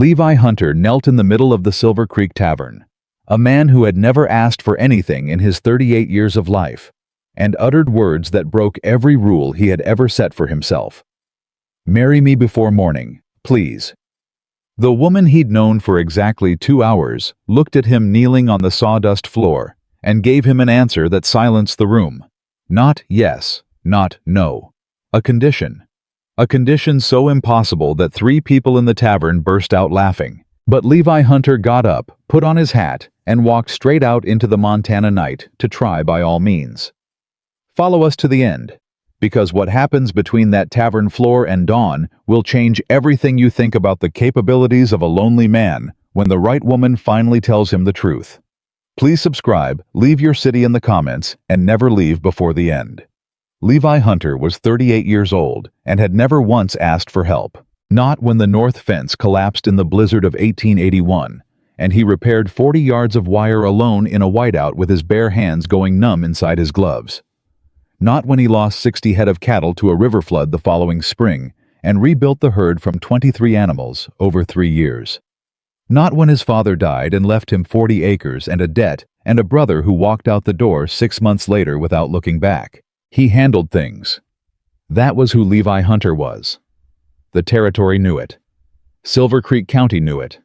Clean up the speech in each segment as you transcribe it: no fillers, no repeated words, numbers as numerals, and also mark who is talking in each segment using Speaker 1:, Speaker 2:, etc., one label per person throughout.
Speaker 1: Levi Hunter knelt in the middle of the Silver Creek Tavern, a man who had never asked for anything in his 38 years of life, and uttered words that broke every rule he had ever set for himself. "Marry me before morning, please." The woman he'd known for exactly 2 hours looked at him kneeling on the sawdust floor and gave him an answer that silenced the room. Not yes, not no. A condition. A condition so impossible that 3 people in the tavern burst out laughing. But Levi Hunter got up, put on his hat, and walked straight out into the Montana night to try by all means. Follow us to the end, because what happens between that tavern floor and dawn will change everything you think about the capabilities of a lonely man when the right woman finally tells him the truth. Please subscribe, leave your city in the comments, and never leave before the end. Levi Hunter was 38 years old and had never once asked for help. Not when the north fence collapsed in the blizzard of 1881, and he repaired 40 yards of wire alone in a whiteout with his bare hands going numb inside his gloves. Not when he lost 60 head of cattle to a river flood the following spring and rebuilt the herd from 23 animals over 3 years. Not when his father died and left him 40 acres and a debt and a brother who walked out the door 6 months later without looking back. He handled things. That was who Levi Hunter was. The territory knew it. Silver Creek County knew it.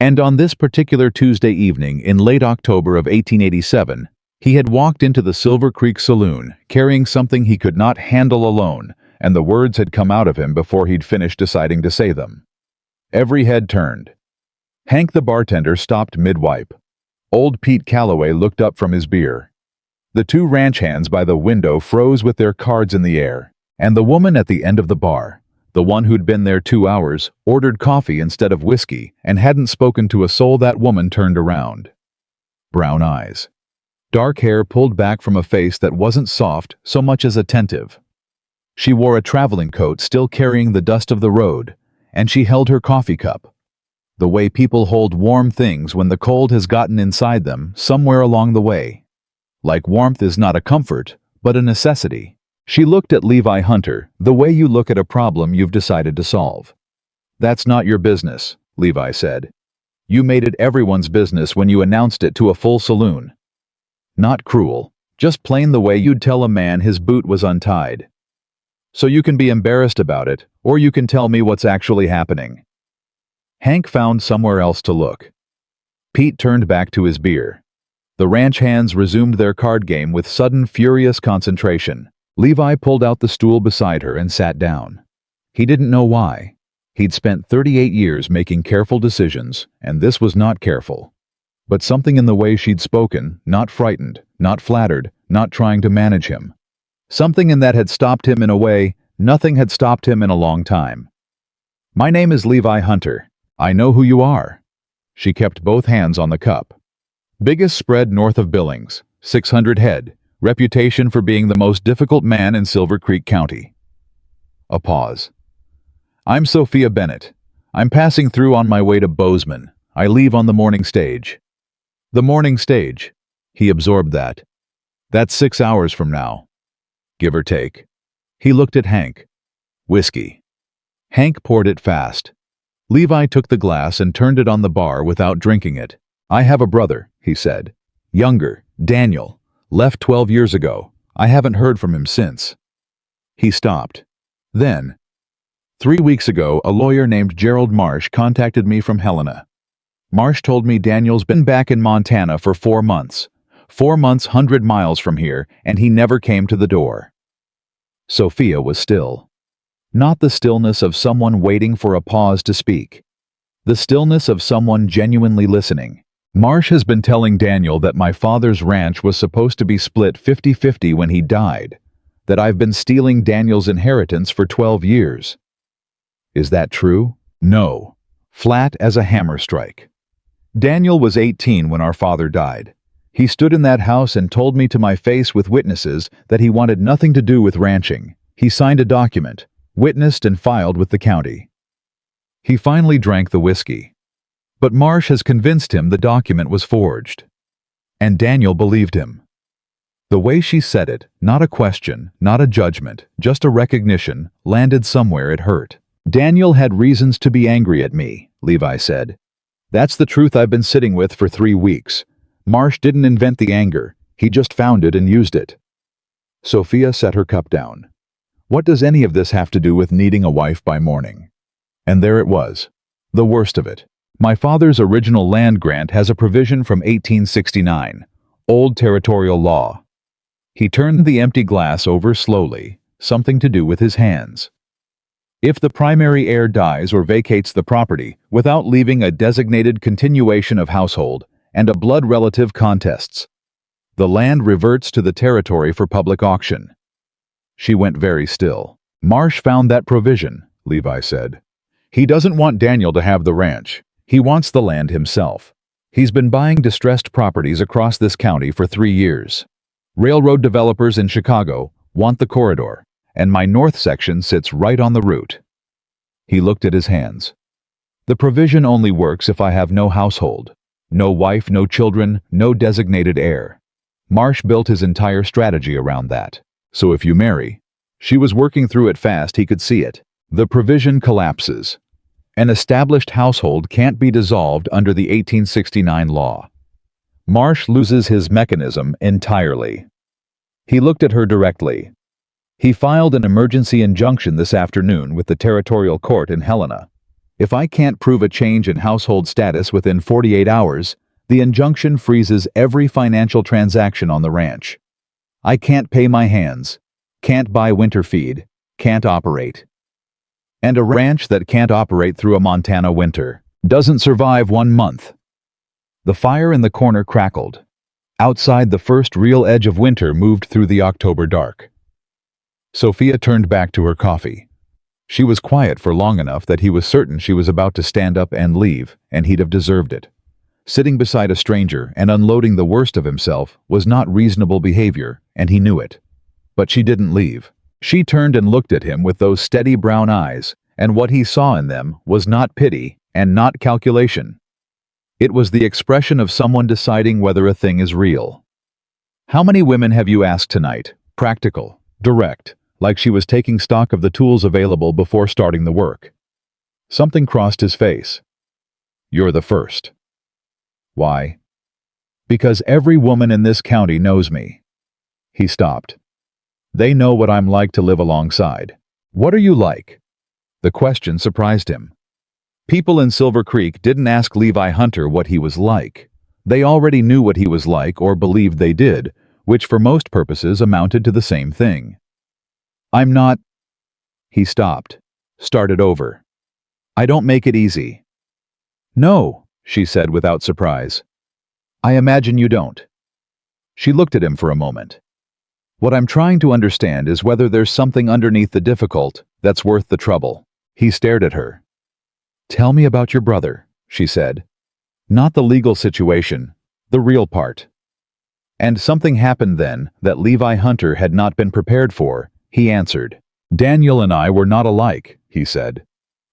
Speaker 1: And on this particular Tuesday evening in late October of 1887, he had walked into the Silver Creek Saloon carrying something he could not handle alone, and the words had come out of him before he'd finished deciding to say them. Every head turned. Hank the bartender stopped mid-wipe. Old Pete Calloway looked up from his beer. The 2 ranch hands by the window froze with their cards in the air, and the woman at the end of the bar, the one who'd been there 2 hours, ordered coffee instead of whiskey and hadn't spoken to a soul. That woman turned around. Brown eyes. Dark hair pulled back from a face that wasn't soft so much as attentive. She wore a traveling coat still carrying the dust of the road, and she held her coffee cup. The way people hold warm things when the cold has gotten inside them somewhere along the way. Like warmth is not a comfort, but a necessity. She looked at Levi Hunter the way you look at a problem you've decided to solve. "That's not your business," Levi said. "You made it everyone's business when you announced it to a full saloon." Not cruel, just plain the way you'd tell a man his boot was untied. "So you can be embarrassed about it, or you can tell me what's actually happening." Hank found somewhere else to look. Pete turned back to his beer. The ranch hands resumed their card game with sudden, furious concentration. Levi pulled out the stool beside her and sat down. He didn't know why. He'd spent 38 years making careful decisions, and this was not careful. But something in the way she'd spoken, not frightened, not flattered, not trying to manage him. Something in that had stopped him in a way nothing had stopped him in a long time. "My name is Levi Hunter. I know who you are." She kept both hands on the cup. "Biggest spread north of Billings, 600 head, reputation for being the most difficult man in Silver Creek County." A pause. "I'm Sophia Bennett. I'm passing through on my way to Bozeman. I leave on the morning stage." The morning stage. He absorbed that. "That's 6 hours from now. Give or take." He looked at Hank. "Whiskey." Hank poured it fast. Levi took the glass and turned it on the bar without drinking it. "I have a brother," he said. "Younger, Daniel. Left 12 years ago. I haven't heard from him since." He stopped. Then, 3 weeks ago, a lawyer named Gerald Marsh contacted me from Helena. Marsh told me Daniel's been back in Montana for 4 months. 4 months 100 miles from here, and he never came to the door. Sophia was still. Not the stillness of someone waiting for a pause to speak. The stillness of someone genuinely listening. "Marsh has been telling Daniel that my father's ranch was supposed to be split 50-50 when he died, that I've been stealing Daniel's inheritance for 12 years. Is that true? No. Flat as a hammer strike. Daniel was 18 when our father died. He stood in that house and told me to my face with witnesses that he wanted nothing to do with ranching. He signed a document, witnessed and filed with the county. He finally drank the whiskey. But Marsh has convinced him the document was forged. And Daniel believed him." The way she said it, not a question, not a judgment, just a recognition, landed somewhere it hurt. "Daniel had reasons to be angry at me," Levi said. That's the truth I've been sitting with for 3 weeks. Marsh didn't invent the anger. He just found it and used it. Sophia set her cup down. What does any of this have to do with needing a wife by morning? And there it was. The worst of it. My father's original land grant has a provision from 1869, old territorial law. He turned the empty glass over slowly, something to do with his hands. If the primary heir dies or vacates the property without leaving a designated continuation of household and a blood relative contests, the land reverts to the territory for public auction. She went very still. Marsh found that provision, Levi said. He doesn't want Daniel to have the ranch. He wants the land himself. He's been buying distressed properties across this county for 3 years. Railroad developers in Chicago want the corridor, and my north section sits right on the route. He looked at his hands. The provision only works if I have no household, no wife, no children, no designated heir. Marsh built his entire strategy around that. So if you marry, she was working through it fast, he could see it. The provision collapses. An established household can't be dissolved under the 1869 law. Marsh loses his mechanism entirely. He looked at her directly. He filed an emergency injunction this afternoon with the territorial court in Helena. If I can't prove a change in household status within 48 hours, the injunction freezes every financial transaction on the ranch. I can't pay my hands, can't buy winter feed, can't operate. And a ranch that can't operate through a Montana winter doesn't survive 1 month. The fire in the corner crackled. Outside, the first real edge of winter moved through the October dark. Sophia turned back to her coffee. She was quiet for long enough that he was certain she was about to stand up and leave, and he'd have deserved it. Sitting beside a stranger and unloading the worst of himself was not reasonable behavior, and he knew it. But she didn't leave. She turned and looked at him with those steady brown eyes, and what he saw in them was not pity and not calculation. It was the expression of someone deciding whether a thing is real. How many women have you asked tonight? Practical, direct, like she was taking stock of the tools available before starting the work. Something crossed his face. You're the first. Why? Because every woman in this county knows me. He stopped. They know what I'm like to live alongside. What are you like? The question surprised him. People in Silver Creek didn't ask Levi Hunter what he was like. They already knew what he was like or believed they did, which for most purposes amounted to the same thing. I'm not... He stopped, started over. I don't make it easy. No, she said without surprise. I imagine you don't. She looked at him for a moment. What I'm trying to understand is whether there's something underneath the difficult that's worth the trouble. He stared at her. Tell me about your brother, she said. Not the legal situation, the real part. And something happened then that Levi Hunter had not been prepared for, he answered. Daniel and I were not alike, he said.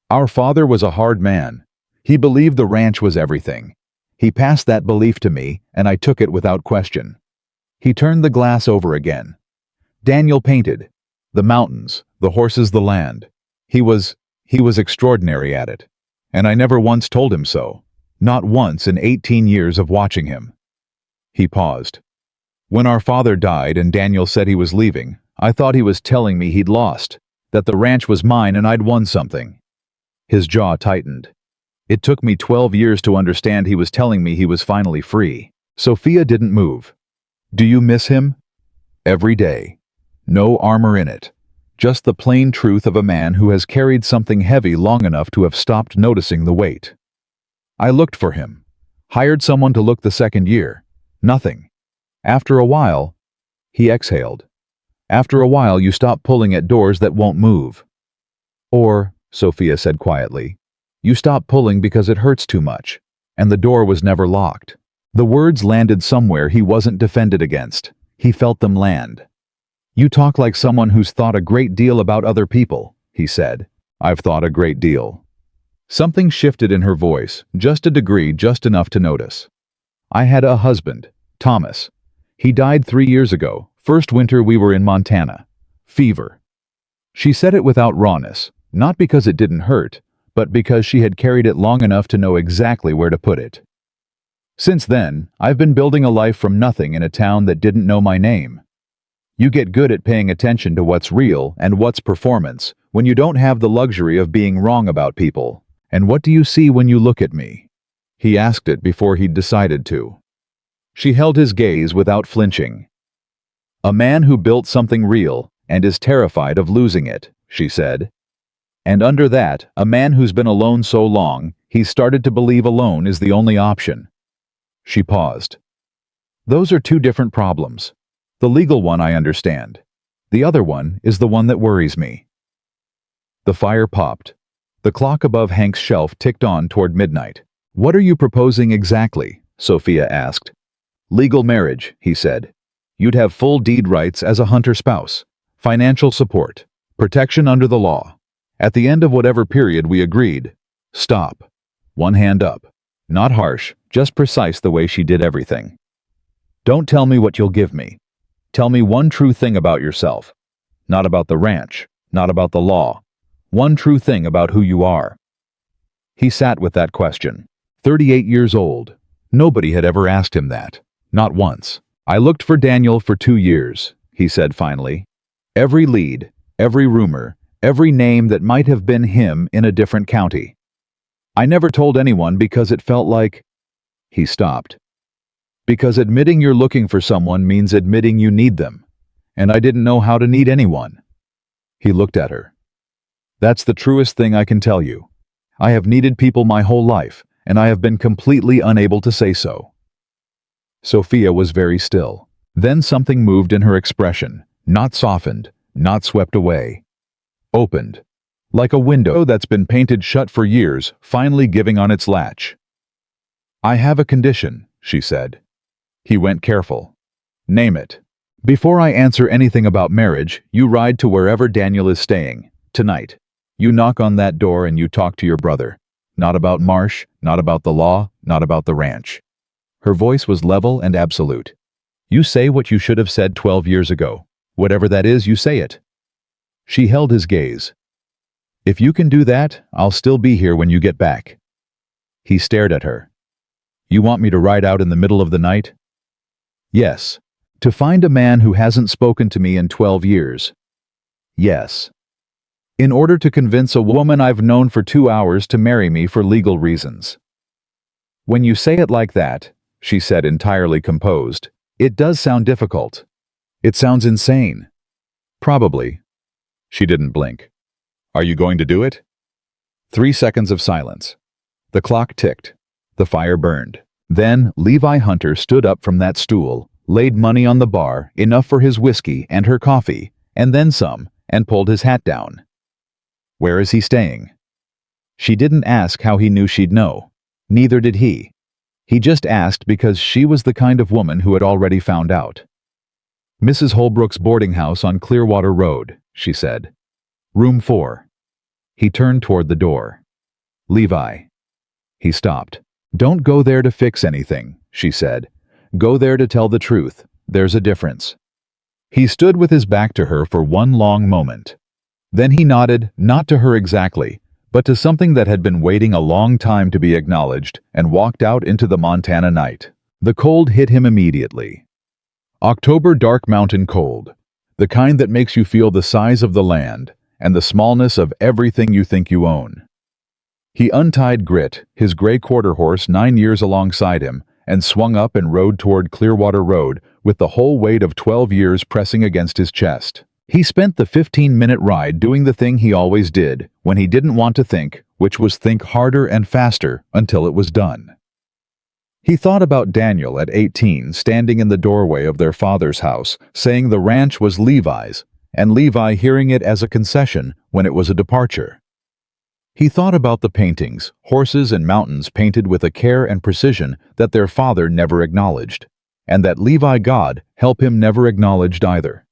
Speaker 1: Our father was a hard man. He believed the ranch was everything. He passed that belief to me, and I took it without question. He turned the glass over again. Daniel painted. The mountains, the horses, the land. He was extraordinary at it. And I never once told him so. Not once in 18 years of watching him. He paused. When our father died and Daniel said he was leaving, I thought he was telling me he'd lost, that the ranch was mine and I'd won something. His jaw tightened. It took me 12 years to understand he was telling me he was finally free. Sophia didn't move. Do you miss him? Every day. No armor in it. Just the plain truth of a man who has carried something heavy long enough to have stopped noticing the weight. I looked for him. Hired someone to look the second year. Nothing. After a while, he exhaled. After a while you stop pulling at doors that won't move. Or, Sophia said quietly, you stop pulling because it hurts too much, and the door was never locked. The words landed somewhere he wasn't defended against. He felt them land. You talk like someone who's thought a great deal about other people, he said. I've thought a great deal. Something shifted in her voice, just a degree, just enough to notice. I had a husband, Thomas. He died 3 years ago, first winter we were in Montana. Fever. She said it without rawness, not because it didn't hurt, but because she had carried it long enough to know exactly where to put it. Since then, I've been building a life from nothing in a town that didn't know my name. You get good at paying attention to what's real and what's performance when you don't have the luxury of being wrong about people. And what do you see when you look at me? He asked it before he'd decided to. She held his gaze without flinching. A man who built something real and is terrified of losing it, she said. And under that, a man who's been alone so long, he's started to believe alone is the only option. She paused. Those are two different problems. The legal one I understand. The other one is the one that worries me. The fire popped. The clock above Hank's shelf ticked on toward midnight. What are you proposing exactly? Sophia asked. Legal marriage, he said. You'd have full deed rights as a hunter spouse, financial support, protection under the law. At the end of whatever period we agreed. Stop. One hand up. Not harsh, just precise the way she did everything. Don't tell me what you'll give me. Tell me one true thing about yourself. Not about the ranch, not about the law. One true thing about who you are. He sat with that question. 38 years old. Nobody had ever asked him that. Not once. I looked for Daniel for 2 years, he said finally. Every lead, every rumor, every name that might have been him in a different county. I never told anyone because it felt like... He stopped. Because admitting you're looking for someone means admitting you need them. And I didn't know how to need anyone. He looked at her. That's the truest thing I can tell you. I have needed people my whole life, and I have been completely unable to say so. Sophia was very still. Then something moved in her expression, not softened, not swept away. Opened. Like a window that's been painted shut for years, finally giving on its latch. I have a condition, she said. He went careful. Name it. Before I answer anything about marriage, you ride to wherever Daniel is staying, tonight. You knock on that door and you talk to your brother. Not about Marsh, not about the law, not about the ranch. Her voice was level and absolute. You say what you should have said 12 years ago. Whatever that is, you say it. She held his gaze. If you can do that, I'll still be here when you get back. He stared at her. You want me to ride out in the middle of the night? Yes. To find a man who hasn't spoken to me in 12 years. Yes. In order to convince a woman I've known for 2 hours to marry me for legal reasons. When you say it like that, she said entirely composed, it does sound difficult. It sounds insane. Probably. She didn't blink. Are you going to do it? 3 seconds of silence. The clock ticked. The fire burned. Then Levi Hunter stood up from that stool, laid money on the bar, enough for his whiskey and her coffee, and then some, and pulled his hat down. Where is he staying? She didn't ask how he knew she'd know. Neither did he. He just asked because she was the kind of woman who had already found out. Mrs. Holbrook's boarding house on Clearwater Road, she said. Room 4. He turned toward the door. Levi. He stopped. Don't go there to fix anything, she said. Go there to tell the truth. There's a difference. He stood with his back to her for one long moment. Then he nodded, not to her exactly, but to something that had been waiting a long time to be acknowledged, and walked out into the Montana night. The cold hit him immediately. October dark mountain cold. The kind that makes you feel the size of the land, and the smallness of everything you think you own. He untied Grit, his gray quarter horse 9 years alongside him, and swung up and rode toward Clearwater Road with the whole weight of 12 years pressing against his chest. He spent the 15-minute ride doing the thing he always did when he didn't want to think, which was think harder and faster until it was done. He thought about Daniel at 18 standing in the doorway of their father's house, saying the ranch was Levi's, and Levi hearing it as a concession when it was a departure. He thought about the paintings, horses and mountains painted with a care and precision that their father never acknowledged, and that Levi God help him never acknowledged either.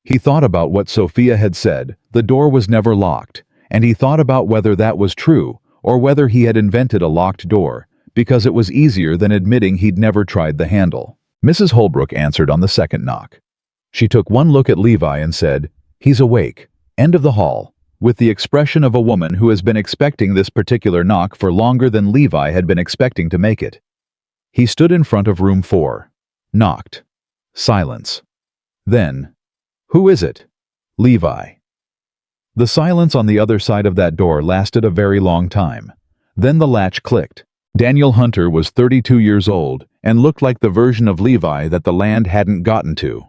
Speaker 1: He thought about what Sophia had said, the door was never locked, and he thought about whether that was true or whether he had invented a locked door, because it was easier than admitting he'd never tried the handle. Mrs. Holbrook answered on the second knock. She took one look at Levi and said, He's awake. End of the hall. with the expression of a woman who has been expecting this particular knock for longer than Levi had been expecting to make it. He stood in front of room 4. Knocked. Silence. Then, "Who is it?" "Levi." The silence on the other side of that door lasted a very long time. Then the latch clicked. Daniel Hunter was 32 years old and looked like the version of Levi that the land hadn't gotten to.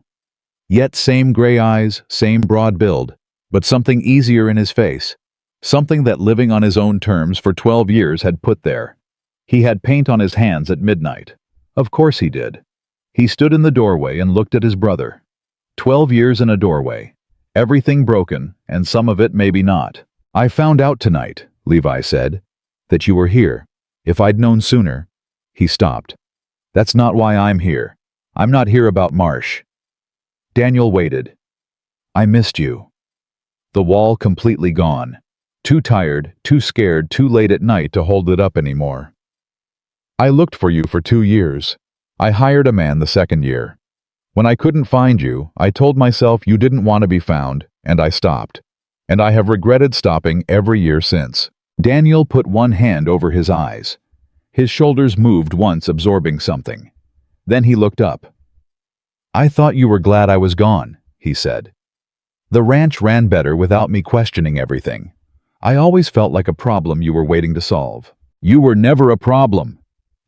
Speaker 1: Yet same gray eyes, same broad build, but something easier in his face. Something that living on his own terms for 12 years had put there. He had paint on his hands at midnight. Of course he did. He stood in the doorway and looked at his brother. 12 years in a doorway. Everything broken, and some of it maybe not. "I found out tonight," Levi said, "that you were here. If I'd known sooner." He stopped. "That's not why I'm here. I'm not here about Marsh." Daniel waited. "I missed you." The wall completely gone. Too tired, too scared, too late at night to hold it up anymore. "I looked for you for 2 years. I hired a man the second year. When I couldn't find you, I told myself you didn't want to be found, and I stopped. And I have regretted stopping every year since." Daniel put one hand over his eyes. His shoulders moved once, absorbing something. Then he looked up. "I thought you were glad I was gone," he said. "The ranch ran better without me questioning everything. I always felt like a problem you were waiting to solve." "You were never a problem."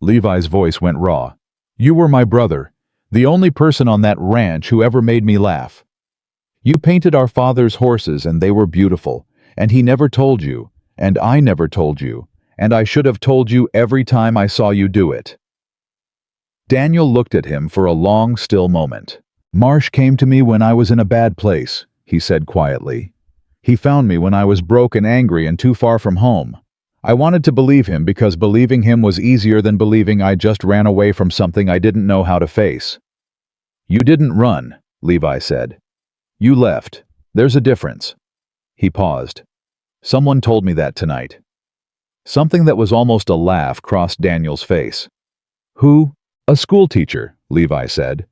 Speaker 1: Levi's voice went raw. "You were my brother, the only person on that ranch who ever made me laugh. You painted our father's horses and they were beautiful, and he never told you, and I never told you, and I should have told you every time I saw you do it." Daniel looked at him for a long, still moment. "Marsh came to me when I was in a bad place," he said quietly. "He found me when I was broke and angry and too far from home. I wanted to believe him because believing him was easier than believing I just ran away from something I didn't know how to face." "You didn't run," Levi said. "You left. There's a difference." He paused. "Someone told me that tonight." Something that was almost a laugh crossed Daniel's face. "Who?" "A school teacher," Levi said.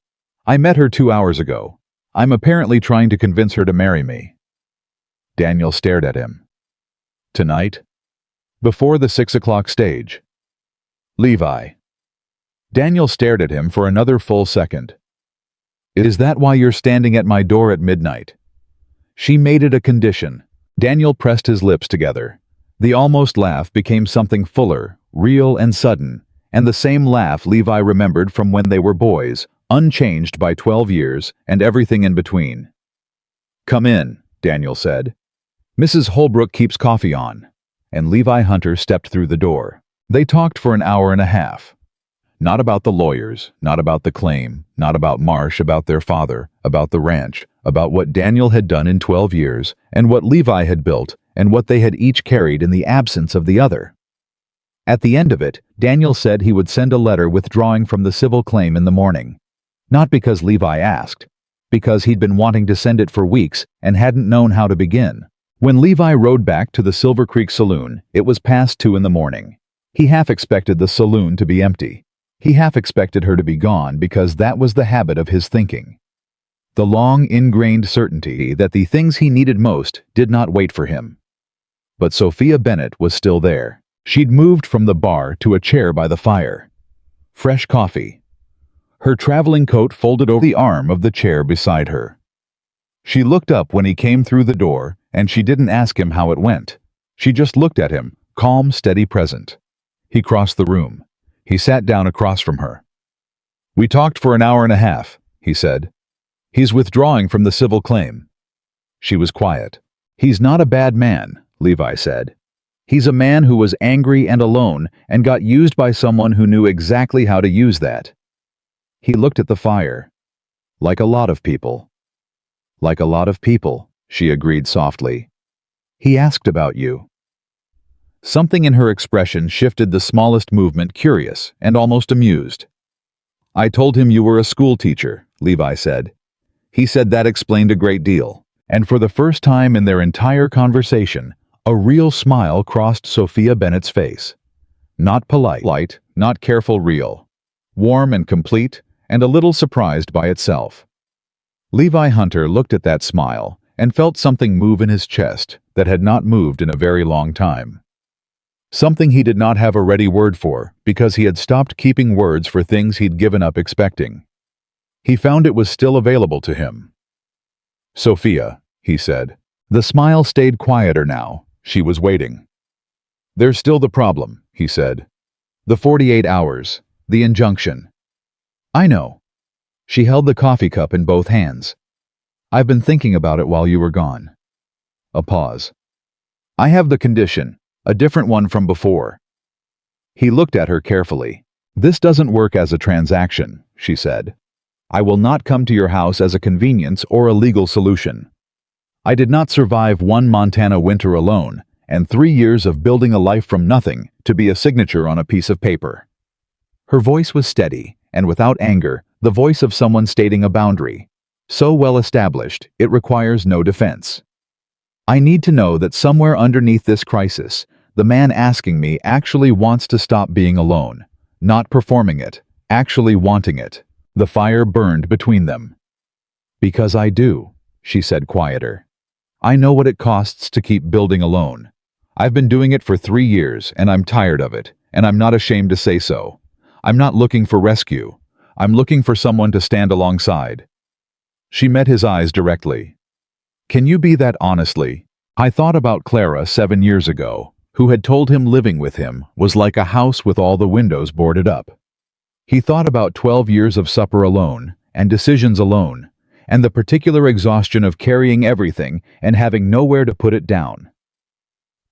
Speaker 1: "I met her 2 hours ago. I'm apparently trying to convince her to marry me." Daniel stared at him. "Tonight?" "Before the 6 o'clock stage." "Levi." Daniel stared at him for another full second. "Is that why you're standing at my door at midnight?" "She made it a condition." Daniel pressed his lips together. The almost laugh became something fuller, real and sudden, and the same laugh Levi remembered from when they were boys, unchanged by 12 years and everything in between. "Come in," Daniel said. "Mrs. Holbrook keeps coffee on." And Levi Hunter stepped through the door. They talked for an hour and a half. Not about the lawyers, not about the claim, not about Marsh, about their father, about the ranch, about what Daniel had done in 12 years, and what Levi had built, and what they had each carried in the absence of the other. At the end of it, Daniel said he would send a letter withdrawing from the civil claim in the morning. Not because Levi asked, because he'd been wanting to send it for weeks and hadn't known how to begin. When Levi rode back to the Silver Creek Saloon, it was past 2 in the morning. He half expected the saloon to be empty. He half expected her to be gone because that was the habit of his thinking. The long, ingrained certainty that the things he needed most did not wait for him. But Sophia Bennett was still there. She'd moved from the bar to a chair by the fire. Fresh coffee. Her traveling coat folded over the arm of the chair beside her. She looked up when he came through the door, and she didn't ask him how it went. She just looked at him, calm, steady, present. He crossed the room. He sat down across from her. "We talked for an hour and a half," he said. "He's withdrawing from the civil claim." She was quiet. "He's not a bad man," Levi said. "He's a man who was angry and alone and got used by someone who knew exactly how to use that." He looked at the fire. "Like a lot of people." "Like a lot of people," she agreed softly. "He asked about you." Something in her expression shifted the smallest movement, curious and almost amused. "I told him you were a school teacher," Levi said. He said that explained a great deal, and for the first time in their entire conversation, a real smile crossed Sophia Bennett's face. Not polite, not careful, real. Warm and complete, and a little surprised by itself. Levi Hunter looked at that smile, and felt something move in his chest that had not moved in a very long time. Something he did not have a ready word for because he had stopped keeping words for things he'd given up expecting. He found it was still available to him. "Sophia," he said. The smile stayed quieter now. She was waiting. "There's still the problem," he said. "The 48 hours. The injunction." "I know." She held the coffee cup in both hands. "I've been thinking about it while you were gone." A pause. "I have the condition, a different one from before." He looked at her carefully. "This doesn't work as a transaction," she said. "I will not come to your house as a convenience or a legal solution. I did not survive one Montana winter alone, and 3 years of building a life from nothing to be a signature on a piece of paper." Her voice was steady, and without anger, the voice of someone stating a boundary. So well established, it requires no defense. "I need to know that somewhere underneath this crisis, the man asking me actually wants to stop being alone, not performing it, actually wanting it." The fire burned between them. "Because I do," she said quieter. "I know what it costs to keep building alone. I've been doing it for 3 years, and I'm tired of it, and I'm not ashamed to say so. I'm not looking for rescue. I'm looking for someone to stand alongside." She met his eyes directly. "Can you be that honestly? I thought about Clara 7 years ago, who had told him living with him was like a house with all the windows boarded up. He thought about 12 years of supper alone, and decisions alone, and the particular exhaustion of carrying everything and having nowhere to put it down.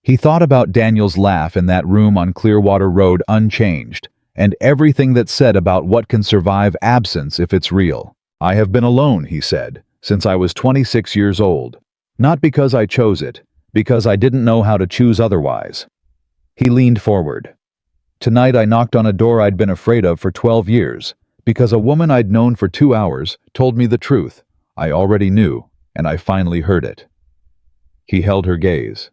Speaker 1: He thought about Daniel's laugh in that room on Clearwater Road unchanged, and everything that's said about what can survive absence if it's real. I have been alone," he said, "since I was 26 years old. Not because I chose it, because I didn't know how to choose otherwise." He leaned forward. "Tonight I knocked on a door I'd been afraid of for 12 years, because a woman I'd known for 2 hours told me the truth I already knew, and I finally heard it." He held her gaze.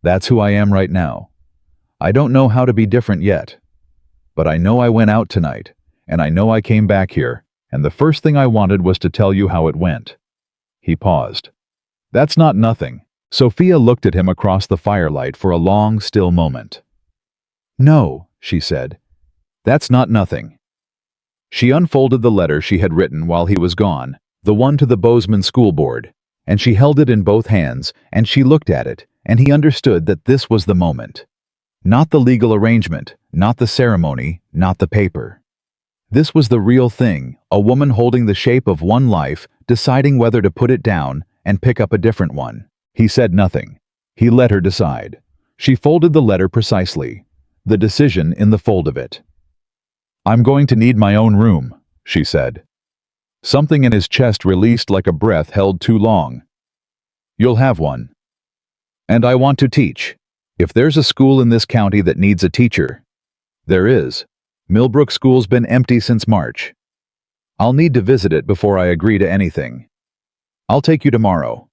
Speaker 1: "That's who I am right now. I don't know how to be different yet. But I know I went out tonight, and I know I came back here, and the first thing I wanted was to tell you how it went." He paused. "That's not nothing." Sophia looked at him across the firelight for a long, still moment. "No," she said. "That's not nothing." She unfolded the letter she had written while he was gone, the one to the Bozeman School Board, and she held it in both hands, and she looked at it, and he understood that this was the moment. Not the legal arrangement, not the ceremony, not the paper. This was the real thing, a woman holding the shape of one life, deciding whether to put it down and pick up a different one. He said nothing. He let her decide. She folded the letter precisely, the decision in the fold of it. "I'm going to need my own room," she said. Something in his chest released like a breath held too long. "You'll have one. And I want to teach. If there's a school in this county that needs a teacher, there is. Millbrook School's been empty since March. I'll need to visit it before I agree to anything. I'll take you tomorrow."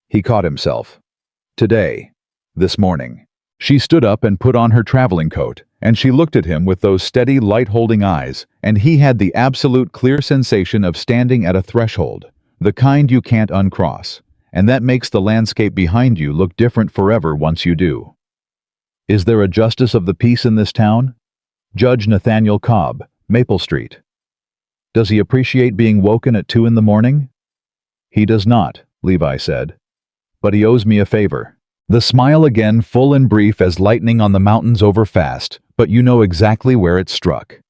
Speaker 1: He caught himself. "Today. This morning." She stood up and put on her traveling coat, and she looked at him with those steady, light-holding eyes, and he had the absolute clear sensation of standing at a threshold, the kind you can't uncross, and that makes the landscape behind you look different forever once you do. Is there a justice of the peace in this town? Judge Nathaniel Cobb, Maple Street. Does he appreciate being woken at 2 in the morning? He does not, Levi said. But he owes me a favor. The smile again, full and brief as lightning on the mountains over fast, but you know exactly where it struck.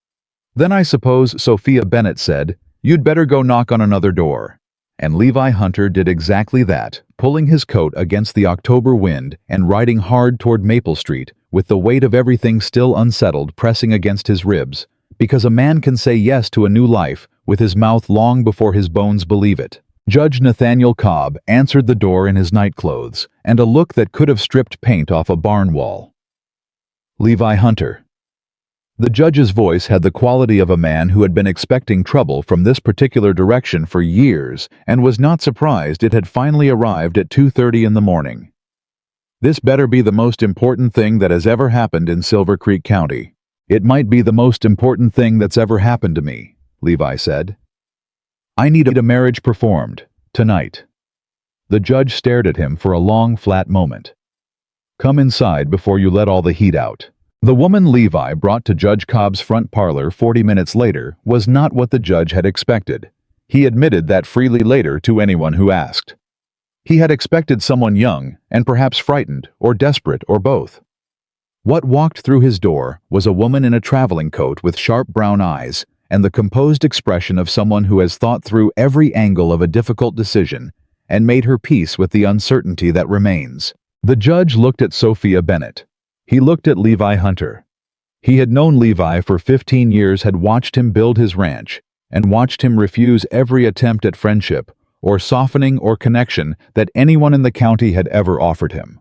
Speaker 1: "Then I suppose," Sophia Bennett said, "you'd better go knock on another door." And Levi Hunter did exactly that, pulling his coat against the October wind and riding hard toward Maple Street, with the weight of everything still unsettled pressing against his ribs, because a man can say yes to a new life with his mouth long before his bones believe it. Judge Nathaniel Cobb answered the door in his nightclothes, and a look that could have stripped paint off a barn wall. "Levi Hunter." The judge's voice had the quality of a man who had been expecting trouble from this particular direction for years and was not surprised it had finally arrived at 2:30 in the morning. "This better be the most important thing that has ever happened in Silver Creek County. It might be the most important thing that's ever happened to me," Levi said. "I need a marriage performed, tonight." The judge stared at him for a long, flat moment. "Come inside before you let all the heat out." The woman Levi brought to Judge Cobb's front parlor 40 minutes later was not what the judge had expected. He admitted that freely later to anyone who asked. He had expected someone young and perhaps frightened or desperate or both. What walked through his door was a woman in a traveling coat with sharp brown eyes and the composed expression of someone who has thought through every angle of a difficult decision and made her peace with the uncertainty that remains. The judge looked at Sophia Bennett. He looked at Levi Hunter. He had known Levi for 15 years, had watched him build his ranch, and watched him refuse every attempt at friendship, or softening or connection that anyone in the county had ever offered him.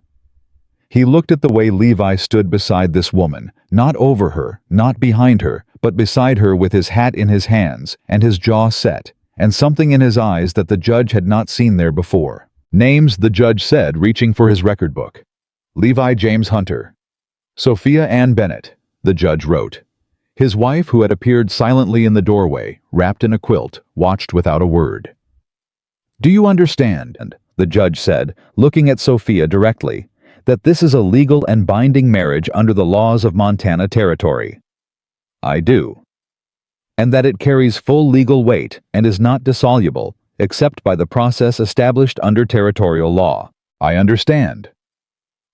Speaker 1: He looked at the way Levi stood beside this woman, not over her, not behind her, but beside her with his hat in his hands and his jaw set, and something in his eyes that the judge had not seen there before. "Names," the judge said, reaching for his record book. "Levi James Hunter." "Sophia Ann Bennett," the judge wrote. His wife, who had appeared silently in the doorway, wrapped in a quilt, watched without a word. "Do you understand," the judge said, looking at Sophia directly, "that this is a legal and binding marriage under the laws of Montana Territory?" "I do." "And that it carries full legal weight and is not dissoluble, except by the process established under territorial law?" "I understand."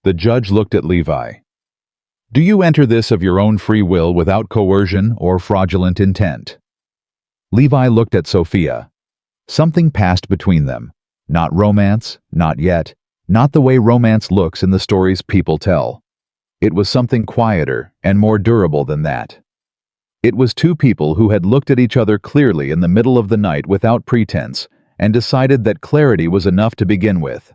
Speaker 1: The judge looked at Levi. "Do you enter this of your own free will without coercion or fraudulent intent?" Levi looked at Sophia. Something passed between them. Not romance, not yet. Not the way romance looks in the stories people tell. It was something quieter and more durable than that. It was two people who had looked at each other clearly in the middle of the night without pretense and decided that clarity was enough to begin with.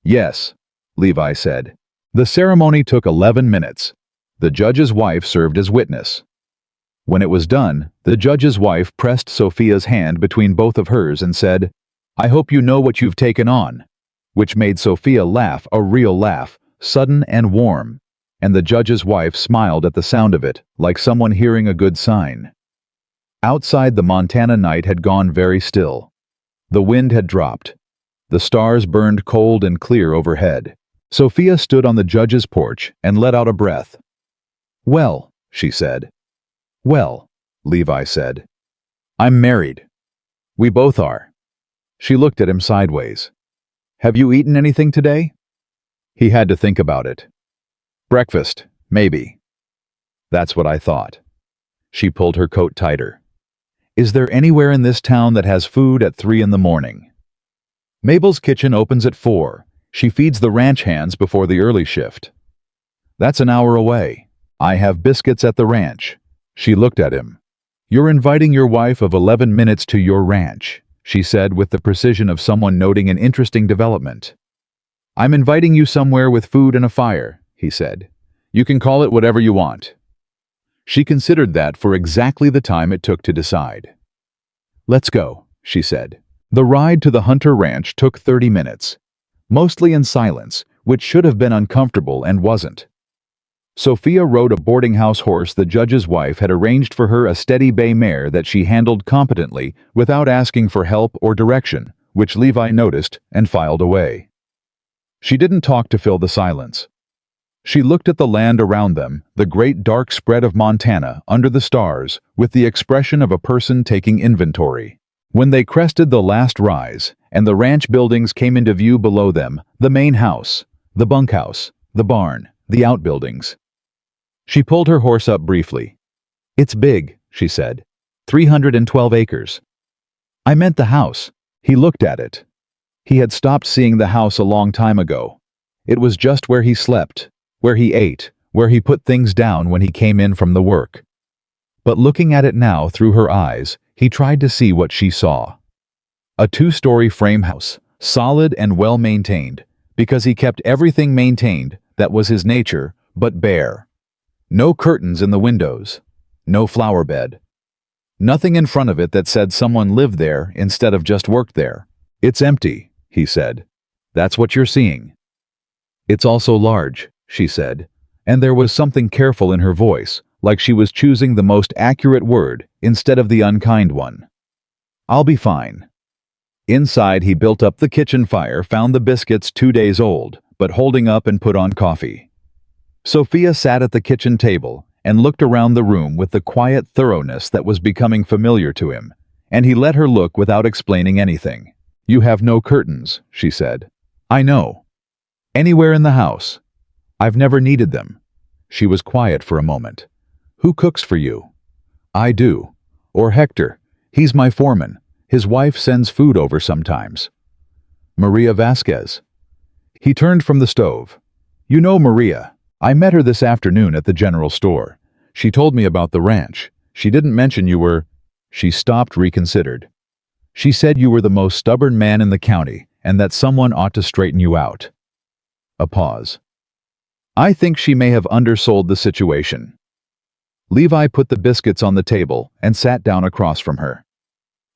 Speaker 1: "Yes," Levi said. The ceremony took 11 minutes. The judge's wife served as witness. When it was done, the judge's wife pressed Sophia's hand between both of hers and said, "I hope you know what you've taken on," which made Sophia laugh, a real laugh, sudden and warm, and the judge's wife smiled at the sound of it, like someone hearing a good sign. Outside, the Montana night had gone very still. The wind had dropped. The stars burned cold and clear overhead. Sophia stood on the judge's porch and let out a breath. "Well," she said. "Well," Levi said. "I'm married." "We both are." She looked at him sideways. "Have you eaten anything today?" He had to think about it. "Breakfast, maybe." "That's what I thought." She pulled her coat tighter. "Is there anywhere in this town that has food at 3 in the morning?" "Mabel's kitchen opens at 4. She feeds the ranch hands before the early shift." "That's an hour away. I have biscuits at the ranch." She looked at him. "You're inviting your wife of 11 minutes to your ranch," she said with the precision of someone noting an interesting development. "I'm inviting you somewhere with food and a fire," he said. "You can call it whatever you want." She considered that for exactly the time it took to decide. "Let's go," she said. The ride to the Hunter Ranch took 30 minutes. Mostly in silence, which should have been uncomfortable and wasn't. Sophia rode a boarding house horse the judge's wife had arranged for her, a steady bay mare that she handled competently without asking for help or direction, which Levi noticed and filed away. She didn't talk to fill the silence. She looked at the land around them, the great dark spread of Montana under the stars, with the expression of a person taking inventory. When they crested the last rise, and the ranch buildings came into view below them, the main house, the bunkhouse, the barn, the outbuildings. She pulled her horse up briefly. "It's big," she said. 312 acres. "I meant the house." He looked at it. He had stopped seeing the house a long time ago. It was just where he slept, where he ate, where he put things down when he came in from the work. But looking at it now through her eyes, he tried to see what she saw. A 2-story frame house, solid and well-maintained, because he kept everything maintained that was his nature, but bare. No curtains in the windows. No flower bed. Nothing in front of it that said someone lived there instead of just worked there. "It's empty," he said. "That's what you're seeing." "It's also large," she said, and there was something careful in her voice, like she was choosing the most accurate word instead of the unkind one. "I'll be fine." Inside, he built up the kitchen fire, found the biscuits 2 days old, but holding up, and put on coffee. Sophia sat at the kitchen table and looked around the room with the quiet thoroughness that was becoming familiar to him, and he let her look without explaining anything. "You have no curtains," she said. "I know. Anywhere in the house. I've never needed them." She was quiet for a moment. "Who cooks for you?" "I do. Or Hector. He's my foreman. His wife sends food over sometimes." "Maria Vasquez." He turned from the stove. "You know Maria. I met her this afternoon at the general store. She told me about the ranch. She didn't mention you were—" She stopped, reconsidered. "She said you were the most stubborn man in the county and that someone ought to straighten you out." A pause. "I think she may have undersold the situation." Levi put the biscuits on the table and sat down across from her.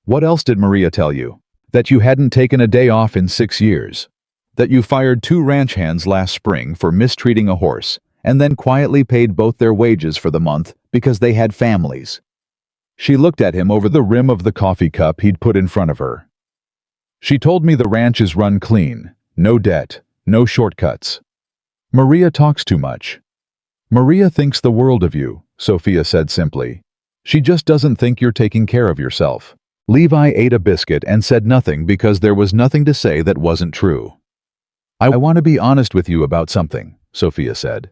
Speaker 1: "What else did Maria tell you? That you hadn't taken a day off in 6 years. That you fired 2 ranch hands last spring for mistreating a horse, and then quietly paid both their wages for the month because they had families." She looked at him over the rim of the coffee cup he'd put in front of her. "She told me the ranch is run clean, no debt, no shortcuts. Maria talks too much." "Maria thinks the world of you," Sophia said simply. "She just doesn't think you're taking care of yourself." Levi ate a biscuit and said nothing because there was nothing to say that wasn't true. "I want to be honest with you about something," Sophia said.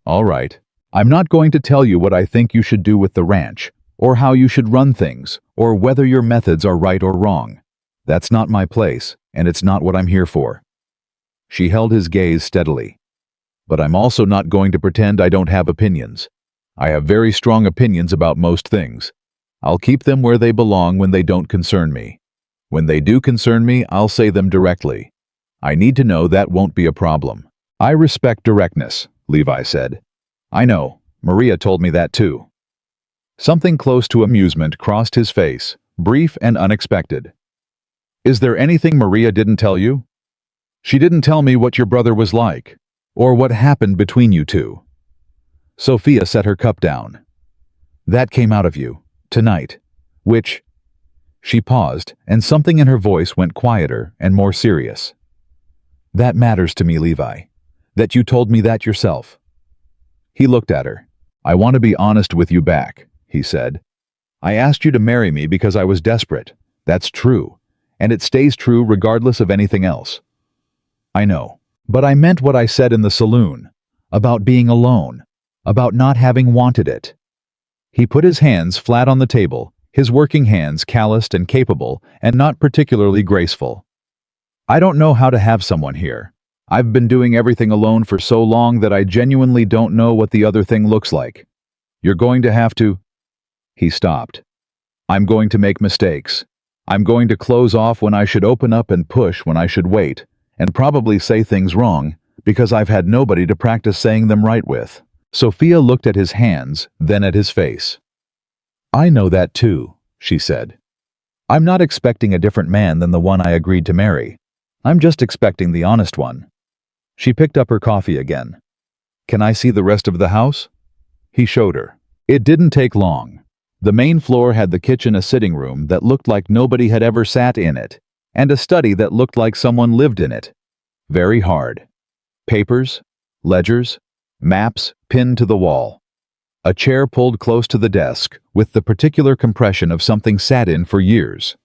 Speaker 1: "All right. I'm not going to tell you what I think you should do with the ranch, or how you should run things, or whether your methods are right or wrong. That's not my place, and it's not what I'm here for." She held his gaze steadily. "But I'm also not going to pretend I don't have opinions. I have very strong opinions about most things. I'll keep them where they belong when they don't concern me. When they do concern me, I'll say them directly. I need to know that won't be a problem." "I respect directness," Levi said. "I know. Maria told me that too." Something close to amusement crossed his face, brief and unexpected. "Is there anything Maria didn't tell you?" "She didn't tell me what your brother was like, or what happened between you two." Sophia set her cup down. "That came out of you, tonight, which—" She paused, and something in her voice went quieter and more serious. "That matters to me, Levi. That you told me that yourself." He looked at her. "I want to be honest with you back," he said. "I asked you to marry me because I was desperate. That's true, and it stays true regardless of anything else. I know. But I meant what I said in the saloon, about being alone, about not having wanted it." He put his hands flat on the table, his working hands calloused and capable and not particularly graceful. "I don't know how to have someone here. I've been doing everything alone for so long that I genuinely don't know what the other thing looks like. You're going to have to—" He stopped. "I'm going to make mistakes. I'm going to close off when I should open up and push when I should wait, and probably say things wrong, because I've had nobody to practice saying them right with." Sophia looked at his hands, then at his face. "I know that too," she said. "I'm not expecting a different man than the one I agreed to marry. I'm just expecting the honest one." She picked up her coffee again. "Can I see the rest of the house?" He showed her. It didn't take long. The main floor had the kitchen, a sitting room that looked like nobody had ever sat in it, and a study that looked like someone lived in it. Very hard. Papers, ledgers, maps pinned to the wall. A chair pulled close to the desk, with the particular compression of something sat in for years.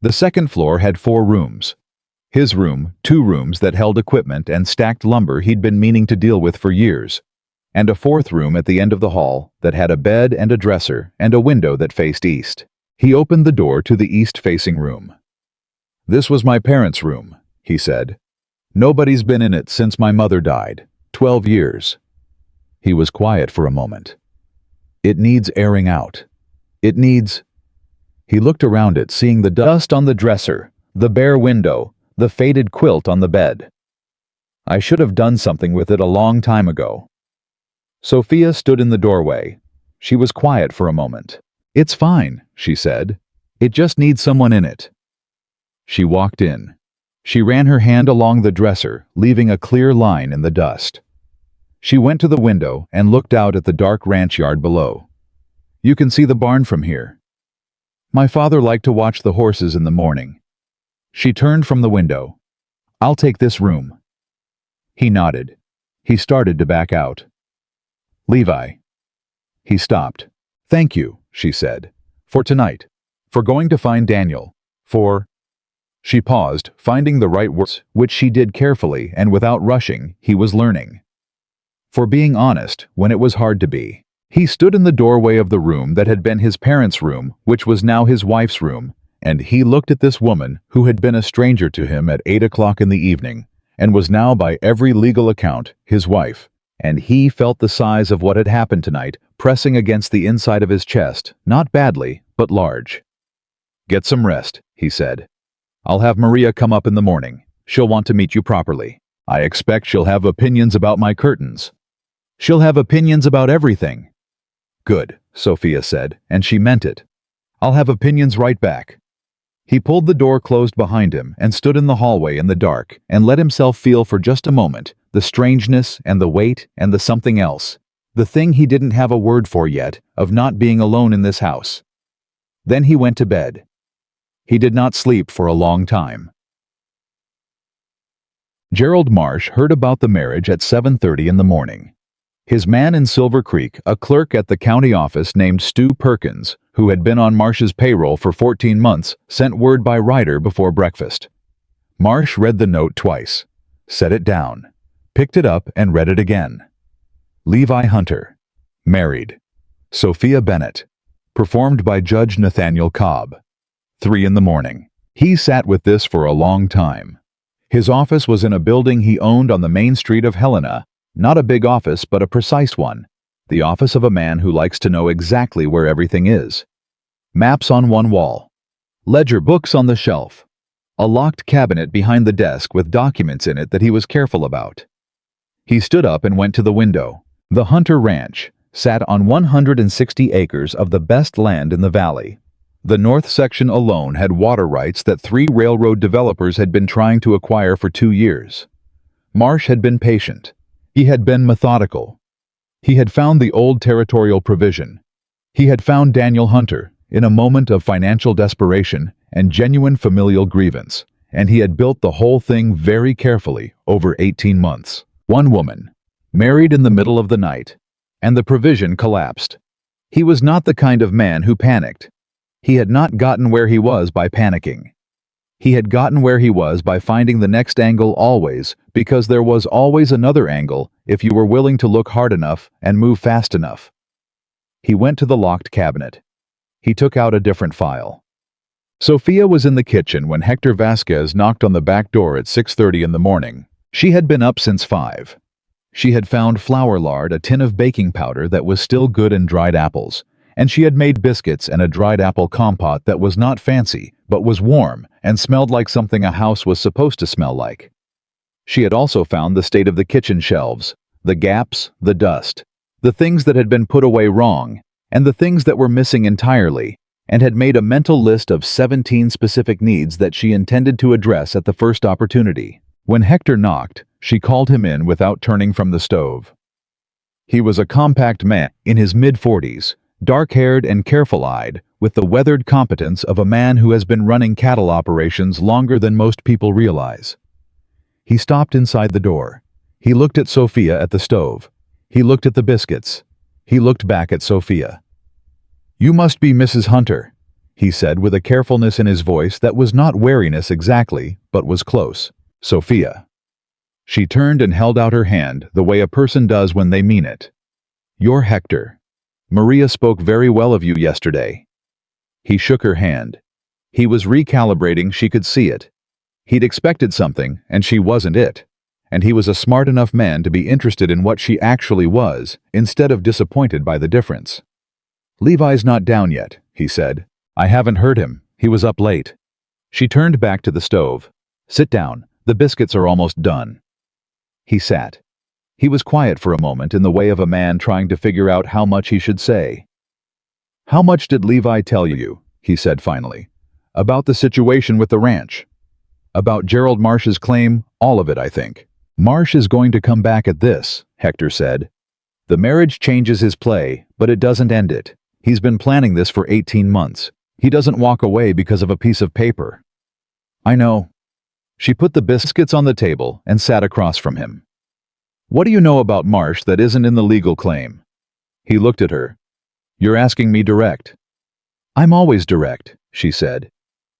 Speaker 1: The second floor had 4 rooms. His room, 2 rooms that held equipment and stacked lumber he'd been meaning to deal with for years, and a 4th room at the end of the hall that had a bed and a dresser and a window that faced east. He opened the door to the east-facing room. "This was my parents' room," he said. "Nobody's been in it since my mother died, 12 years. He was quiet for a moment. "It needs airing out. It needs—" He looked around it, seeing the dust on the dresser, the bare window, the faded quilt on the bed. "I should have done something with it a long time ago." Sophia stood in the doorway. She was quiet for a moment. "It's fine," she said. "It just needs someone in it." She walked in. She ran her hand along the dresser, leaving a clear line in the dust. She went to the window and looked out at the dark ranch yard below. "You can see the barn from here." "My father liked to watch the horses in the morning." She turned from the window. "I'll take this room." He nodded. He started to back out. "Levi." He stopped. "Thank you," she said. "For tonight. For going to find Daniel. For—" She paused, finding the right words, which she did carefully and without rushing. He was learning. For being honest when it was hard to be. He stood in the doorway of the room that had been his parents' room, which was now his wife's room, and he looked at this woman who had been a stranger to him at 8 o'clock in the evening, and was now by every legal account his wife, and he felt the size of what had happened tonight pressing against the inside of his chest, not badly, but large. "Get some rest," he said. "I'll have Maria come up in the morning. She'll want to meet you properly. I expect she'll have opinions about my curtains. She'll have opinions about everything." "Good," Sophia said, and she meant it. "I'll have opinions right back." He pulled the door closed behind him and stood in the hallway in the dark and let himself feel for just a moment the strangeness and the weight and the something else, the thing he didn't have a word for yet, of not being alone in this house. Then he went to bed. He did not sleep for a long time. Gerald Marsh heard about the marriage at 7:30 in the morning. His man in Silver Creek, a clerk at the county office named Stu Perkins, who had been on Marsh's payroll for 14 months, sent word by Ryder before breakfast. Marsh read the note twice, set it down, picked it up and read it again. Levi Hunter, married. Sophia Bennett, performed by Judge Nathaniel Cobb. 3 in the morning. He sat with this for a long time. His office was in a building he owned on the main street of Helena, not a big office but a precise one, the office of a man who likes to know exactly where everything is. Maps on one wall, ledger books on the shelf, a locked cabinet behind the desk with documents in it that he was careful about. He stood up and went to the window. The Hunter Ranch sat on 160 acres of the best land in the valley. The north section alone had water rights that 3 railroad developers had been trying to acquire for 2 years. Marsh had been patient. He had been methodical. He had found the old territorial provision. He had found Daniel Hunter in a moment of financial desperation and genuine familial grievance, and he had built the whole thing very carefully over 18 months. One woman, married in the middle of the night, and the provision collapsed. He was not the kind of man who panicked. He had not gotten where he was by panicking. He had gotten where he was by finding the next angle always, because there was always another angle if you were willing to look hard enough and move fast enough. He went to the locked cabinet. He took out a different file. Sophia was in the kitchen when Hector Vasquez knocked on the back door at 6:30 in the morning. She had been up since 5. She had found flour lard, a tin of baking powder that was still good, and dried apples, and she had made biscuits and a dried apple compote that was not fancy, but was warm and smelled like something a house was supposed to smell like. She had also found the state of the kitchen shelves, the gaps, the dust, the things that had been put away wrong, and the things that were missing entirely, and had made a mental list of 17 specific needs that she intended to address at the first opportunity. When Hector knocked, she called him in without turning from the stove. He was a compact man in his mid-40s, dark-haired and careful-eyed, with the weathered competence of a man who has been running cattle operations longer than most people realize. He stopped inside the door. He looked at Sophia at the stove. He looked at the biscuits. He looked back at Sophia. "You must be Mrs. Hunter," he said with a carefulness in his voice that was not wariness exactly, but was close. "Sophia." She turned and held out her hand the way a person does when they mean it. "You're Hector. Maria spoke very well of you yesterday." He shook her hand. He was recalibrating, she could see it. He'd expected something, and she wasn't it. And he was a smart enough man to be interested in what she actually was, instead of disappointed by the difference. "Levi's not down yet," he said. "I haven't heard him. He was up late." She turned back to the stove. "Sit down. The biscuits are almost done." He sat. He was quiet for a moment, in the way of a man trying to figure out how much he should say. "How much did Levi tell you?" he said finally. "About the situation with the ranch?" "About Gerald Marsh's claim? All of it, I think." "Marsh is going to come back at this," Hector said. "The marriage changes his play, but it doesn't end it. He's been planning this for 18 months. He doesn't walk away because of a piece of paper." I know. She put the biscuits on the table and sat across from him. What do you know about Marsh that isn't in the legal claim? He looked at her. You're asking me direct. I'm always direct, she said.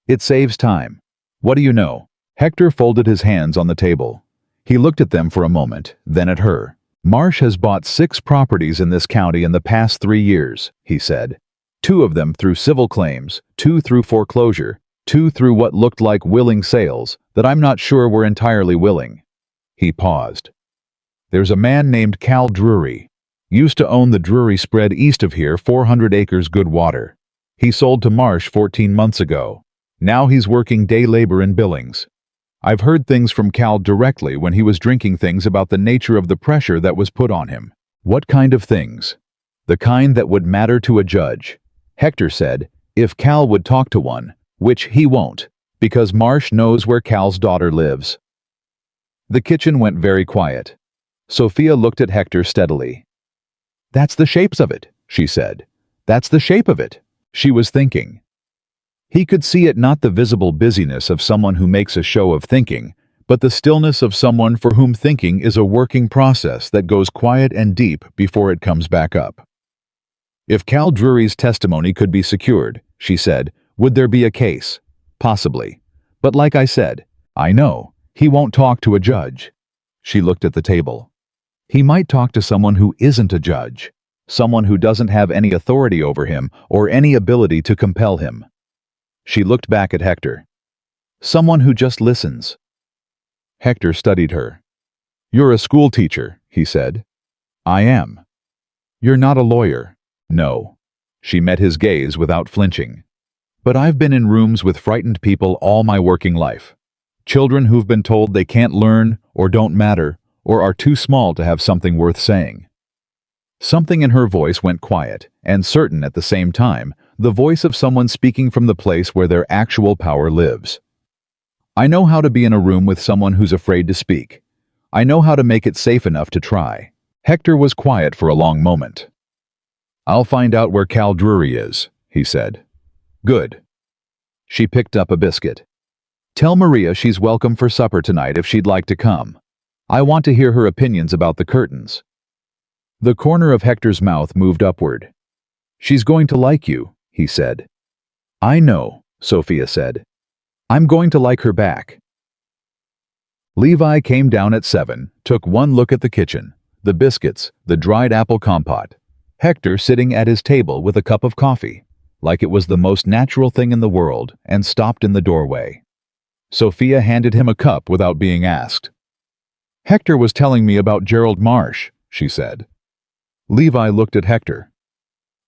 Speaker 1: It saves time. What do you know? Hector folded his hands on the table. He looked at them for a moment, then at her. Marsh has bought 6 properties in this county in the past 3 years, he said. 2 of them through civil claims, 2 through foreclosure, 2 through what looked like willing sales that I'm not sure were entirely willing. He paused. There's a man named Cal Drury. Used to own the Drury spread east of here, 400 acres good water. He sold to Marsh 14 months ago. Now he's working day labor in Billings. I've heard things from Cal directly when he was drinking things about the nature of the pressure that was put on him. What kind of things? The kind that would matter to a judge. Hector said, if Cal would talk to one, which he won't, because Marsh knows where Cal's daughter lives. The kitchen went very quiet. Sophia looked at Hector steadily. That's the shapes of it, she said. That's the shape of it. She was thinking. He could see it, not the visible busyness of someone who makes a show of thinking, but the stillness of someone for whom thinking is a working process that goes quiet and deep before it comes back up. If Cal Drury's testimony could be secured, she said, would there be a case? Possibly. But like I said, I know, he won't talk to a judge. She looked at the table. He might talk to someone who isn't a judge, someone who doesn't have any authority over him or any ability to compel him. She looked back at Hector. Someone who just listens. Hector studied her. You're a school teacher, he said. I am. You're not a lawyer. No. She met his gaze without flinching. But I've been in rooms with frightened people all my working life. Children who've been told they can't learn or don't matter or are too small to have something worth saying. Something in her voice went quiet and certain at the same time, the voice of someone speaking from the place where their actual power lives. I know how to be in a room with someone who's afraid to speak. I know how to make it safe enough to try. Hector was quiet for a long moment. I'll find out where Cal Drury is, he said. Good. She picked up a biscuit. Tell Maria she's welcome for supper tonight if she'd like to come. I want to hear her opinions about the curtains. The corner of Hector's mouth moved upward. She's going to like you, he said. I know, Sophia said. I'm going to like her back. Levi came down at 7, took one look at the kitchen, the biscuits, the dried apple compote. Hector sitting at his table with a cup of coffee, like it was the most natural thing in the world, and stopped in the doorway. Sophia handed him a cup without being asked. Hector was telling me about Gerald Marsh, she said. Levi looked at Hector.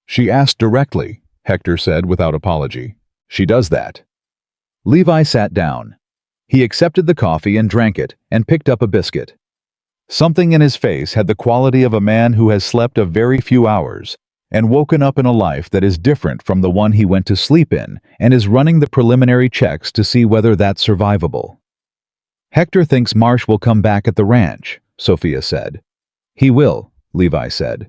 Speaker 1: She asked directly, Hector said without apology. She does that. Levi sat down. He accepted the coffee and drank it and picked up a biscuit. Something in his face had the quality of a man who has slept a very few hours and woken up in a life that is different from the one he went to sleep in and is running the preliminary checks to see whether that's survivable. Hector thinks Marsh will come back at the ranch, Sophia said. He will, Levi said.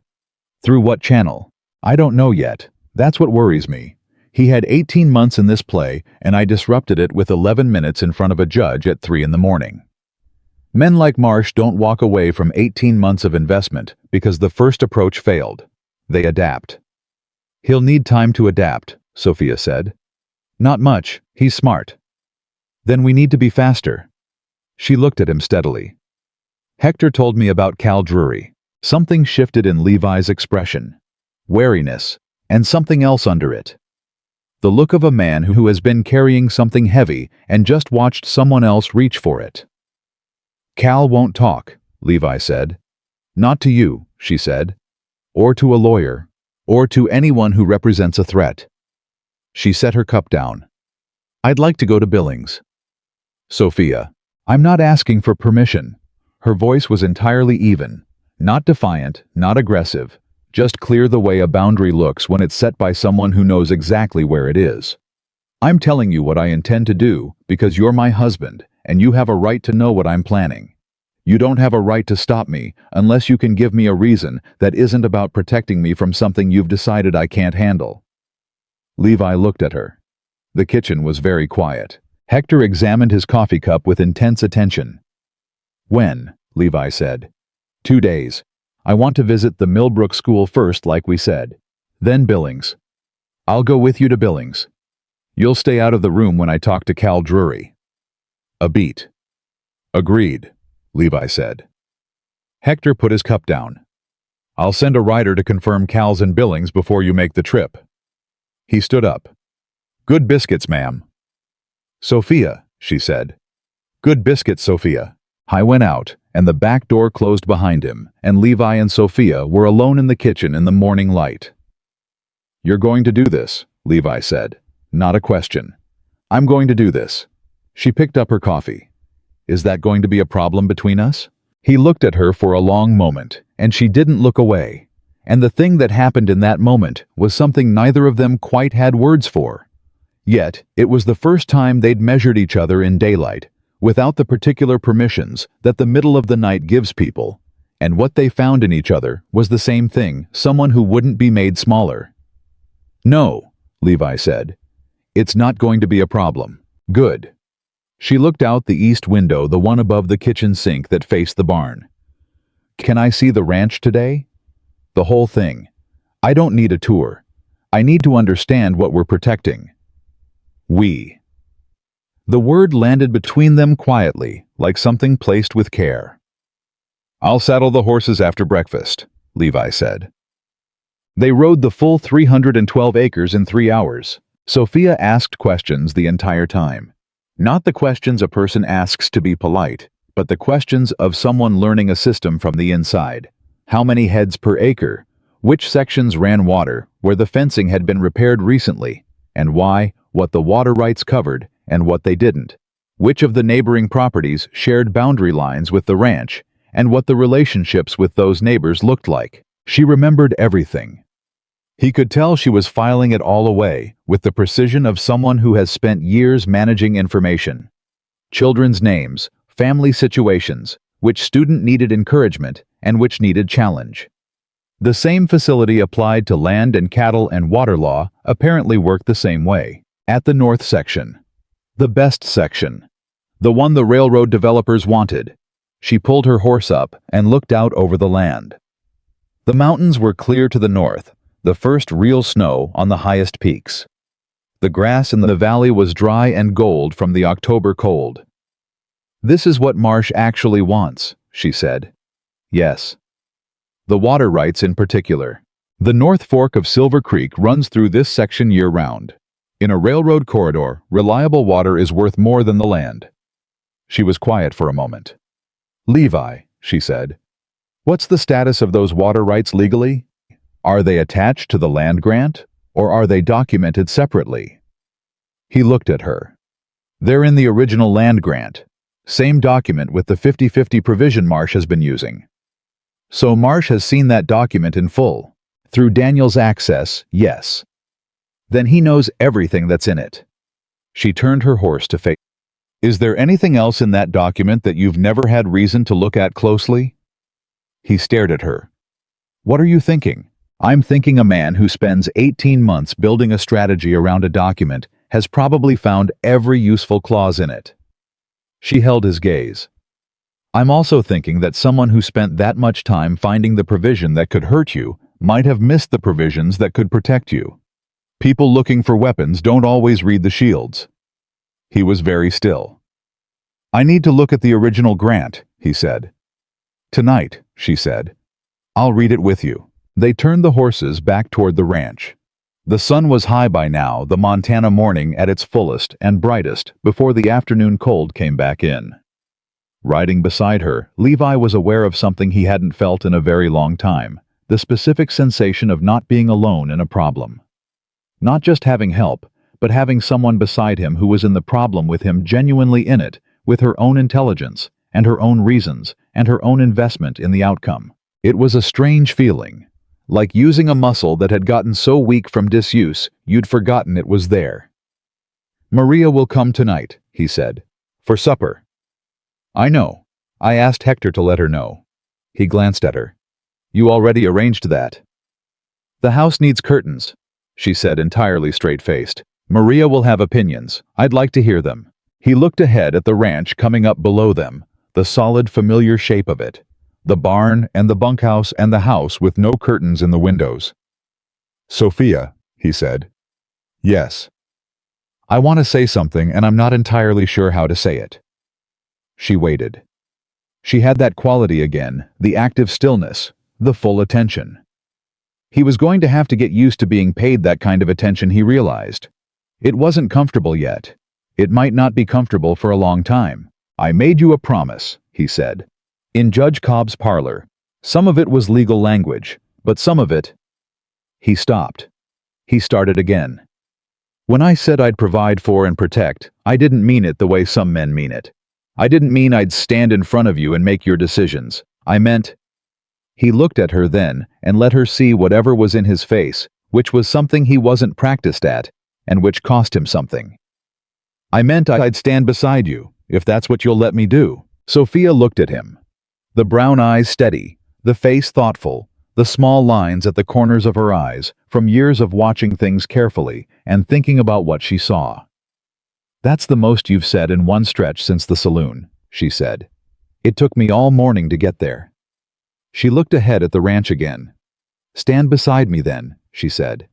Speaker 1: Through what channel? I don't know yet. That's what worries me. He had 18 months in this play, and I disrupted it with 11 minutes in front of a judge at 3 in the morning. Men like Marsh don't walk away from 18 months of investment because the first approach failed. They adapt. He'll need time to adapt, Sophia said. Not much. He's smart. Then we need to be faster. She looked at him steadily. Hector told me about Cal Drury. Something shifted in Levi's expression. Wariness, and something else under it. The look of a man who has been carrying something heavy and just watched someone else reach for it. Cal won't talk, Levi said. Not to you, she said. Or to a lawyer, or to anyone who represents a threat. She set her cup down. I'd like to go to Billings. Sophia, I'm not asking for permission. Her voice was entirely even, not defiant, not aggressive, just clear the way a boundary looks when it's set by someone who knows exactly where it is. I'm telling you what I intend to do because you're my husband and you have a right to know what I'm planning. You don't have a right to stop me unless you can give me a reason that isn't about protecting me from something you've decided I can't handle. Levi looked at her. The kitchen was very quiet. Hector examined his coffee cup with intense attention. When? Levi said. 2 days. I want to visit the Millbrook School first, like we said. Then Billings. I'll go with you to Billings. You'll stay out of the room when I talk to Cal Drury. A beat. Agreed, Levi said. Hector put his cup down. I'll send a rider to confirm Cal's in Billings before you make the trip. He stood up. Good biscuits, ma'am. Sophia, she said. Good biscuits, Sophia. I went out, and the back door closed behind him, and Levi and Sophia were alone in the kitchen in the morning light. You're going to do this, Levi said. Not a question. I'm going to do this. She picked up her coffee. Is that going to be a problem between us? He looked at her for a long moment, and she didn't look away. And the thing that happened in that moment was something neither of them quite had words for. Yet, it was the first time they'd measured each other in daylight, without the particular permissions that the middle of the night gives people. And what they found in each other was the same thing, someone who wouldn't be made smaller. No, Levi said. It's not going to be a problem. Good. She looked out the east window, the one above the kitchen sink that faced the barn. Can I see the ranch today? The whole thing. I don't need a tour. I need to understand what we're protecting. We. The word landed between them quietly, like something placed with care. I'll saddle the horses after breakfast, Levi said. They rode the full 312 acres in 3 hours. Sophia asked questions the entire time. Not the questions a person asks to be polite, but the questions of someone learning a system from the inside. How many heads per acre? Which sections ran water, where the fencing had been repaired recently? And why? What the water rights covered, and what they didn't. Which of the neighboring properties shared boundary lines with the ranch, and what the relationships with those neighbors looked like. She remembered everything. He could tell she was filing it all away, with the precision of someone who has spent years managing information. Children's names, family situations, which student needed encouragement, and which needed challenge. The same facility applied to land and cattle and water law apparently worked the same way. At the north section. The best section. The one the railroad developers wanted. She pulled her horse up and looked out over the land. The mountains were clear to the north, the first real snow on the highest peaks. The grass in the valley was dry and gold from the October cold. This is what Marsh actually wants, she said. Yes. The water rights in particular. The North Fork of Silver Creek runs through this section year-round. In a railroad corridor, reliable water is worth more than the land. She was quiet for a moment. Levi, she said. What's the status of those water rights legally? Are they attached to the land grant, or are they documented separately? He looked at her. They're in the original land grant. Same document with the 50-50 provision Marsh has been using. So Marsh has seen that document in full. Through Daniel's access, yes. Then he knows everything that's in it. She turned her horse to face. Is there anything else in that document that you've never had reason to look at closely? He stared at her. What are you thinking? I'm thinking a man who spends 18 months building a strategy around a document has probably found every useful clause in it. She held his gaze. I'm also thinking that someone who spent that much time finding the provision that could hurt you might have missed the provisions that could protect you. People looking for weapons don't always read the shields. He was very still. I need to look at the original grant, he said. Tonight, she said. I'll read it with you. They turned the horses back toward the ranch. The sun was high by now, the Montana morning at its fullest and brightest before the afternoon cold came back in. Riding beside her, Levi was aware of something he hadn't felt in a very long time, the specific sensation of not being alone in a problem. Not just having help, but having someone beside him who was in the problem with him, genuinely in it, with her own intelligence, and her own reasons, and her own investment in the outcome. It was a strange feeling, like using a muscle that had gotten so weak from disuse you'd forgotten it was there. Maria will come tonight, he said, for supper. I know. I asked Hector to let her know. He glanced at her. You already arranged that. The house needs curtains, she said, entirely straight-faced. Maria will have opinions. I'd like to hear them. He looked ahead at the ranch coming up below them, the solid, familiar shape of it. The barn and the bunkhouse and the house with no curtains in the windows. "Sophia," he said. "Yes. I want to say something and I'm not entirely sure how to say it." She waited. She had that quality again, the active stillness, the full attention. He was going to have to get used to being paid that kind of attention, he realized. It wasn't comfortable yet. It might not be comfortable for a long time. "I made you a promise," he said. In Judge Cobb's parlor. Some of it was legal language, but some of it... He stopped. He started again. "When I said I'd provide for and protect, I didn't mean it the way some men mean it. I didn't mean I'd stand in front of you and make your decisions. I meant..." He looked at her then and let her see whatever was in his face, which was something he wasn't practiced at, and which cost him something. "I meant I'd stand beside you, if that's what you'll let me do." Sophia looked at him. The brown eyes steady, the face thoughtful, the small lines at the corners of her eyes, from years of watching things carefully and thinking about what she saw. "That's the most you've said in one stretch since the saloon," she said. "It took me all morning to get there." She looked ahead at the ranch again. "Stand beside me then," she said.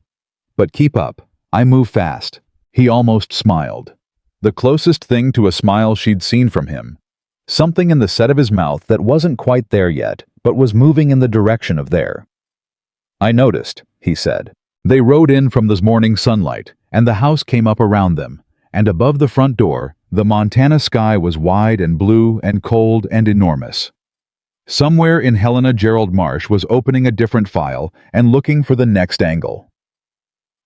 Speaker 1: "But keep up. I move fast." He almost smiled. The closest thing to a smile she'd seen from him. Something in the set of his mouth that wasn't quite there yet, but was moving in the direction of there. "I noticed," he said. They rode in from the morning sunlight, and the house came up around them, and above the front door, the Montana sky was wide and blue and cold and enormous. Somewhere in Helena Gerald Marsh was opening a different file and looking for the next angle.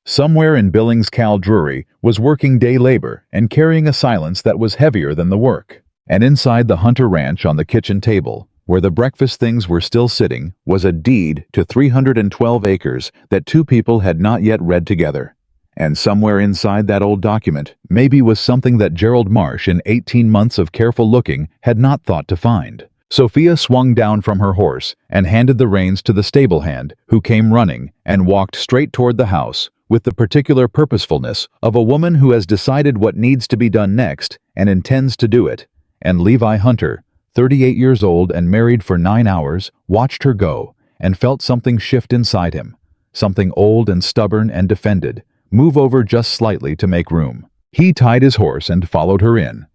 Speaker 1: Somewhere in Billings Cal Drury was working day labor and carrying a silence that was heavier than the work. And inside the Hunter Ranch on the kitchen table, where the breakfast things were still sitting, was a deed to 312 acres that two people had not yet read together. And somewhere inside that old document maybe was something that Gerald Marsh in 18 months of careful looking had not thought to find. Sophia swung down from her horse and handed the reins to the stable hand, who came running and walked straight toward the house with the particular purposefulness of a woman who has decided what needs to be done next and intends to do it. And Levi Hunter, 38 years old and married for 9 hours, watched her go and felt something shift inside him, something old and stubborn and defended, move over just slightly to make room. He tied his horse and followed her in.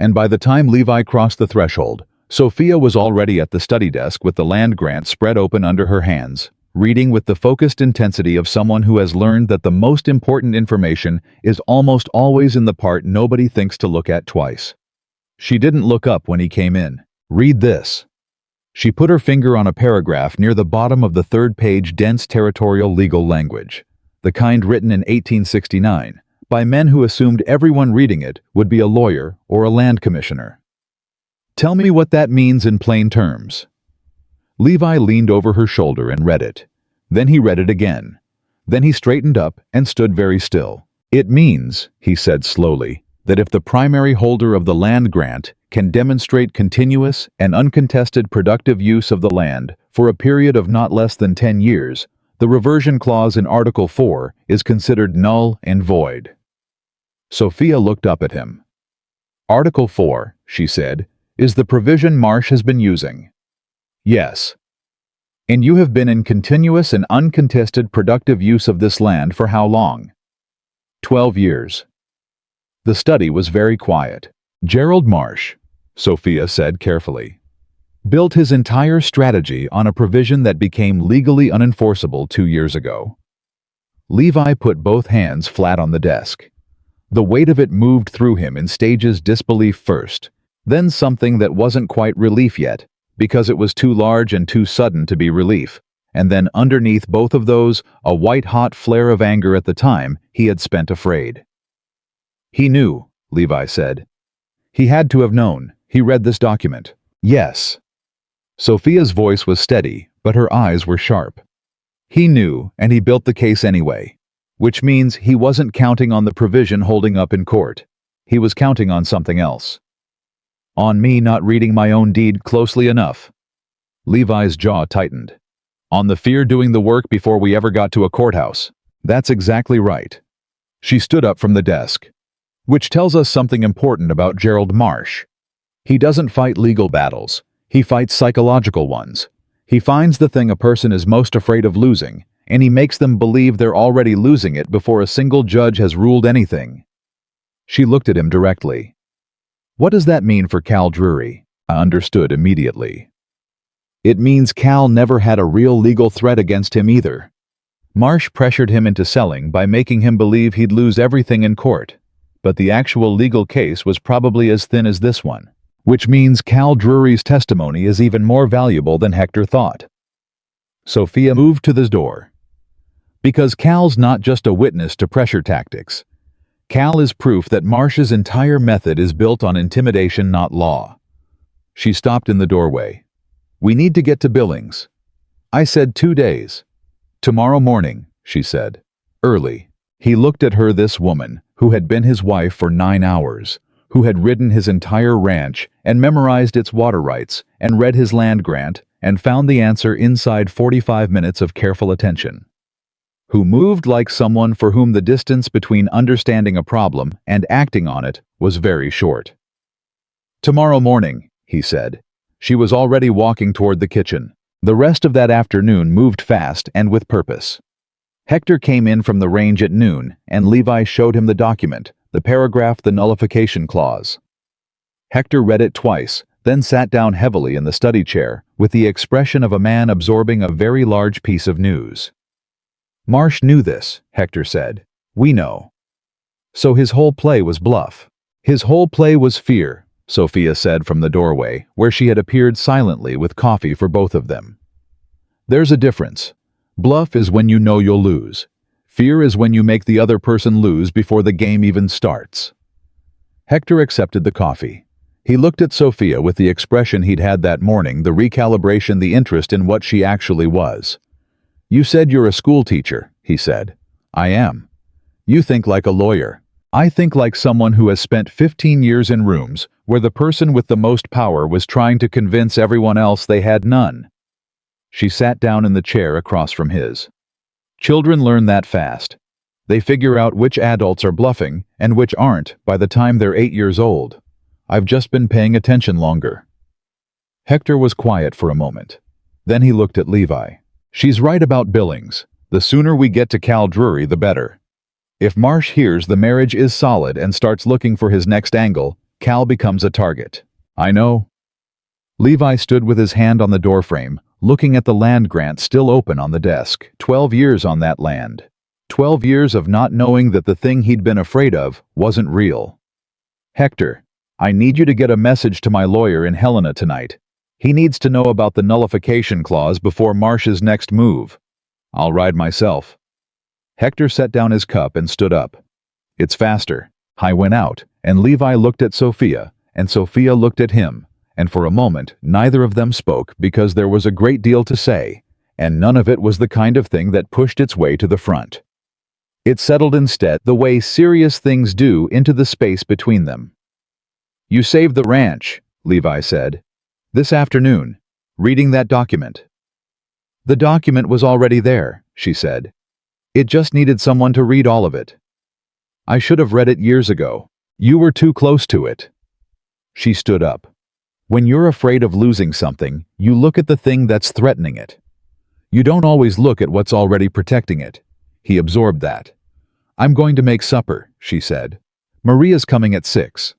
Speaker 1: And by the time Levi crossed the threshold, Sophia was already at the study desk with the land grant spread open under her hands, reading with the focused intensity of someone who has learned that the most important information is almost always in the part nobody thinks to look at twice. She didn't look up when he came in. "Read this." She put her finger on a paragraph near the bottom of the third page, dense territorial legal language, the kind written in 1869, by men who assumed everyone reading it would be a lawyer or a land commissioner. "Tell me what that means in plain terms." Levi leaned over her shoulder and read it. Then he read it again. Then he straightened up and stood very still. "It means," he said slowly, "that if the primary holder of the land grant can demonstrate continuous and uncontested productive use of the land for a period of not less than 10 years, the reversion clause in Article 4 is considered null and void." Sophia looked up at him. "Article 4, she said, "is the provision Marsh has been using." "Yes." "And you have been in continuous and uncontested productive use of this land for how long?" 12 years. The study was very quiet. "Gerald Marsh," Sophia said carefully, "built his entire strategy on a provision that became legally unenforceable 2 years ago." Levi put both hands flat on the desk. The weight of it moved through him in stages: disbelief first, then something that wasn't quite relief yet, because it was too large and too sudden to be relief, and then underneath both of those, a white-hot flare of anger at the time he had spent afraid. "He knew," Levi said. "He had to have known. He read this document." "Yes." Sophia's voice was steady, but her eyes were sharp. "He knew, and he built the case anyway. Which means he wasn't counting on the provision holding up in court. He was counting on something else. On me not reading my own deed closely enough." Levi's jaw tightened. "On the fear doing the work before we ever got to a courthouse." "That's exactly right." She stood up from the desk. Which tells us something important about Gerald Marsh. He doesn't fight legal battles. He fights psychological ones. He finds the thing a person is most afraid of losing, and he makes them believe they're already losing it before a single judge has ruled anything. She looked at him directly. What does that mean for Cal Drury? I understood immediately. It means Cal never had a real legal threat against him either. Marsh pressured him into selling by making him believe he'd lose everything in court, but the actual legal case was probably as thin as this one, which means Cal Drury's testimony is even more valuable than Hector thought. Sophia moved to the door. Because Cal's not just a witness to pressure tactics. Cal is proof that Marsh's entire method is built on intimidation, not law. She stopped in the doorway. We need to get to Billings. I said 2 days. Tomorrow morning, she said. Early. He looked at her, this woman, who had been his wife for 9 hours, who had ridden his entire ranch and memorized its water rights and read his land grant and found the answer inside 45 minutes of careful attention. Who moved like someone for whom the distance between understanding a problem and acting on it was very short. Tomorrow morning, he said. She was already walking toward the kitchen. The rest of that afternoon moved fast and with purpose. Hector came in from the range at noon, and Levi showed him the document, the paragraph, the nullification clause. Hector read it twice, then sat down heavily in the study chair with the expression of a man absorbing a very large piece of news. Marsh knew this, Hector said. We know. So his whole play was bluff. His whole play was fear, Sophia said from the doorway, where she had appeared silently with coffee for both of them. There's a difference. Bluff is when you know you'll lose. Fear is when you make the other person lose before the game even starts. Hector accepted the coffee. He looked at Sophia with the expression he'd had that morning, the recalibration, the interest in what she actually was. You said you're a school teacher, he said. I am. You think like a lawyer. I think like someone who has spent 15 years in rooms where the person with the most power was trying to convince everyone else they had none. She sat down in the chair across from his. Children learn that fast. They figure out which adults are bluffing and which aren't by the time they're 8 years old. I've just been paying attention longer. Hector was quiet for a moment. Then he looked at Levi. She's right about Billings. The sooner we get to Cal Drury, the better. If Marsh hears the marriage is solid and starts looking for his next angle, Cal becomes a target. I know. Levi stood with his hand on the doorframe, looking at the land grant still open on the desk. 12 years on that land. 12 years of not knowing that the thing he'd been afraid of wasn't real. Hector, I need you to get a message to my lawyer in Helena tonight. He needs to know about the nullification clause before Marsh's next move. I'll ride myself. Hector set down his cup and stood up. It's faster. I went out, and Levi looked at Sophia, and Sophia looked at him, and for a moment neither of them spoke because there was a great deal to say, and none of it was the kind of thing that pushed its way to the front. It settled instead, the way serious things do, into the space between them. You saved the ranch, Levi said. This afternoon, reading that document. The document was already there, she said. It just needed someone to read all of it. I should have read it years ago. You were too close to it. She stood up. When you're afraid of losing something, you look at the thing that's threatening it. You don't always look at what's already protecting it. He absorbed that. I'm going to make supper, she said. Maria's coming at 6.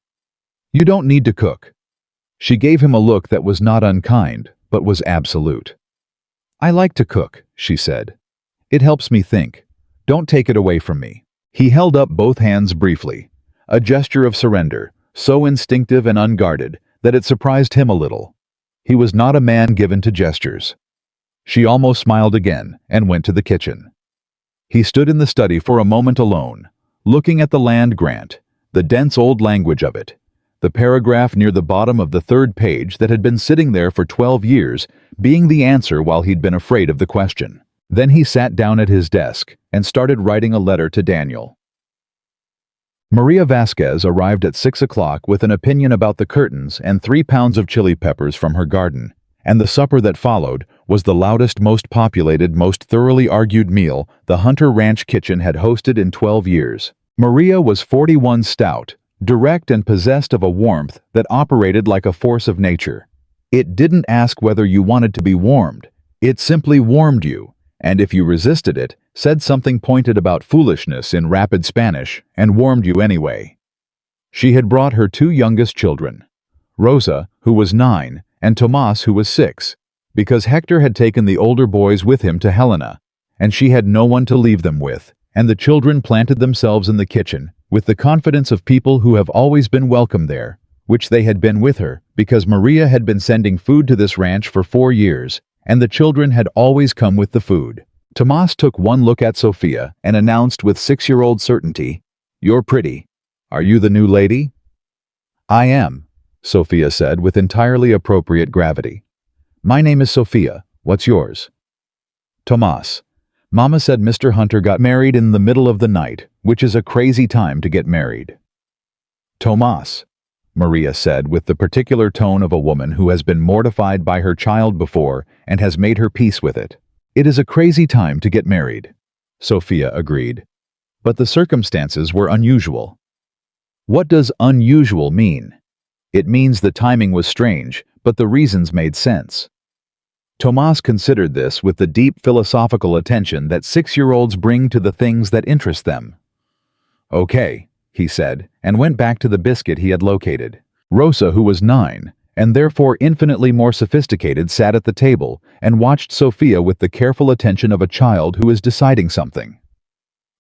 Speaker 1: You don't need to cook. She gave him a look that was not unkind, but was absolute. I like to cook, she said. It helps me think. Don't take it away from me. He held up both hands briefly, a gesture of surrender, so instinctive and unguarded that it surprised him a little. He was not a man given to gestures. She almost smiled again and went to the kitchen. He stood in the study for a moment alone, looking at the land grant, the dense old language of it, the paragraph near the bottom of the 3rd page that had been sitting there for 12 years, being the answer while he'd been afraid of the question. Then he sat down at his desk and started writing a letter to Daniel. Maria Vasquez arrived at 6 o'clock with an opinion about the curtains and 3 pounds of chili peppers from her garden, and the supper that followed was the loudest, most populated, most thoroughly argued meal the Hunter Ranch kitchen had hosted in 12 years. Maria was 41, stout, direct, and possessed of a warmth that operated like a force of nature. It didn't ask whether you wanted to be warmed. It simply warmed you, and if you resisted it, said something pointed about foolishness in rapid Spanish, and warmed you anyway. She had brought her two youngest children, Rosa, who was 9, and Tomas, who was 6, because Hector had taken the older boys with him to Helena, and she had no one to leave them with, and the children planted themselves in the kitchen, with the confidence of people who have always been welcome there, which they had been with her, because Maria had been sending food to this ranch for 4 years, and the children had always come with the food. Tomas took one look at Sophia and announced with 6-year-old certainty, "You're pretty. Are you the new lady?" "I am," Sophia said with entirely appropriate gravity. "My name is Sophia. What's yours?" "Tomas. Mama said Mr. Hunter got married in the middle of the night, which is a crazy time to get married." "Tomas," Maria said with the particular tone of a woman who has been mortified by her child before and has made her peace with it. "It is a crazy time to get married," Sophia agreed. "But the circumstances were unusual." "What does unusual mean?" "It means the timing was strange, but the reasons made sense." Tomas considered this with the deep philosophical attention that 6-year-olds bring to the things that interest them. "Okay," he said, and went back to the biscuit he had located. Rosa, who was 9, and therefore infinitely more sophisticated, sat at the table and watched Sophia with the careful attention of a child who is deciding something.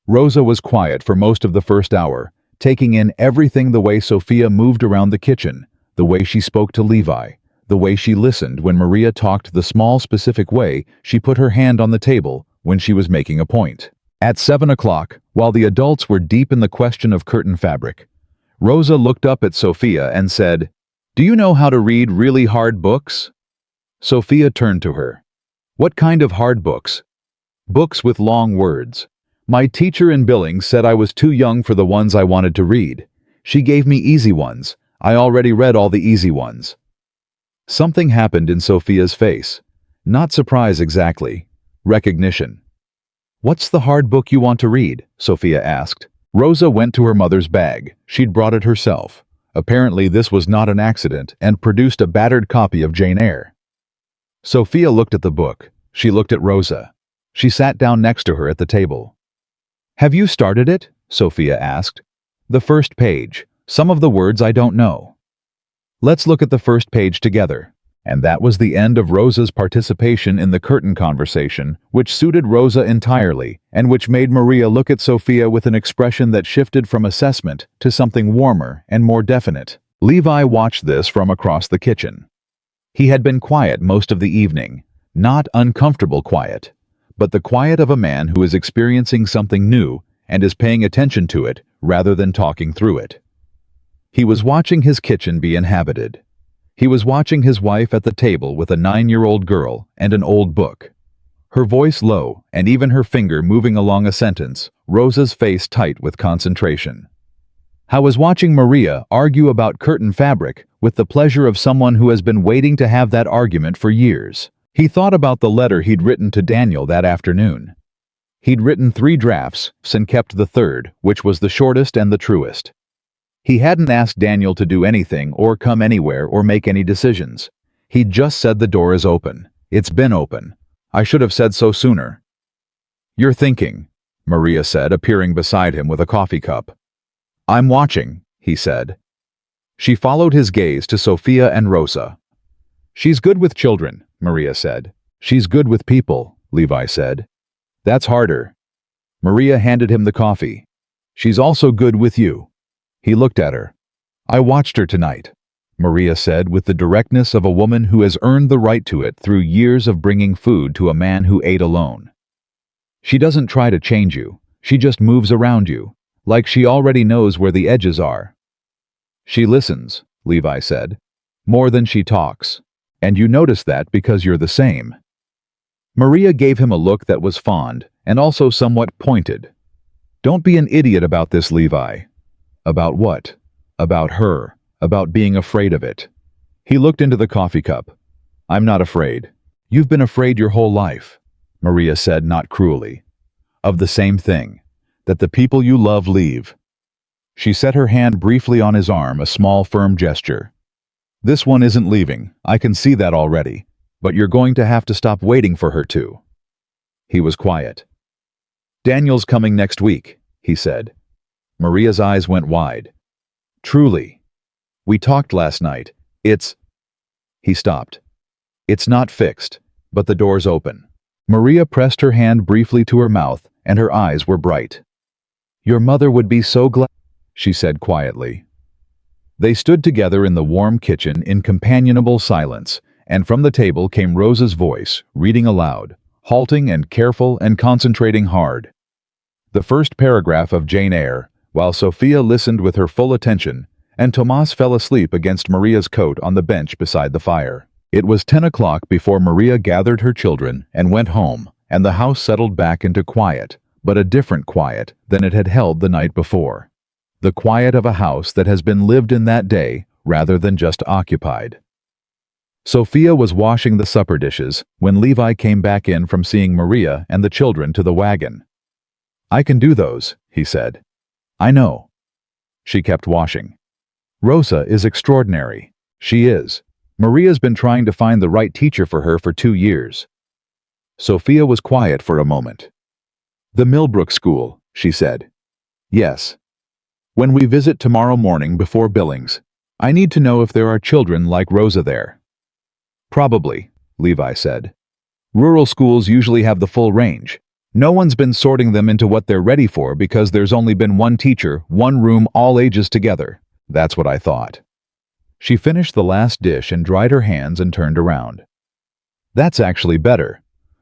Speaker 1: Rosa was quiet for most of the first hour, taking in everything: the way Sophia moved around the kitchen, the way she spoke to Levi, the way she listened when Maria talked, the small specific way she put her hand on the table when she was making a point. At 7 o'clock, while the adults were deep in the question of curtain fabric, Rosa looked up at Sophia and said, "Do you know how to read really hard books?" Sophia turned to her. "What kind of hard books?" "Books with long words. My teacher in Billings said I was too young for the ones I wanted to read. She gave me easy ones. I already read all the easy ones." Something happened in Sophia's face. Not surprise exactly. Recognition. "What's the hard book you want to read?" Sophia asked. Rosa went to her mother's bag. She'd brought it herself. Apparently this was not an accident, and produced a battered copy of Jane Eyre. Sophia looked at the book. She looked at Rosa. She sat down next to her at the table. "Have you started it?" Sophia asked. "The first page. Some of the words I don't know." "Let's look at the first page together." And that was the end of Rosa's participation in the curtain conversation, which suited Rosa entirely, and which made Maria look at Sophia with an expression that shifted from assessment to something warmer and more definite. Levi watched this from across the kitchen. He had been quiet most of the evening, not uncomfortable quiet, but the quiet of a man who is experiencing something new and is paying attention to it rather than talking through it. He was watching his kitchen be inhabited. He was watching his wife at the table with a 9-year-old girl and an old book. Her voice low, and even her finger moving along a sentence, Rosa's face tight with concentration. How was watching Maria argue about curtain fabric with the pleasure of someone who has been waiting to have that argument for years. He thought about the letter he'd written to Daniel that afternoon. He'd written 3 drafts and kept the third, which was the shortest and the truest. He hadn't asked Daniel to do anything or come anywhere or make any decisions. He'd just said, "The door is open. It's been open. I should have said so sooner." "You're thinking," Maria said, appearing beside him with a coffee cup. "I'm watching," he said. She followed his gaze to Sophia and Rosa. "She's good with children," Maria said. "She's good with people," Levi said. "That's harder." Maria handed him the coffee. "She's also good with you." He looked at her. "I watched her tonight," Maria said with the directness of a woman who has earned the right to it through years of bringing food to a man who ate alone. "She doesn't try to change you. She just moves around you, like she already knows where the edges are." "She listens," Levi said, "more than she talks. And you notice that because you're the same." Maria gave him a look that was fond and also somewhat pointed. "Don't be an idiot about this, Levi." "About what?" "About her. About being afraid of it." He looked into the coffee cup. "I'm not afraid." "You've been afraid your whole life," Maria said, not cruelly. "Of the same thing. That the people you love leave. She set her hand briefly on his arm, a small, firm gesture. This one isn't leaving, I can see that already, but you're going to have to stop waiting for her to. He was quiet. Daniel's coming next week, he said. Maria's eyes went wide. Truly. We talked last night. He stopped. It's not fixed, but the door's open. Maria pressed her hand briefly to her mouth, and her eyes were bright. Your mother would be so glad, she said quietly. They stood together in the warm kitchen in companionable silence, and from the table came Rosa's voice, reading aloud, halting and careful and concentrating hard. The first paragraph of Jane Eyre, while Sophia listened with her full attention, and Tomas fell asleep against Maria's coat on the bench beside the fire. It was 10 o'clock before Maria gathered her children and went home, and the house settled back into quiet, but a different quiet than it had held the night before. The quiet of a house that has been lived in that day rather than just occupied. Sophia was washing the supper dishes when Levi came back in from seeing Maria and the children to the wagon. I can do those, he said. I know. She kept washing. Rosa is extraordinary. She is. Maria's been trying to find the right teacher for her for 2 years. Sophia was quiet for a moment. The Millbrook School, she said. Yes. When we visit tomorrow morning before Billings, I need to know if there are children like Rosa there. Probably, Levi said. Rural schools usually have the full range. No one's been sorting them into what they're ready for because there's only been one teacher, one room, all ages together. That's what I thought. She finished the last dish and dried her hands and turned around. That's actually better.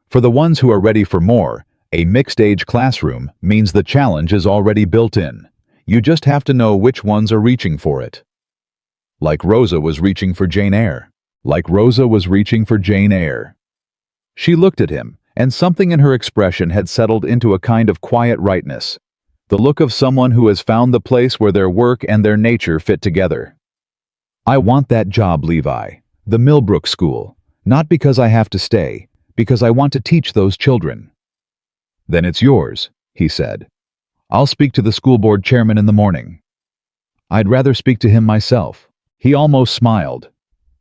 Speaker 1: For the ones who are ready for more, a mixed-age classroom means the challenge is already built in. You just have to know which ones are reaching for it. Like Rosa was reaching for Jane Eyre. Like Rosa was reaching for Jane Eyre. She looked at him, and something in her expression had settled into a kind of quiet rightness. The look of someone who has found the place where their work and their nature fit together. I want that job, Levi. The Millbrook School. Not because I have to stay, because I want to teach those children. Then it's yours, he said. I'll speak to the school board chairman in the morning. I'd rather speak to him myself. He almost smiled.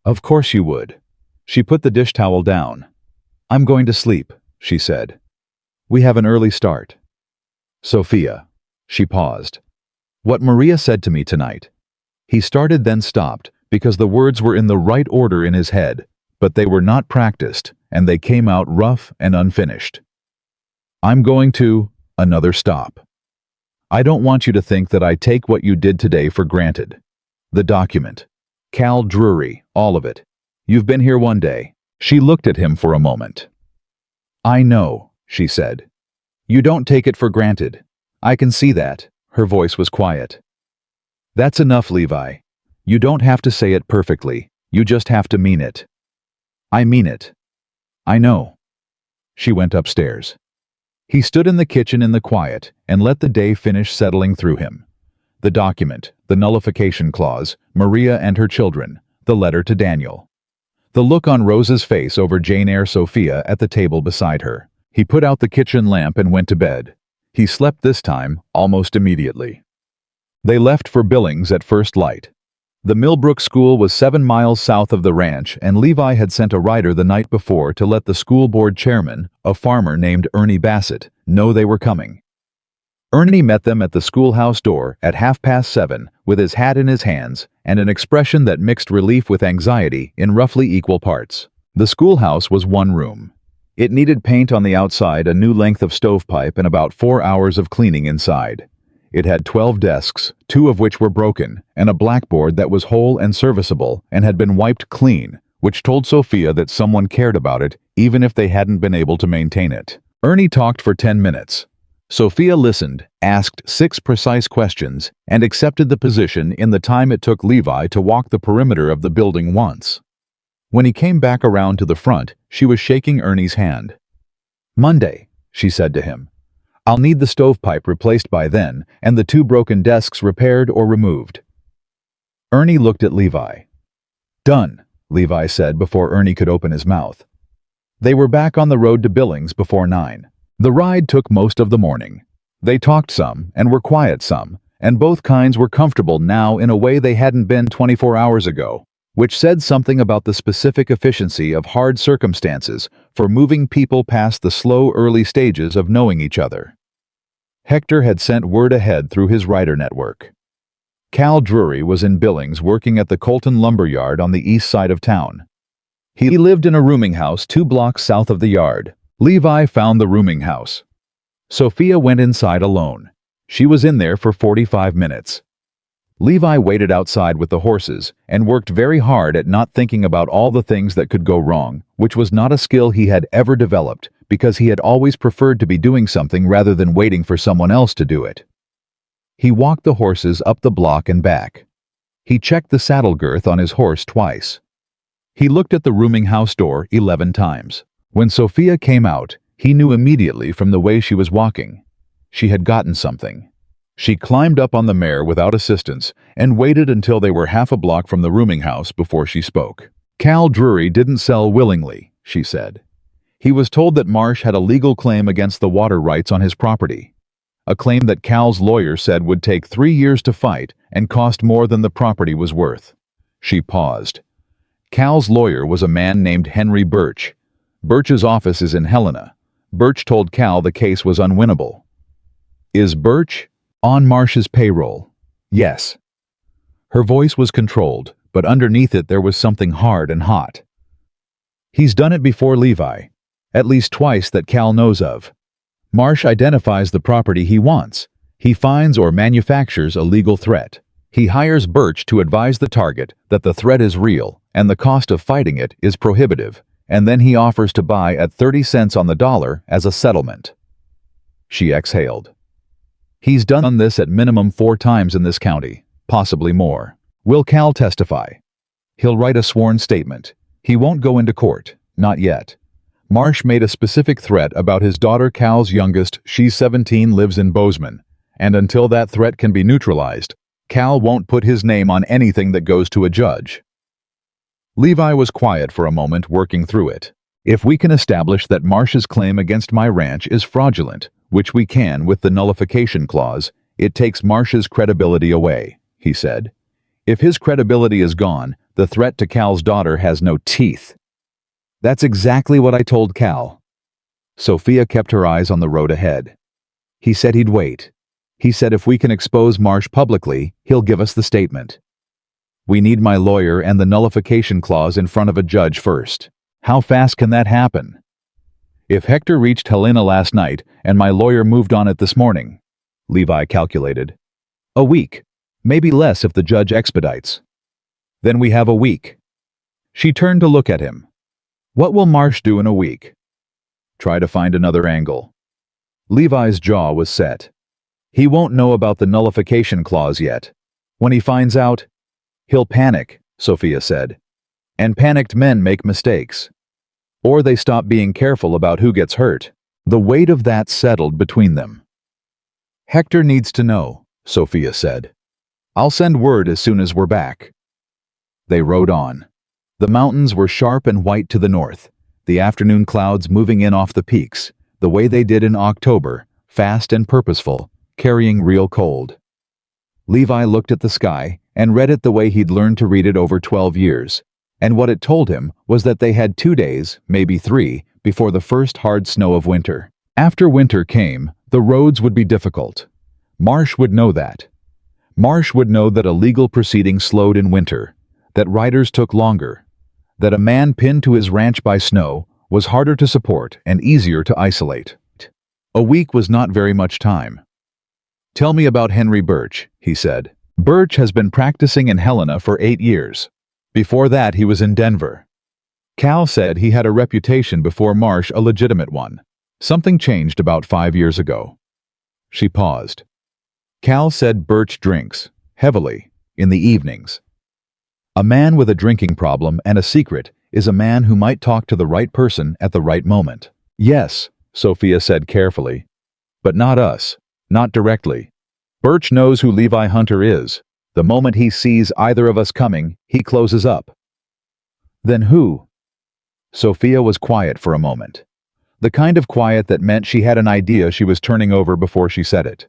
Speaker 1: Of course you would. She put the dish towel down. I'm going to sleep, she said. We have an early start. Sophia. She paused. What Maria said to me tonight. He started then stopped, because the words were in the right order in his head, but they were not practiced, and they came out rough and unfinished. I'm going to, another stop. I don't want you to think that I take what you did today for granted. The document. Cal Drury, all of it. You've been here one day. She looked at him for a moment. I know, she said. You don't take it for granted. I can see that. Her voice was quiet. That's enough, Levi. You don't have to say it perfectly. You just have to mean it. I mean it. I know. She went upstairs. He stood in the kitchen in the quiet and let the day finish settling through him. The document, the nullification clause, Maria and her children, the letter to Daniel. The look on Rosa's face over Jane Eyre Sophia at the table beside her. He put out the kitchen lamp and went to bed. He slept this time almost immediately. They left for Billings at first light. The Millbrook School was 7 miles south of the ranch, and Levi had sent a rider the night before to let the school board chairman, a farmer named Ernie Bassett, know they were coming. Ernie met them at the schoolhouse door at 7:30 with his hat in his hands and an expression that mixed relief with anxiety in roughly equal parts. The schoolhouse was one room. It needed paint on the outside, a new length of stovepipe, and about 4 hours of cleaning inside. It had 12 desks, 2 of which were broken, and a blackboard that was whole and serviceable and had been wiped clean, which told Sophia that someone cared about it, even if they hadn't been able to maintain it. Ernie talked for 10 minutes. Sophia listened, asked 6 precise questions, and accepted the position in the time it took Levi to walk the perimeter of the building once. When he came back around to the front, she was shaking Ernie's hand. Monday, she said to him. I'll need the stovepipe replaced by then, and the 2 broken desks repaired or removed. Ernie looked at Levi. Done, Levi said before Ernie could open his mouth. They were back on the road to Billings before 9. The ride took most of the morning. They talked some and were quiet some, and both kinds were comfortable now in a way they hadn't been 24 hours ago, which said something about the specific efficiency of hard circumstances for moving people past the slow early stages of knowing each other. Hector had sent word ahead through his writer network. Cal Drury was in Billings working at the Colton lumber yard on the east side of town. He lived in a rooming house 2 blocks south of the yard. Levi found the rooming house. Sophia went inside alone. She was in there for 45 minutes. Levi waited outside with the horses and worked very hard at not thinking about all the things that could go wrong, which was not a skill he had ever developed because he had always preferred to be doing something rather than waiting for someone else to do it. He walked the horses up the block and back. He checked the saddle girth on his horse twice. He looked at the rooming house door 11 times. When Sophia came out, he knew immediately from the way she was walking. She had gotten something. She climbed up on the mare without assistance and waited until they were half a block from the rooming house before she spoke. Cal Drury didn't sell willingly, she said. He was told that Marsh had a legal claim against the water rights on his property. A claim that Cal's lawyer said would take 3 years to fight and cost more than the property was worth. She paused. Cal's lawyer was a man named Henry Birch. Birch's office is in Helena. Birch told Cal the case was unwinnable. Is Birch on Marsh's payroll? Yes. Her voice was controlled, but underneath it there was something hard and hot. He's done it before, Levi. At least twice that Cal knows of. Marsh identifies the property he wants. He finds or manufactures a legal threat. He hires Birch to advise the target that the threat is real and the cost of fighting it is prohibitive, and then he offers to buy at 30 cents on the dollar as a settlement. She exhaled. He's done this at minimum 4 times in this county, possibly more. Will Cal testify? He'll write a sworn statement. He won't go into court, not yet. Marsh made a specific threat about his daughter Cal's youngest, she's 17, lives in Bozeman, and until that threat can be neutralized, Cal won't put his name on anything that goes to a judge. Levi was quiet for a moment, working through it. If we can establish that Marsh's claim against my ranch is fraudulent, which we can with the nullification clause, it takes Marsh's credibility away, he said. If his credibility is gone, the threat to Cal's daughter has no teeth. That's exactly what I told Cal. Sophia kept her eyes on the road ahead. He said he'd wait. He said if we can expose Marsh publicly, he'll give us the statement. We need my lawyer and the nullification clause in front of a judge first. How fast can that happen? If Hector reached Helena last night and my lawyer moved on it this morning, Levi calculated. A week, maybe less if the judge expedites. Then we have a week. She turned to look at him. What will Marsh do in a week? Try to find another angle. Levi's jaw was set. He won't know about the nullification clause yet. When he finds out, he'll panic, Sophia said. And panicked men make mistakes. Or they stop being careful about who gets hurt. The weight of that settled between them. Hector needs to know, Sophia said. I'll send word as soon as we're back. They rode on. The mountains were sharp and white to the north, the afternoon clouds moving in off the peaks, the way they did in October, fast and purposeful, carrying real cold. Levi looked at the sky and read it the way he'd learned to read it over 12 years, and what it told him was that they had 2 days, maybe 3, before the first hard snow of winter. After winter came, the roads would be difficult. Marsh would know that. Marsh would know that a legal proceeding slowed in winter, that riders took longer, that a man pinned to his ranch by snow was harder to support and easier to isolate. A week was not very much time. Tell me about Henry Birch, he said. Birch has been practicing in Helena for 8 years. Before that, he was in Denver. Cal said he had a reputation before Marsh, a legitimate one. Something changed about 5 years ago. She paused. Cal said Birch drinks, heavily, in the evenings. A man with a drinking problem and a secret is a man who might talk to the right person at the right moment. Yes, Sophia said carefully. But not us. Not directly. Birch knows who Levi Hunter is. The moment he sees either of us coming, he closes up. Then who? Sophia was quiet for a moment. The kind of quiet that meant she had an idea she was turning over before she said it.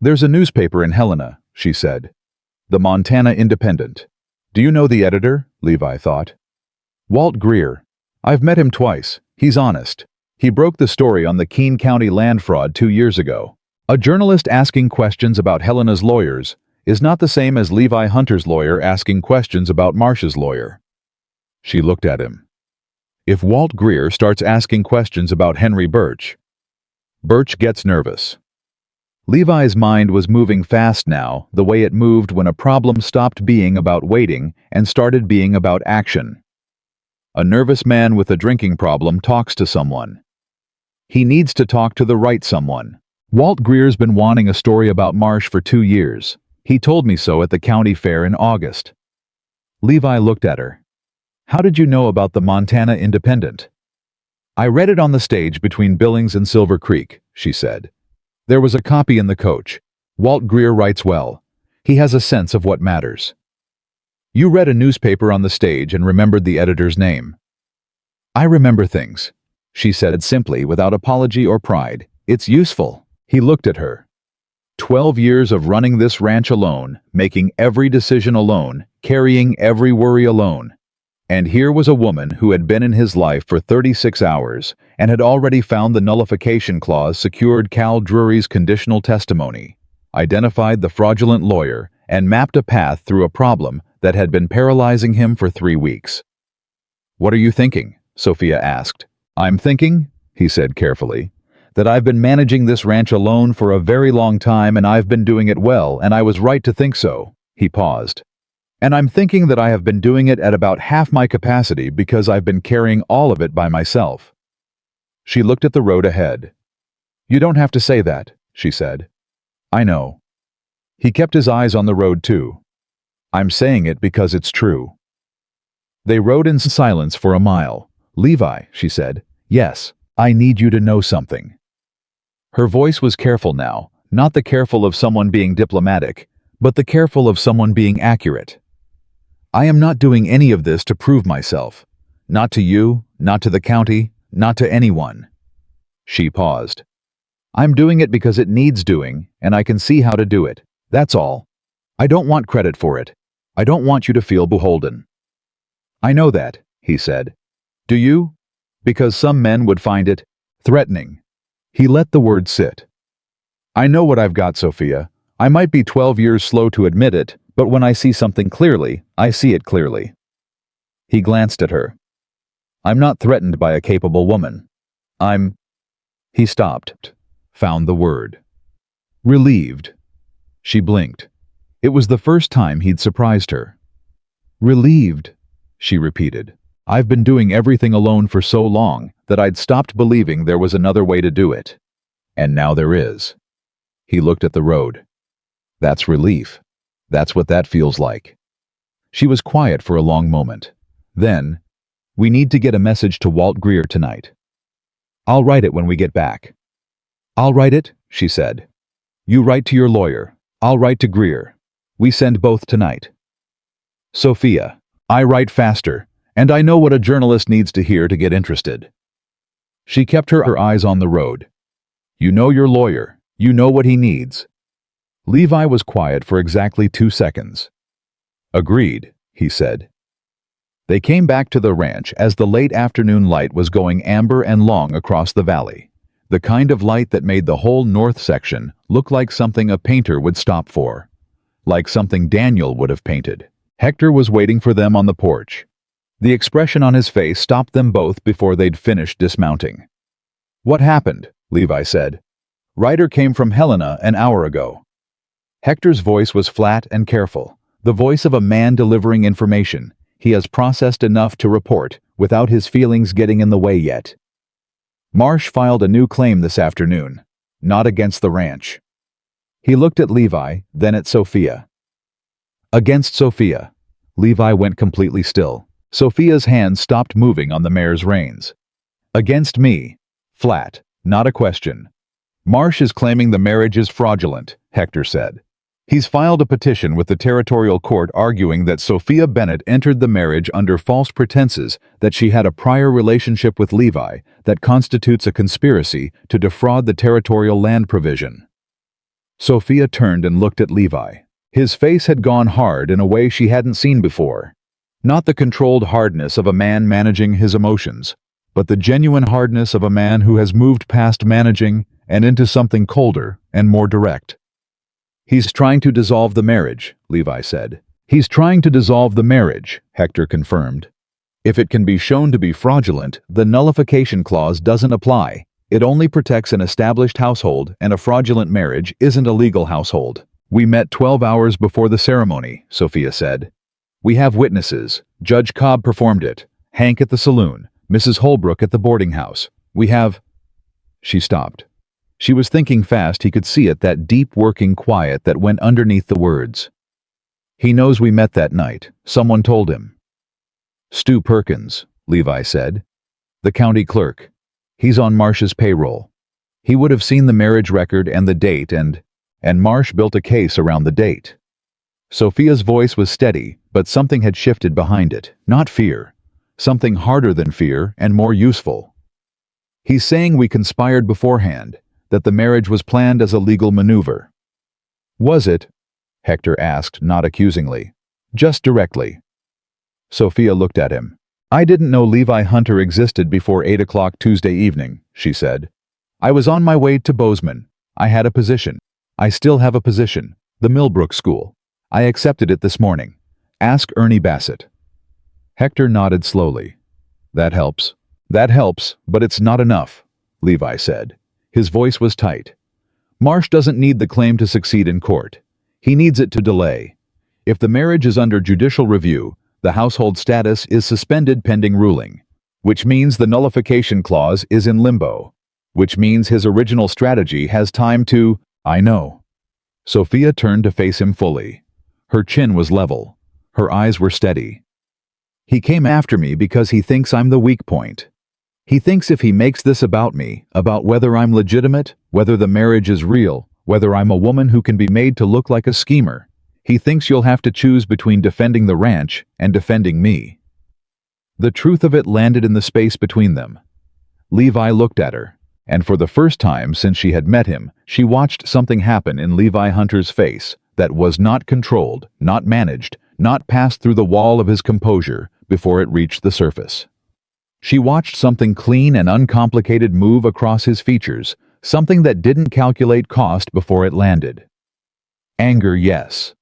Speaker 1: There's a newspaper in Helena, she said. The Montana Independent. Do you know the editor? Levi thought. Walt Greer. I've met him twice. He's honest. He broke the story on the Keene County land fraud 2 years ago. A journalist asking questions about Helena's lawyers is not the same as Levi Hunter's lawyer asking questions about Marsh's lawyer. She looked at him. If Walt Greer starts asking questions about Henry Birch gets nervous. Levi's mind was moving fast now, the way it moved when a problem stopped being about waiting and started being about action. A nervous man with a drinking problem talks to someone. He needs to talk to the right someone. Walt Greer's been wanting a story about Marsh for 2 years. He told me so at the county fair in August. Levi looked at her. How did you know about the Montana Independent? I read it on the stage between Billings and Silver Creek, she said. There was a copy in the coach. Walt Greer writes well. He has a sense of what matters. You read a newspaper on the stage and remembered the editor's name. I remember things, she said simply without apology or pride. It's useful. He looked at her. 12 years of running this ranch alone, making every decision alone, carrying every worry alone. And here was a woman who had been in his life for 36 hours and had already found the nullification clause, secured Cal Drury's conditional testimony, identified the fraudulent lawyer, and mapped a path through a problem that had been paralyzing him for 3 weeks. What are you thinking? Sophia asked. I'm thinking, he said carefully, that I've been managing this ranch alone for a very long time and I've been doing it well, and I was right to think so. He paused. And I'm thinking that I have been doing it at about half my capacity because I've been carrying all of it by myself. She looked at the road ahead. You don't have to say that, she said. I know. He kept his eyes on the road too. I'm saying it because it's true. They rode in silence for a mile. Levi, she said, yes, I need you to know something. Her voice was careful now, not the careful of someone being diplomatic, but the careful of someone being accurate. I am not doing any of this to prove myself. Not to you, not to the county, not to anyone. She paused. I'm doing it because it needs doing, and I can see how to do it. That's all. I don't want credit for it. I don't want you to feel beholden. I know that, he said. Do you? Because some men would find it threatening. He let the word sit. I know what I've got, Sophia. I might be 12 years slow to admit it, but when I see something clearly, I see it clearly. He glanced at her. I'm not threatened by a capable woman. He stopped, found the word. Relieved. She blinked. It was the first time he'd surprised her. Relieved, she repeated. I've been doing everything alone for so long that I'd stopped believing there was another way to do it. And now there is. He looked at the road. That's relief. That's what that feels like. She was quiet for a long moment. Then, we need to get a message to Walt Greer tonight. I'll write it when we get back. I'll write it, she said. You write to your lawyer. I'll write to Greer. We send both tonight. Sophia, I write faster, and I know what a journalist needs to hear to get interested. She kept her eyes on the road. You know your lawyer. You know what he needs. Levi was quiet for exactly 2 seconds. Agreed, he said. They came back to the ranch as the late afternoon light was going amber and long across the valley, the kind of light that made the whole north section look like something a painter would stop for, like something Daniel would have painted. Hector was waiting for them on the porch. The expression on his face stopped them both before they'd finished dismounting. What happened? Levi said. Ryder came from Helena an hour ago. Hector's voice was flat and careful, the voice of a man delivering information he has processed enough to report without his feelings getting in the way yet. Marsh filed a new claim this afternoon, not against the ranch. He looked at Levi, then at Sophia. Against Sophia. Levi went completely still. Sophia's hands stopped moving on the mare's reins. Against me. Flat, not a question. Marsh is claiming the marriage is fraudulent, Hector said. He's filed a petition with the territorial court arguing that Sophia Bennett entered the marriage under false pretenses that she had a prior relationship with Levi that constitutes a conspiracy to defraud the territorial land provision. Sophia turned and looked at Levi. His face had gone hard in a way she hadn't seen before. Not the controlled hardness of a man managing his emotions, but the genuine hardness of a man who has moved past managing and into something colder and more direct. "He's trying to dissolve the marriage," Levi said. "He's trying to dissolve the marriage," Hector confirmed. "If it can be shown to be fraudulent, the nullification clause doesn't apply. It only protects an established household, and a fraudulent marriage isn't a legal household." "We met 12 hours before the ceremony," Sophia said. "We have witnesses. Judge Cobb performed it. Hank at the saloon. Mrs. Holbrook at the boarding house. We have—" She stopped. She was thinking fast. He could see it, that deep working quiet that went underneath the words. "He knows we met that night. Someone told him." "Stu Perkins," Levi said. "The county clerk. He's on Marsh's payroll. He would have seen the marriage record and the date, and Marsh built a case around the date." Sophia's voice was steady, but something had shifted behind it. Not fear. Something harder than fear and more useful. "He's saying we conspired beforehand, that the marriage was planned as a legal maneuver." "Was it?" Hector asked, not accusingly. "Just directly." Sophia looked at him. "I didn't know Levi Hunter existed before 8 o'clock Tuesday evening," she said. "I was on my way to Bozeman. I had a position. I still have a position. The Millbrook School. I accepted it this morning. Ask Ernie Bassett." Hector nodded slowly. "That helps." "That helps, but it's not enough," Levi said. His voice was tight. "Marsh doesn't need the claim to succeed in court. He needs it to delay. If the marriage is under judicial review, the household status is suspended pending ruling, which means the nullification clause is in limbo, which means his original strategy has time to—" "I know." Sophia turned to face him fully. Her chin was level. Her eyes were steady. "He came after me because he thinks I'm the weak point. He thinks if he makes this about me, about whether I'm legitimate, whether the marriage is real, whether I'm a woman who can be made to look like a schemer, he thinks you'll have to choose between defending the ranch and defending me." The truth of it landed in the space between them. Levi looked at her, and for the first time since she had met him, she watched something happen in Levi Hunter's face that was not controlled, not managed, not passed through the wall of his composure before it reached the surface. She watched something clean and uncomplicated move across his features, something that didn't calculate cost before it landed. Anger, yes.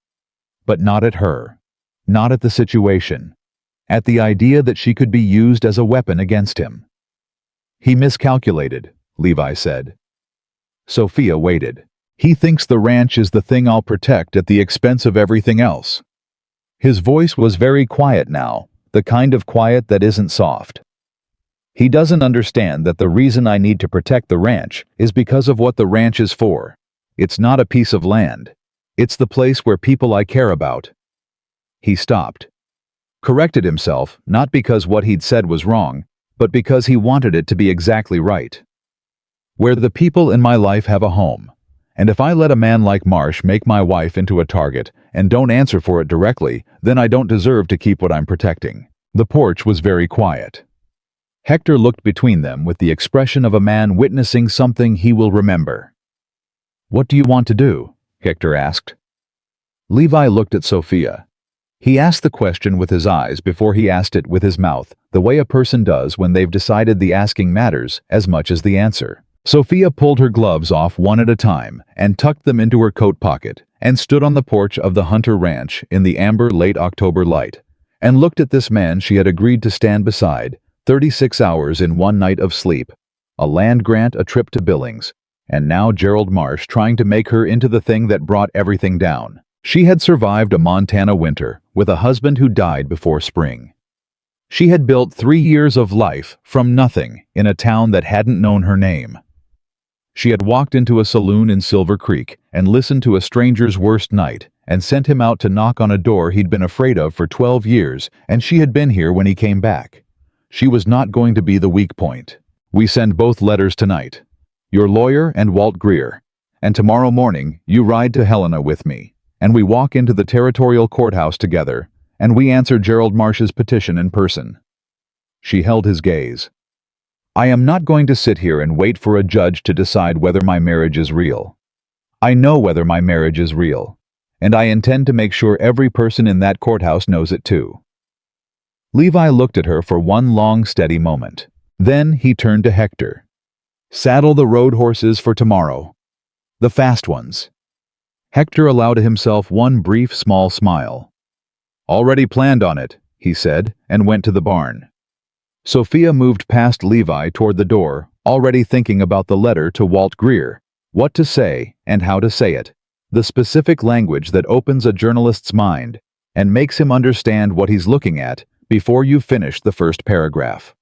Speaker 1: But not at her. Not at the situation. At the idea that she could be used as a weapon against him. "He miscalculated," Levi said. Sophia waited. "He thinks the ranch is the thing I'll protect at the expense of everything else." His voice was very quiet now, the kind of quiet that isn't soft. "He doesn't understand that the reason I need to protect the ranch is because of what the ranch is for. It's not a piece of land. It's the place where people I care about." He stopped. Corrected himself, not because what he'd said was wrong, but because he wanted it to be exactly right. "Where the people in my life have a home. And if I let a man like Marsh make my wife into a target and don't answer for it directly, then I don't deserve to keep what I'm protecting." The porch was very quiet. Hector looked between them with the expression of a man witnessing something he will remember. "What do you want to do?" Hector asked. Levi looked at Sophia. He asked the question with his eyes before he asked it with his mouth, the way a person does when they've decided the asking matters as much as the answer. Sophia pulled her gloves off one at a time and tucked them into her coat pocket and stood on the porch of the Hunter Ranch in the amber late October light and looked at this man she had agreed to stand beside, 36 hours in one night of sleep, a land grant, a trip to Billings, and now Gerald Marsh trying to make her into the thing that brought everything down. She had survived a Montana winter with a husband who died before spring. She had built 3 years of life from nothing in a town that hadn't known her name. She had walked into a saloon in Silver Creek and listened to a stranger's worst night and sent him out to knock on a door he'd been afraid of for 12 years, and she had been here when he came back. She was not going to be the weak point. "We send both letters tonight. Your lawyer and Walt Greer. And tomorrow morning, you ride to Helena with me. And we walk into the territorial courthouse together, and we answer Gerald Marsh's petition in person." She held his gaze. "I am not going to sit here and wait for a judge to decide whether my marriage is real. I know whether my marriage is real, and I intend to make sure every person in that courthouse knows it too." Levi looked at her for one long, steady moment. Then he turned to Hector. "Saddle the road horses for tomorrow. The fast ones." Hector allowed himself one brief, small smile. "Already planned on it," he said, and went to the barn. Sophia moved past Levi toward the door, already thinking about the letter to Walt Greer, what to say and how to say it, the specific language that opens a journalist's mind and makes him understand what he's looking at before you've finished the first paragraph.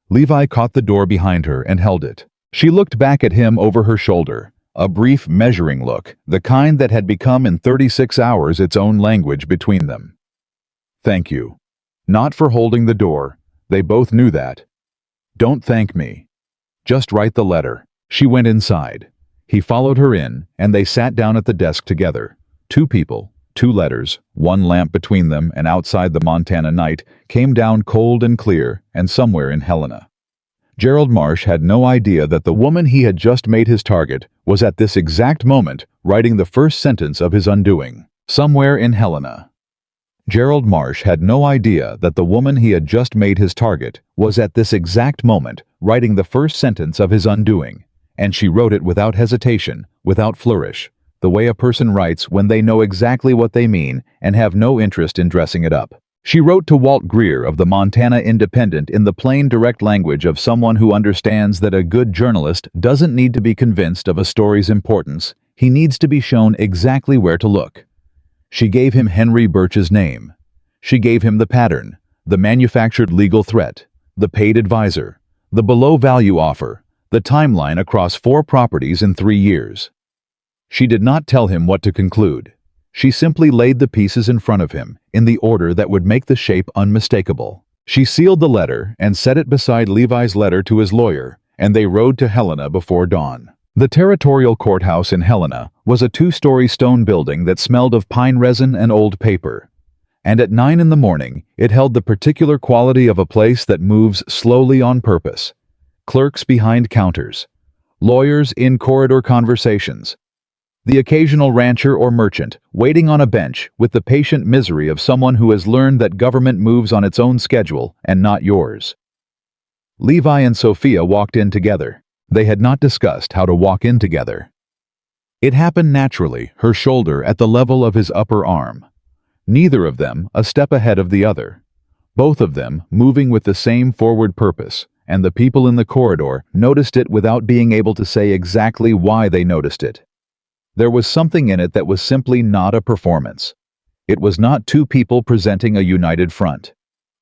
Speaker 1: Levi caught the door behind her and held it. She looked back at him over her shoulder, a brief measuring look, the kind that had become in 36 hours its own language between them. "Thank you. Not for holding the door. They both knew that. Don't thank me. Just write the letter." She went inside. He followed her in, and they sat down at the desk together. Two people, two letters, one lamp between them, and outside the Montana night came down cold and clear, and somewhere in Helena. Gerald Marsh had no idea that the woman he had just made his target was at this exact moment writing the first sentence of his undoing. Somewhere in Helena. Gerald Marsh had no idea that the woman he had just made his target was at this exact moment writing the first sentence of his undoing, and she wrote it without hesitation, without flourish, the way a person writes when they know exactly what they mean and have no interest in dressing it up. She wrote to Walt Greer of the Montana Independent in the plain, direct language of someone who understands that a good journalist doesn't need to be convinced of a story's importance, he needs to be shown exactly where to look. She gave him Henry Birch's name. She gave him the pattern, the manufactured legal threat, the paid advisor, the below-value offer, the timeline across 4 properties in 3 years. She did not tell him what to conclude. She simply laid the pieces in front of him, in the order that would make the shape unmistakable. She sealed the letter and set it beside Levi's letter to his lawyer, and they rode to Helena before dawn. The territorial courthouse in Helena was a 2-story stone building that smelled of pine resin and old paper. And at 9 in the morning, it held the particular quality of a place that moves slowly on purpose. Clerks behind counters. Lawyers in corridor conversations. The occasional rancher or merchant waiting on a bench with the patient misery of someone who has learned that government moves on its own schedule and not yours. Levi and Sophia walked in together. They had not discussed how to walk in together. It happened naturally, her shoulder at the level of his upper arm. Neither of them a step ahead of the other. Both of them moving with the same forward purpose, and the people in the corridor noticed it without being able to say exactly why they noticed it. There was something in it that was simply not a performance. It was not 2 people presenting a united front.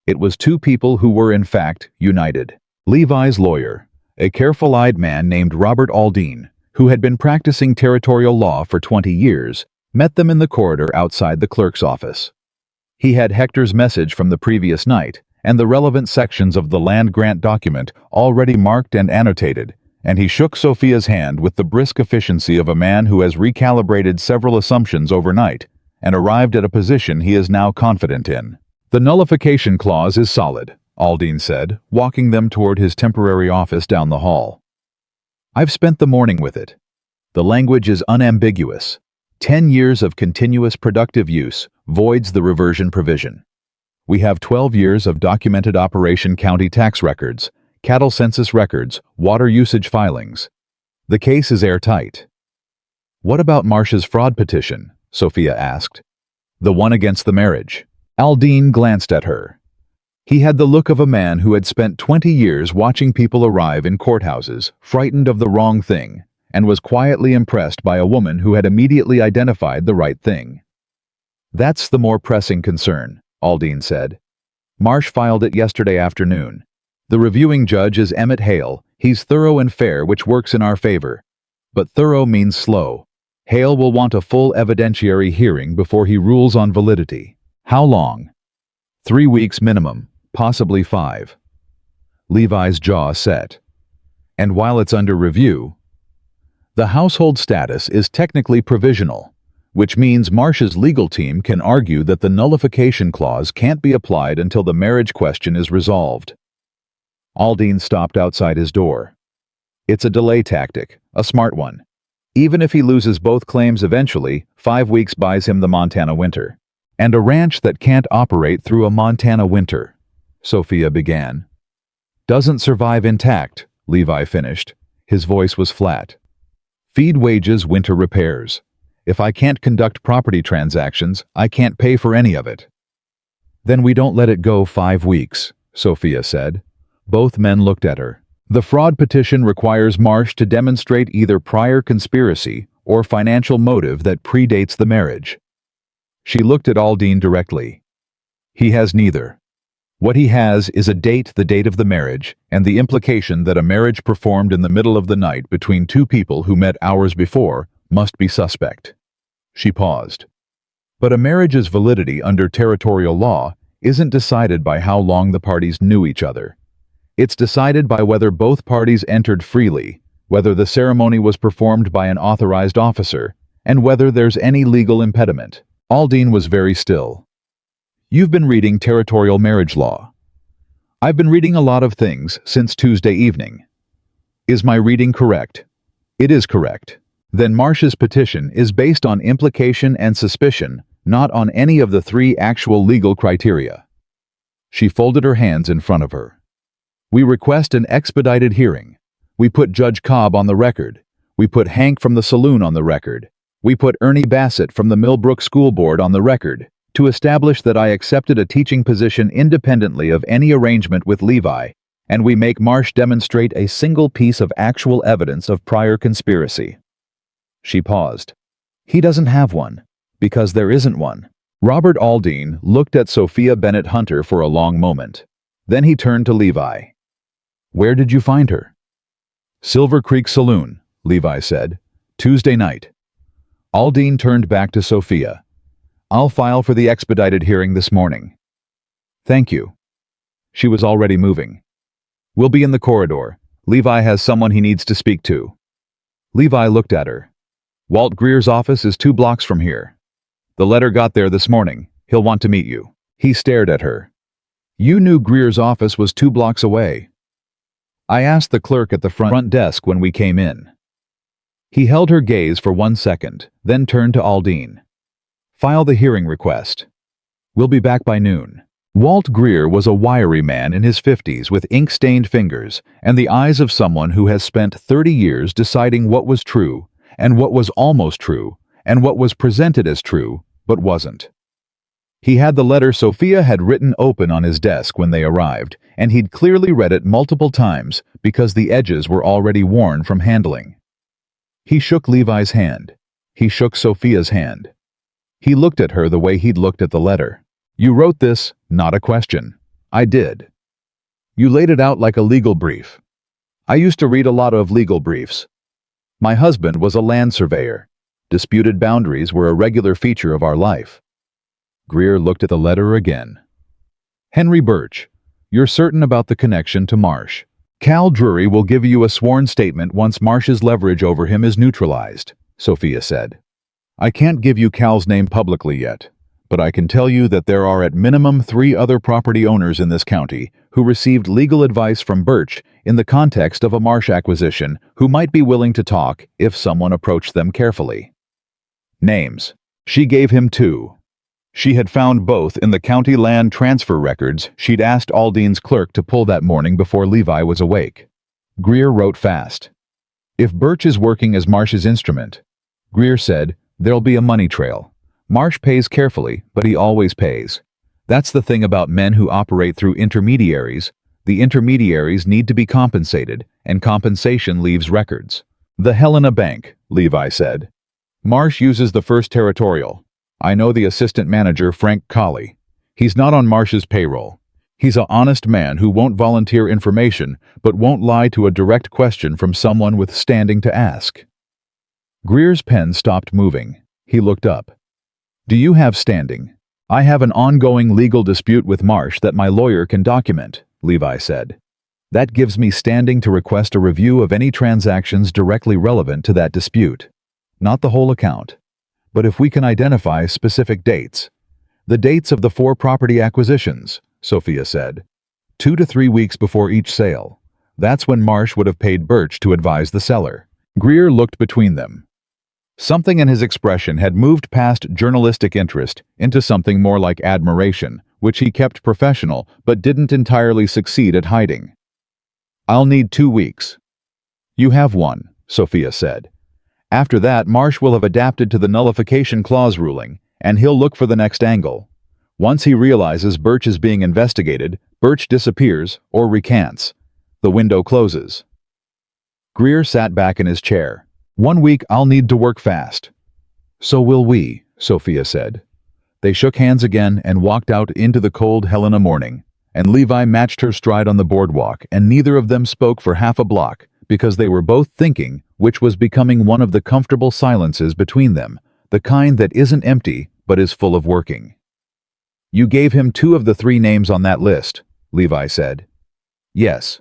Speaker 1: It was 2 people who were in fact united. Levi's lawyer, a careful-eyed man named Robert Aldine, who had been practicing territorial law for 20 years, met them in the corridor outside the clerk's office. He had Hector's message from the previous night and the relevant sections of the land grant document already marked and annotated, and he shook Sophia's hand with the brisk efficiency of a man who has recalibrated several assumptions overnight and arrived at a position he is now confident in. "The nullification clause is solid," Aldine said, walking them toward his temporary office down the hall. "I've spent the morning with it. The language is unambiguous. 10 years of continuous productive use voids the reversion provision. We have 12 years of documented operation county tax records, cattle census records, water usage filings. The case is airtight." "What about Marsh's fraud petition?" Sophia asked. "The one against the marriage." Aldine glanced at her. He had the look of a man who had spent 20 years watching people arrive in courthouses, frightened of the wrong thing, and was quietly impressed by a woman who had immediately identified the right thing. "That's the more pressing concern," Aldine said. "Marsh filed it yesterday afternoon. The reviewing judge is Emmett Hale. He's thorough and fair, which works in our favor. But thorough means slow. Hale will want a full evidentiary hearing before he rules on validity." "How long?" 3 weeks minimum, possibly 5. Levi's jaw set. "And while it's under review, the household status is technically provisional, which means Marsh's legal team can argue that the nullification clause can't be applied until the marriage question is resolved." Aldine stopped outside his door. "It's a delay tactic, a smart one. Even if he loses both claims eventually, 5 weeks buys him the Montana winter. And a ranch that can't operate through a Montana winter, Sophia began. Doesn't survive intact, Levi finished. His voice was flat. Feed wages, winter repairs. If I can't conduct property transactions, I can't pay for any of it. Then we don't let it go 5 weeks, Sophia said. Both men looked at her. The fraud petition requires Marsh to demonstrate either prior conspiracy or financial motive that predates the marriage. She looked at Aldine directly. He has neither. What he has is a date, the date of the marriage, and the implication that a marriage performed in the middle of the night between two people who met hours before must be suspect. She paused. But a marriage's validity under territorial law isn't decided by how long the parties knew each other. It's decided by whether both parties entered freely, whether the ceremony was performed by an authorized officer, and whether there's any legal impediment. Aldine was very still. You've been reading territorial marriage law. I've been reading a lot of things since Tuesday evening. Is my reading correct? It is correct. Then Marsh's petition is based on implication and suspicion, not on any of the 3 actual legal criteria. She folded her hands in front of her. We request an expedited hearing. We put Judge Cobb on the record. We put Hank from the saloon on the record. We put Ernie Bassett from the Millbrook School Board on the record to establish that I accepted a teaching position independently of any arrangement with Levi, and we make Marsh demonstrate a single piece of actual evidence of prior conspiracy. She paused. He doesn't have one, because there isn't one. Robert Aldine looked at Sophia Bennett Hunter for a long moment. Then he turned to Levi. Where did you find her? Silver Creek Saloon, Levi said. Tuesday night. Aldine turned back to Sophia. I'll file for the expedited hearing this morning. Thank you. She was already moving. We'll be in the corridor. Levi has someone he needs to speak to. Levi looked at her. Walt Greer's office is 2 blocks from here. The letter got there this morning. He'll want to meet you. He stared at her. You knew Greer's office was 2 blocks away. I asked the clerk at the front desk when we came in. He held her gaze for 1 second, then turned to Aldine. File the hearing request. We'll be back by noon. Walt Greer was a wiry man in his 50s with ink-stained fingers and the eyes of someone who has spent 30 years deciding what was true and what was almost true and what was presented as true but wasn't. He had the letter Sophia had written open on his desk when they arrived, and he'd clearly read it multiple times because the edges were already worn from handling. He shook Levi's hand. He shook Sophia's hand. He looked at her the way he'd looked at the letter. You wrote this, not a question. I did. You laid it out like a legal brief. I used to read a lot of legal briefs. My husband was a land surveyor. Disputed boundaries were a regular feature of our life. Greer looked at the letter again. Henry Birch, you're certain about the connection to Marsh. Cal Drury will give you a sworn statement once Marsh's leverage over him is neutralized, Sophia said. I can't give you Cal's name publicly yet, but I can tell you that there are at minimum 3 other property owners in this county who received legal advice from Birch in the context of a Marsh acquisition who might be willing to talk if someone approached them carefully. Names. She gave him 2. She had found both in the county land transfer records she'd asked Aldine's clerk to pull that morning before Levi was awake. Greer wrote fast. If Birch is working as Marsh's instrument, Greer said, there'll be a money trail. Marsh pays carefully, but he always pays. That's the thing about men who operate through intermediaries. The intermediaries need to be compensated, and compensation leaves records. The Helena Bank, Levi said. Marsh uses the First Territorial. I know the assistant manager, Frank Colley. He's not on Marsh's payroll. He's an honest man who won't volunteer information, but won't lie to a direct question from someone with standing to ask. Greer's pen stopped moving. He looked up. Do you have standing? I have an ongoing legal dispute with Marsh that my lawyer can document, Levi said. That gives me standing to request a review of any transactions directly relevant to that dispute. Not the whole account. But if we can identify specific dates. The dates of the 4 property acquisitions, Sophia said. 2 to 3 weeks before each sale. That's when Marsh would have paid Birch to advise the seller. Greer looked between them. Something in his expression had moved past journalistic interest into something more like admiration, which he kept professional but didn't entirely succeed at hiding. "I'll need 2 weeks." "You have one," Sophia said. "After that, Marsh will have adapted to the nullification clause ruling, and he'll look for the next angle. Once he realizes Birch is being investigated, Birch disappears or recants. The window closes." Greer sat back in his chair. "1 week I'll need to work fast." "So will we," Sophia said. They shook hands again and walked out into the cold Helena morning, and Levi matched her stride on the boardwalk, and neither of them spoke for half a block, because they were both thinking, which was becoming one of the comfortable silences between them, the kind that isn't empty but is full of working. "You gave him 2 of the 3 names on that list," Levi said. "Yes."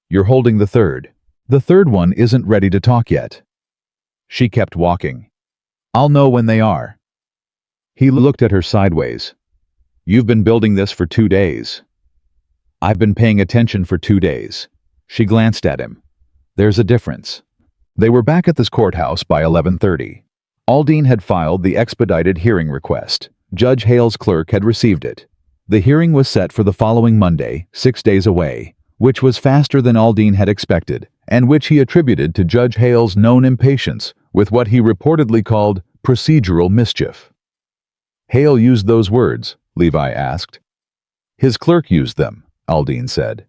Speaker 1: "You're holding the third. The third one isn't ready to talk yet." She kept walking. "I'll know when they are." He looked at her sideways. "You've been building this for 2 days." "I've been paying attention for 2 days." She glanced at him. "There's a difference." They were back at this courthouse by 11:30. Aldine had filed the expedited hearing request. Judge Hale's clerk had received it. The hearing was set for the following Monday, 6 days away, which was faster than Aldine had expected, and which he attributed to Judge Hale's known impatience with what he reportedly called procedural mischief. "Hale used those words?" Levi asked. "His clerk used them," Aldine said.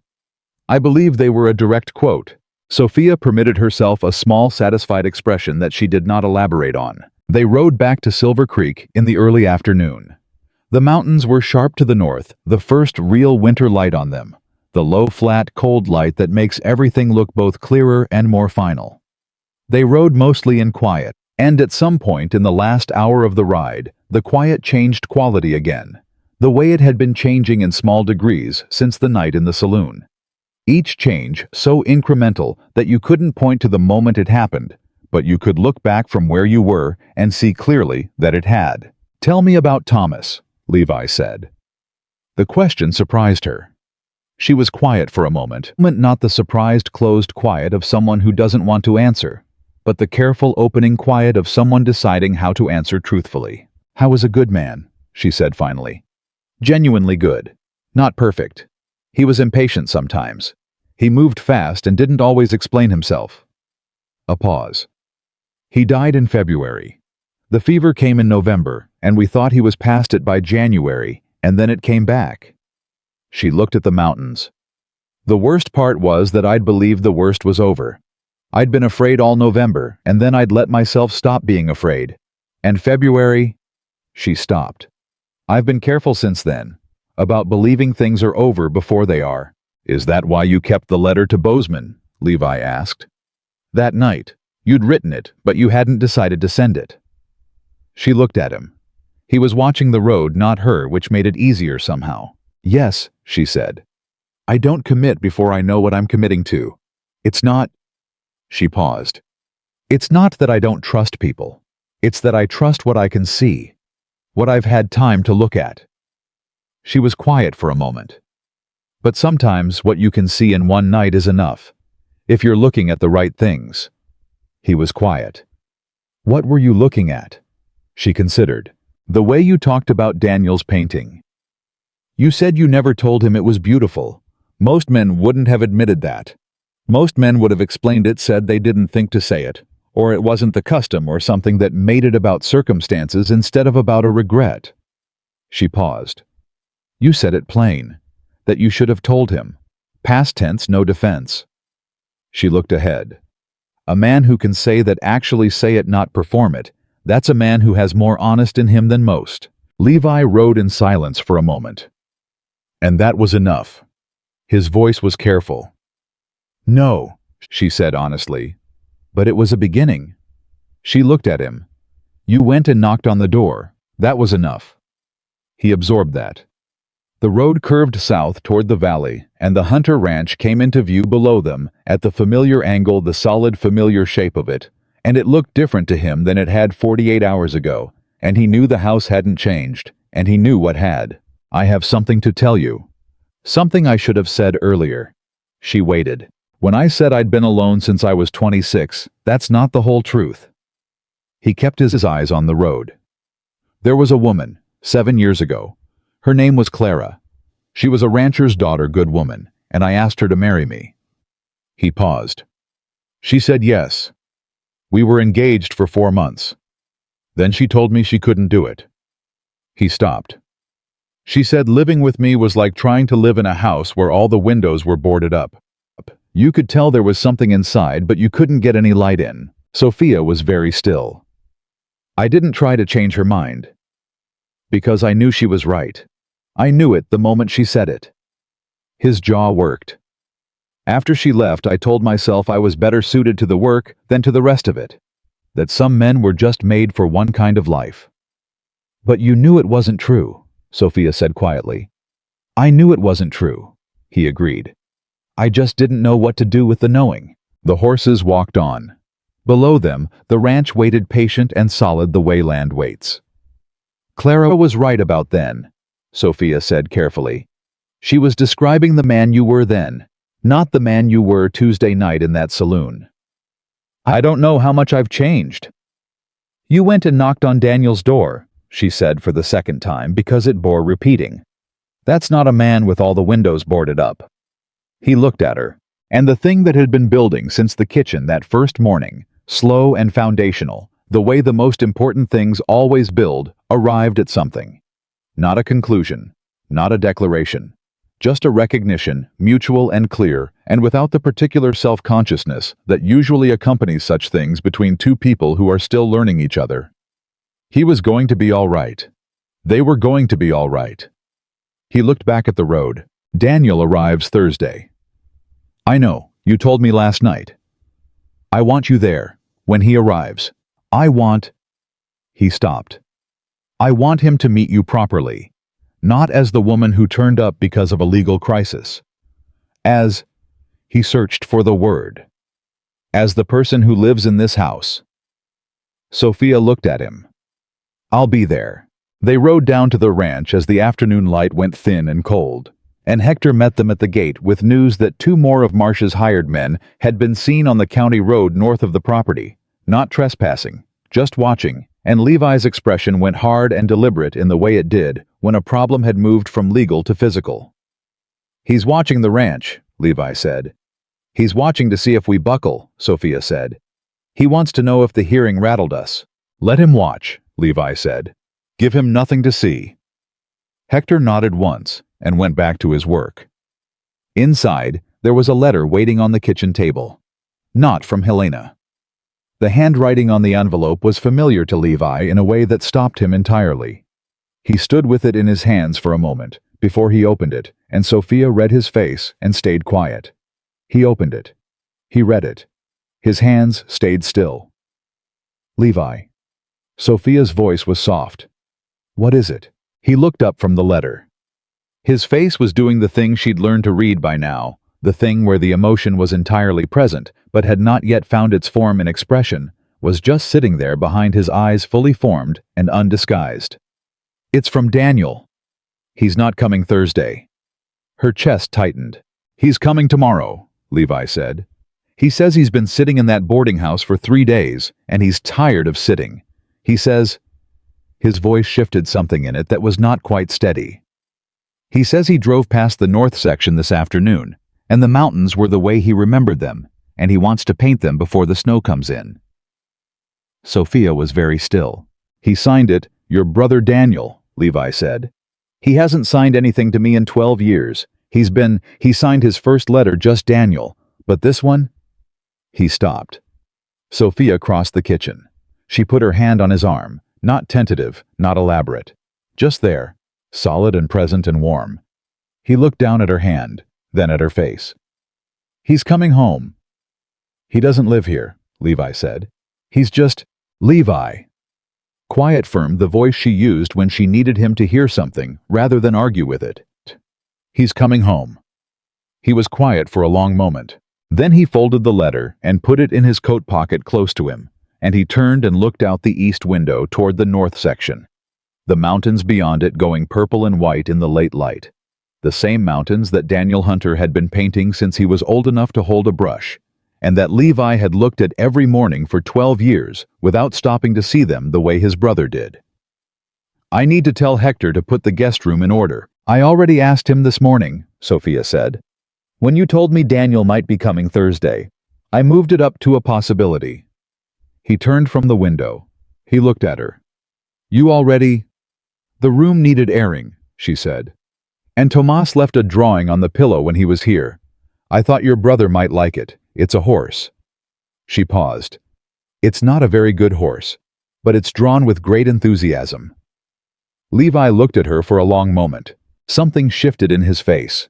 Speaker 1: "I believe they were a direct quote." Sophia permitted herself a small satisfied expression that she did not elaborate on. They rode back to Silver Creek in the early afternoon. The mountains were sharp to the north, the first real winter light on them, the low, flat, cold light that makes everything look both clearer and more final. They rode mostly in quiet, and at some point in the last hour of the ride, the quiet changed quality again, the way it had been changing in small degrees since the night in the saloon. Each change so incremental that you couldn't point to the moment it happened, but you could look back from where you were and see clearly that it had. "Tell me about Thomas," Levi said. The question surprised her. She was quiet for a moment, not the surprised closed quiet of someone who doesn't want to answer, but the careful opening quiet of someone deciding how to answer truthfully. "How was a good man," she said finally. "Genuinely good. Not perfect. He was impatient sometimes. He moved fast and didn't always explain himself." A pause. "He died in February. The fever came in November, and we thought he was past it by January, and then it came back." She looked at the mountains. "The worst part was that I'd believed the worst was over. I'd been afraid all November, and then I'd let myself stop being afraid. And February—" She stopped. "I've been careful since then, about believing things are over before they are." "Is that why you kept the letter to Bozeman?" Levi asked. "That night. You'd written it, but you hadn't decided to send it." She looked at him. He was watching the road, not her, which made it easier somehow. "Yes," she said. "I don't commit before I know what I'm committing to. It's not—" She paused. "It's not that I don't trust people. It's that I trust what I can see, what I've had time to look at." She was quiet for a moment. "But sometimes what you can see in one night is enough, if you're looking at the right things." He was quiet. "What were you looking at?" She considered. "The way you talked about Daniel's painting. You said you never told him it was beautiful. Most men wouldn't have admitted that. Most men would have explained it, said they didn't think to say it, or it wasn't the custom or something that made it about circumstances instead of about a regret." She paused. "You said it plain, that you should have told him. Past tense, no defense." She looked ahead. "A man who can say that, actually say it, not perform it, that's a man who has more honest in him than most." Levi rode in silence for a moment. "And that was enough." His voice was careful. "No," she said honestly, "but it was a beginning." She looked at him. "You went and knocked on the door. That was enough." He absorbed that. The road curved south toward the valley, and the Hunter Ranch came into view below them, at the familiar angle, the solid familiar shape of it, and it looked different to him than it had 48 hours ago, and he knew the house hadn't changed, and he knew what had. "I have something to tell you. Something I should have said earlier." She waited. "When I said I'd been alone since I was 26, that's not the whole truth." He kept his eyes on the road. There was a woman, 7 years ago. Her name was Clara. She was a rancher's daughter, good woman, and I asked her to marry me. He paused. She said yes. We were engaged for 4 months. Then she told me she couldn't do it. He stopped. She said living with me was like trying to live in a house where all the windows were boarded up. You could tell there was something inside, but you couldn't get any light in. Sophia was very still. I didn't try to change her mind. Because I knew she was right. I knew it the moment she said it. His jaw worked. After she left, I told myself I was better suited to the work than to the rest of it. That some men were just made for one kind of life. But you knew it wasn't true, Sophia said quietly. I knew it wasn't true, he agreed. I just didn't know what to do with the knowing. The horses walked on. Below them, the ranch waited patient and solid the way land waits. Clara was right about then, Sophia said carefully. She was describing the man you were then, not the man you were Tuesday night in that saloon. I don't know how much I've changed. You went and knocked on Daniel's door, she said for the second time because it bore repeating. That's not a man with all the windows boarded up. He looked at her, and the thing that had been building since the kitchen that first morning, slow and foundational, the way the most important things always build, arrived at something. Not a conclusion, not a declaration, just a recognition, mutual and clear, and without the particular self-consciousness that usually accompanies such things between two people who are still learning each other. He was going to be all right. They were going to be all right. He looked back at the road. Daniel arrives Thursday. I know, you told me last night. I want you there, when he arrives. He stopped. I want him to meet you properly, not as the woman who turned up because of a legal crisis. He searched for the word. As the person who lives in this house. Sophia looked at him. I'll be there. They rode down to the ranch as the afternoon light went thin and cold, and Hector met them at the gate with news that 2 more of Marsh's hired men had been seen on the county road north of the property, not trespassing, just watching, and Levi's expression went hard and deliberate in the way it did when a problem had moved from legal to physical. He's watching the ranch, Levi said. He's watching to see if we buckle, Sophia said. He wants to know if the hearing rattled us. Let him watch, Levi said. Give him nothing to see. Hector nodded once and went back to his work. Inside, there was a letter waiting on the kitchen table. Not from Helena. The handwriting on the envelope was familiar to Levi in a way that stopped him entirely. He stood with it in his hands for a moment before he opened it, and Sophia read his face and stayed quiet. He opened it. He read it. His hands stayed still. Levi. Sophia's voice was soft. What is it? He looked up from the letter. His face was doing the thing she'd learned to read by now, the thing where the emotion was entirely present, but had not yet found its form and expression, was just sitting there behind his eyes fully formed and undisguised. It's from Daniel. He's not coming Thursday. Her chest tightened. He's coming tomorrow, Levi said. He says he's been sitting in that boarding house for 3 days, and he's tired of sitting. He says... His voice shifted something in it that was not quite steady. He says he drove past the north section this afternoon, and the mountains were the way he remembered them, and he wants to paint them before the snow comes in. Sophia was very still. He signed it, your brother Daniel, Levi said. He hasn't signed anything to me in 12 years. He signed his first letter just Daniel, but this one? He stopped. Sophia crossed the kitchen. She put her hand on his arm, not tentative, not elaborate. Just there, solid and present and warm. He looked down at her hand, then at her face. He's coming home. He doesn't live here, Levi said. He's just Levi. Quiet, firm, the voice she used when she needed him to hear something rather than argue with it. He's coming home. He was quiet for a long moment. Then he folded the letter and put it in his coat pocket close to him, and he turned and looked out the east window toward the north section. The mountains beyond it going purple and white in the late light. The same mountains that Daniel Hunter had been painting since he was old enough to hold a brush, and that Levi had looked at every morning for 12 years without stopping to see them the way his brother did. "I need to tell Hector to put the guest room in order. I already asked him this morning," Sophia said. "When you told me Daniel might be coming Thursday, I moved it up to a possibility." He turned from the window. He looked at her. "You already—" "The room needed airing," she said. "And Tomas left a drawing on the pillow when he was here. I thought your brother might like it. It's a horse." She paused. "It's not a very good horse, but it's drawn with great enthusiasm." Levi looked at her for a long moment. Something shifted in his face.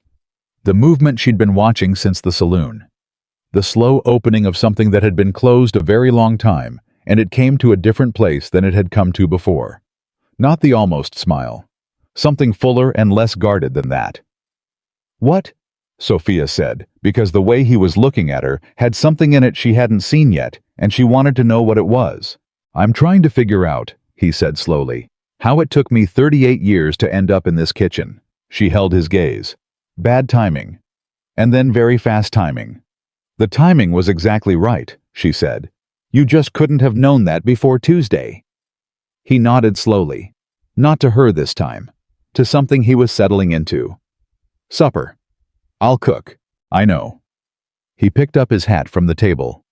Speaker 1: The movement she'd been watching since the saloon. The slow opening of something that had been closed a very long time, and it came to a different place than it had come to before. Not the almost smile. Something fuller and less guarded than that. "What?" Sophia said, because the way he was looking at her had something in it she hadn't seen yet, and she wanted to know what it was. "I'm trying to figure out," he said slowly, "how it took me 38 years to end up in this kitchen." She held his gaze. "Bad timing. And then very fast timing." "The timing was exactly right," she said. "You just couldn't have known that before Tuesday." He nodded slowly. Not to her this time. To something he was settling into. "Supper. I'll cook. I know." He picked up his hat from the table.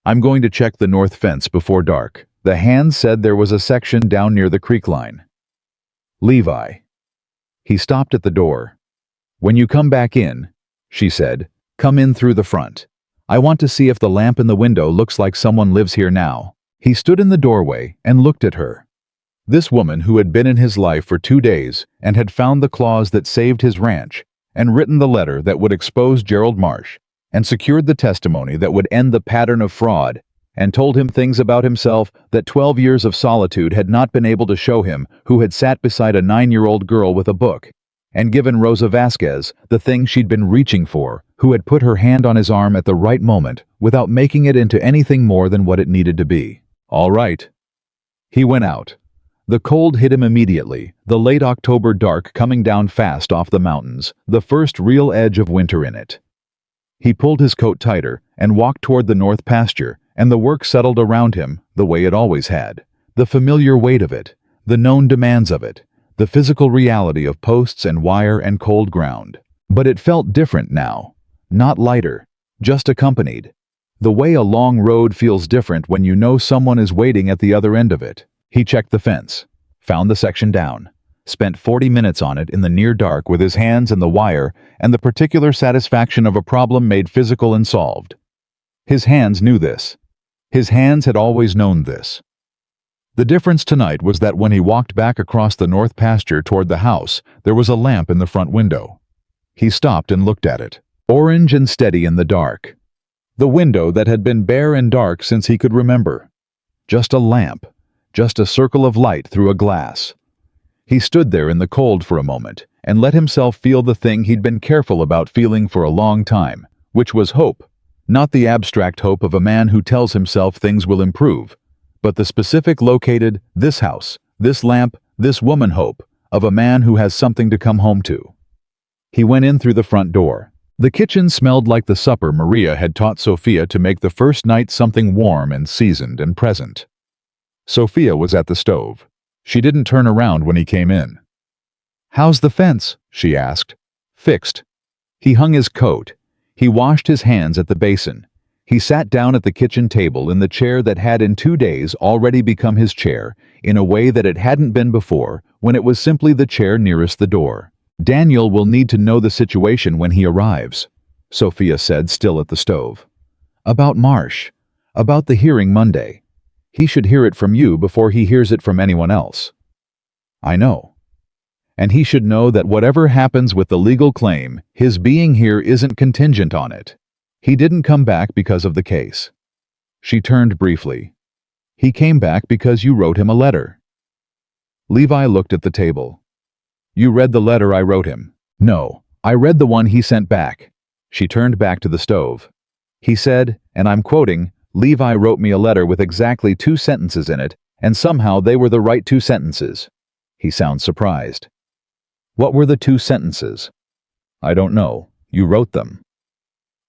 Speaker 1: "I'm going to check the north fence before dark. The hand said there was a section down near the creek line." "Levi." He stopped at the door. "When you come back in," she said, "come in through the front. I want to see if the lamp in the window looks like someone lives here now." He stood in the doorway and looked at her. This woman who had been in his life for 2 days and had found the clause that saved his ranch, and written the letter that would expose Gerald Marsh, and secured the testimony that would end the pattern of fraud, and told him things about himself that 12 years of solitude had not been able to show him, who had sat beside a 9-year-old girl with a book, and given Rosa Vasquez the thing she'd been reaching for, who had put her hand on his arm at the right moment without making it into anything more than what it needed to be. "All right." He went out. The cold hit him immediately, the late October dark coming down fast off the mountains, the first real edge of winter in it. He pulled his coat tighter and walked toward the north pasture, and the work settled around him the way it always had. The familiar weight of it, the known demands of it, the physical reality of posts and wire and cold ground. But it felt different now. Not lighter, just accompanied. The way a long road feels different when you know someone is waiting at the other end of it. He checked the fence, found the section down, spent 40 minutes on it in the near dark with his hands in the wire and the particular satisfaction of a problem made physical and solved. His hands knew this. His hands had always known this. The difference tonight was that when he walked back across the north pasture toward the house, there was a lamp in the front window. He stopped and looked at it, orange and steady in the dark. The window that had been bare and dark since he could remember. Just a lamp. Just a circle of light through a glass. He stood there in the cold for a moment and let himself feel the thing he'd been careful about feeling for a long time, which was hope. Not the abstract hope of a man who tells himself things will improve, but the specific located, this house, this lamp, this woman hope of a man who has something to come home to. He went in through the front door. The kitchen smelled like the supper Maria had taught Sophia to make the first night, something warm and seasoned and present. Sophia was at the stove. She didn't turn around when he came in. "How's the fence?" she asked. "Fixed." He hung his coat. He washed his hands at the basin. He sat down at the kitchen table in the chair that had in 2 days already become his chair, in a way that it hadn't been before, when it was simply the chair nearest the door. "Daniel will need to know the situation when he arrives," Sophia said, still at the stove. "About Marsh. About the hearing Monday. He should hear it from you before he hears it from anyone else." "I know. And he should know that whatever happens with the legal claim, his being here isn't contingent on it. He didn't come back because of the case." She turned briefly. "He came back because you wrote him a letter." Levi looked at the table. "You read the letter I wrote him?" "No, I read the one he sent back." She turned back to the stove. "He said, and I'm quoting, Levi wrote me a letter with exactly 2 sentences in it, and somehow they were the right 2 sentences. He sounds surprised. "What were the 2 sentences?" "I don't know. You wrote them."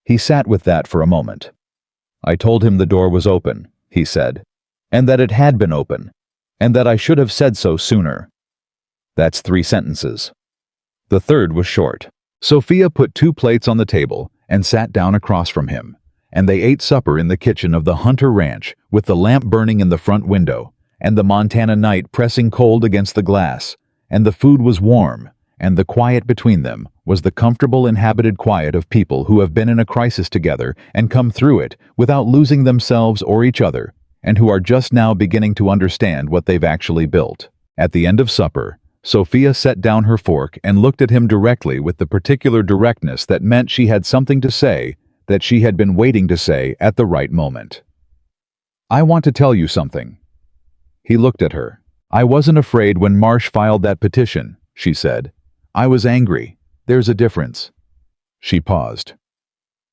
Speaker 1: He sat with that for a moment. I told him the door was open, he said, and that it had been open, and that I should have said so sooner. That's 3 sentences. The third was short. Sophia put 2 plates on the table and sat down across from him, and they ate supper in the kitchen of the Hunter Ranch with the lamp burning in the front window, and the Montana night pressing cold against the glass, and the food was warm, and the quiet between them was the comfortable inhabited quiet of people who have been in a crisis together and come through it without losing themselves or each other, and who are just now beginning to understand what they've actually built. At the end of supper, Sophia set down her fork and looked at him directly with the particular directness that meant she had something to say that she had been waiting to say at the right moment. I want to tell you something. He looked at her. I wasn't afraid when Marsh filed that petition, she said. I was angry. There's a difference. She paused.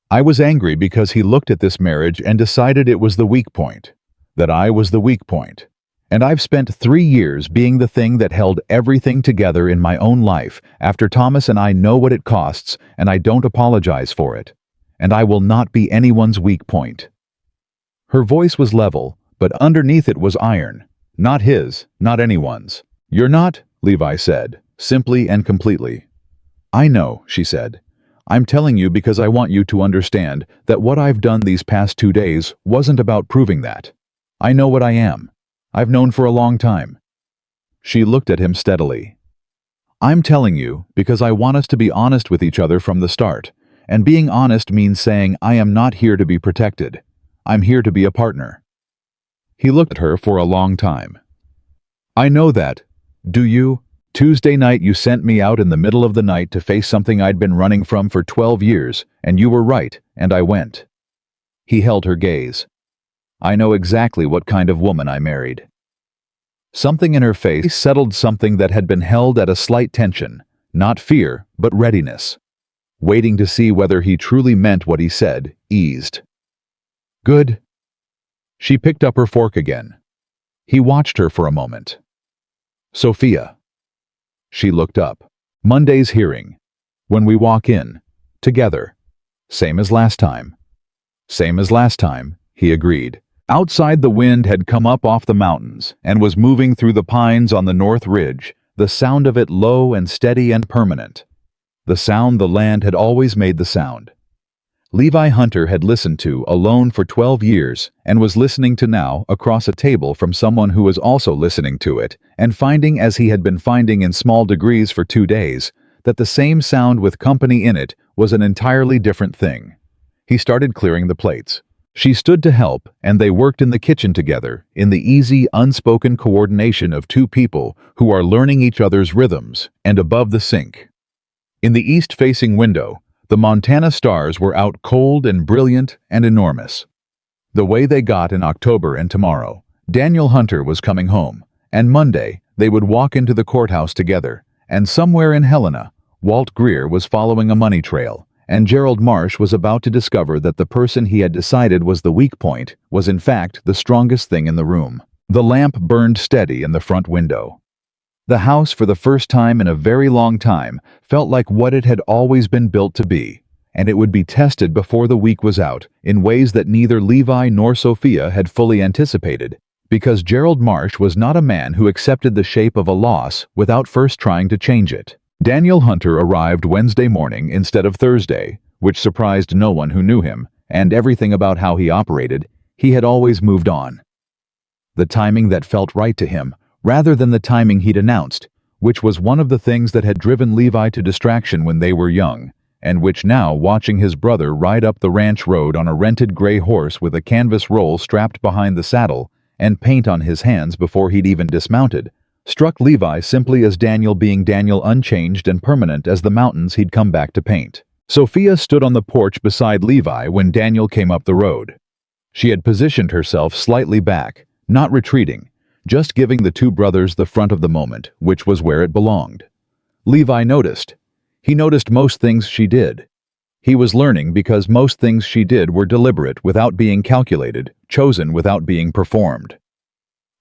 Speaker 1: I was angry because he looked at this marriage and decided it was the weak point, that I was the weak point. And I've spent 3 years being the thing that held everything together in my own life after Thomas and I know what it costs, and I don't apologize for it. And I will not be anyone's weak point. Her voice was level, but underneath it was iron. Not his, not anyone's. You're not, Levi said, simply and completely. I know, she said. I'm telling you because I want you to understand that what I've done these past 2 days wasn't about proving that. I know what I am. I've known for a long time. She looked at him steadily. I'm telling you because I want us to be honest with each other from the start, and being honest means saying I am not here to be protected. I'm here to be a partner. He looked at her for a long time. I know that. Do you? Tuesday night you sent me out in the middle of the night to face something I'd been running from for 12 years, and you were right, and I went. He held her gaze. I know exactly what kind of woman I married. Something in her face settled something that had been held at a slight tension, not fear, but readiness. Waiting to see whether he truly meant what he said, eased. Good. She picked up her fork again. He watched her for a moment. Sophia. She looked up. Monday's hearing. When we walk in. Together. Same as last time. Same as last time, he agreed. Outside the wind had come up off the mountains and was moving through the pines on the north ridge, the sound of it low and steady and permanent. The sound the land had always made the sound. Levi Hunter had listened to alone for 12 years and was listening to now across a table from someone who was also listening to it and finding, as he had been finding in small degrees for 2 days, that the same sound with company in it was an entirely different thing. He started clearing the plates. She stood to help, and they worked in the kitchen together in the easy, unspoken coordination of 2 people who are learning each other's rhythms, and above the sink. In the east-facing window, the Montana stars were out cold and brilliant and enormous. The way they got in October and tomorrow, Daniel Hunter was coming home, and Monday they would walk into the courthouse together, and somewhere in Helena, Walt Greer was following a money trail, and Gerald Marsh was about to discover that the person he had decided was the weak point was in fact the strongest thing in the room. The lamp burned steady in the front window. The house, for the first time in a very long time, felt like what it had always been built to be, and it would be tested before the week was out in ways that neither Levi nor Sophia had fully anticipated, because Gerald Marsh was not a man who accepted the shape of a loss without first trying to change it. Daniel Hunter arrived Wednesday morning instead of Thursday, which surprised no one who knew him, and everything about how he operated, he had always moved on. The timing that felt right to him, rather than the timing he'd announced, which was one of the things that had driven Levi to distraction when they were young, and which now, watching his brother ride up the ranch road on a rented gray horse with a canvas roll strapped behind the saddle and paint on his hands before he'd even dismounted, struck Levi simply as Daniel being Daniel, unchanged and permanent as the mountains he'd come back to paint. Sophia stood on the porch beside Levi when Daniel came up the road. She had positioned herself slightly back, not retreating, just giving the 2 brothers the front of the moment, which was where it belonged. Levi noticed. He noticed most things she did. He was learning because most things she did were deliberate without being calculated, chosen without being performed.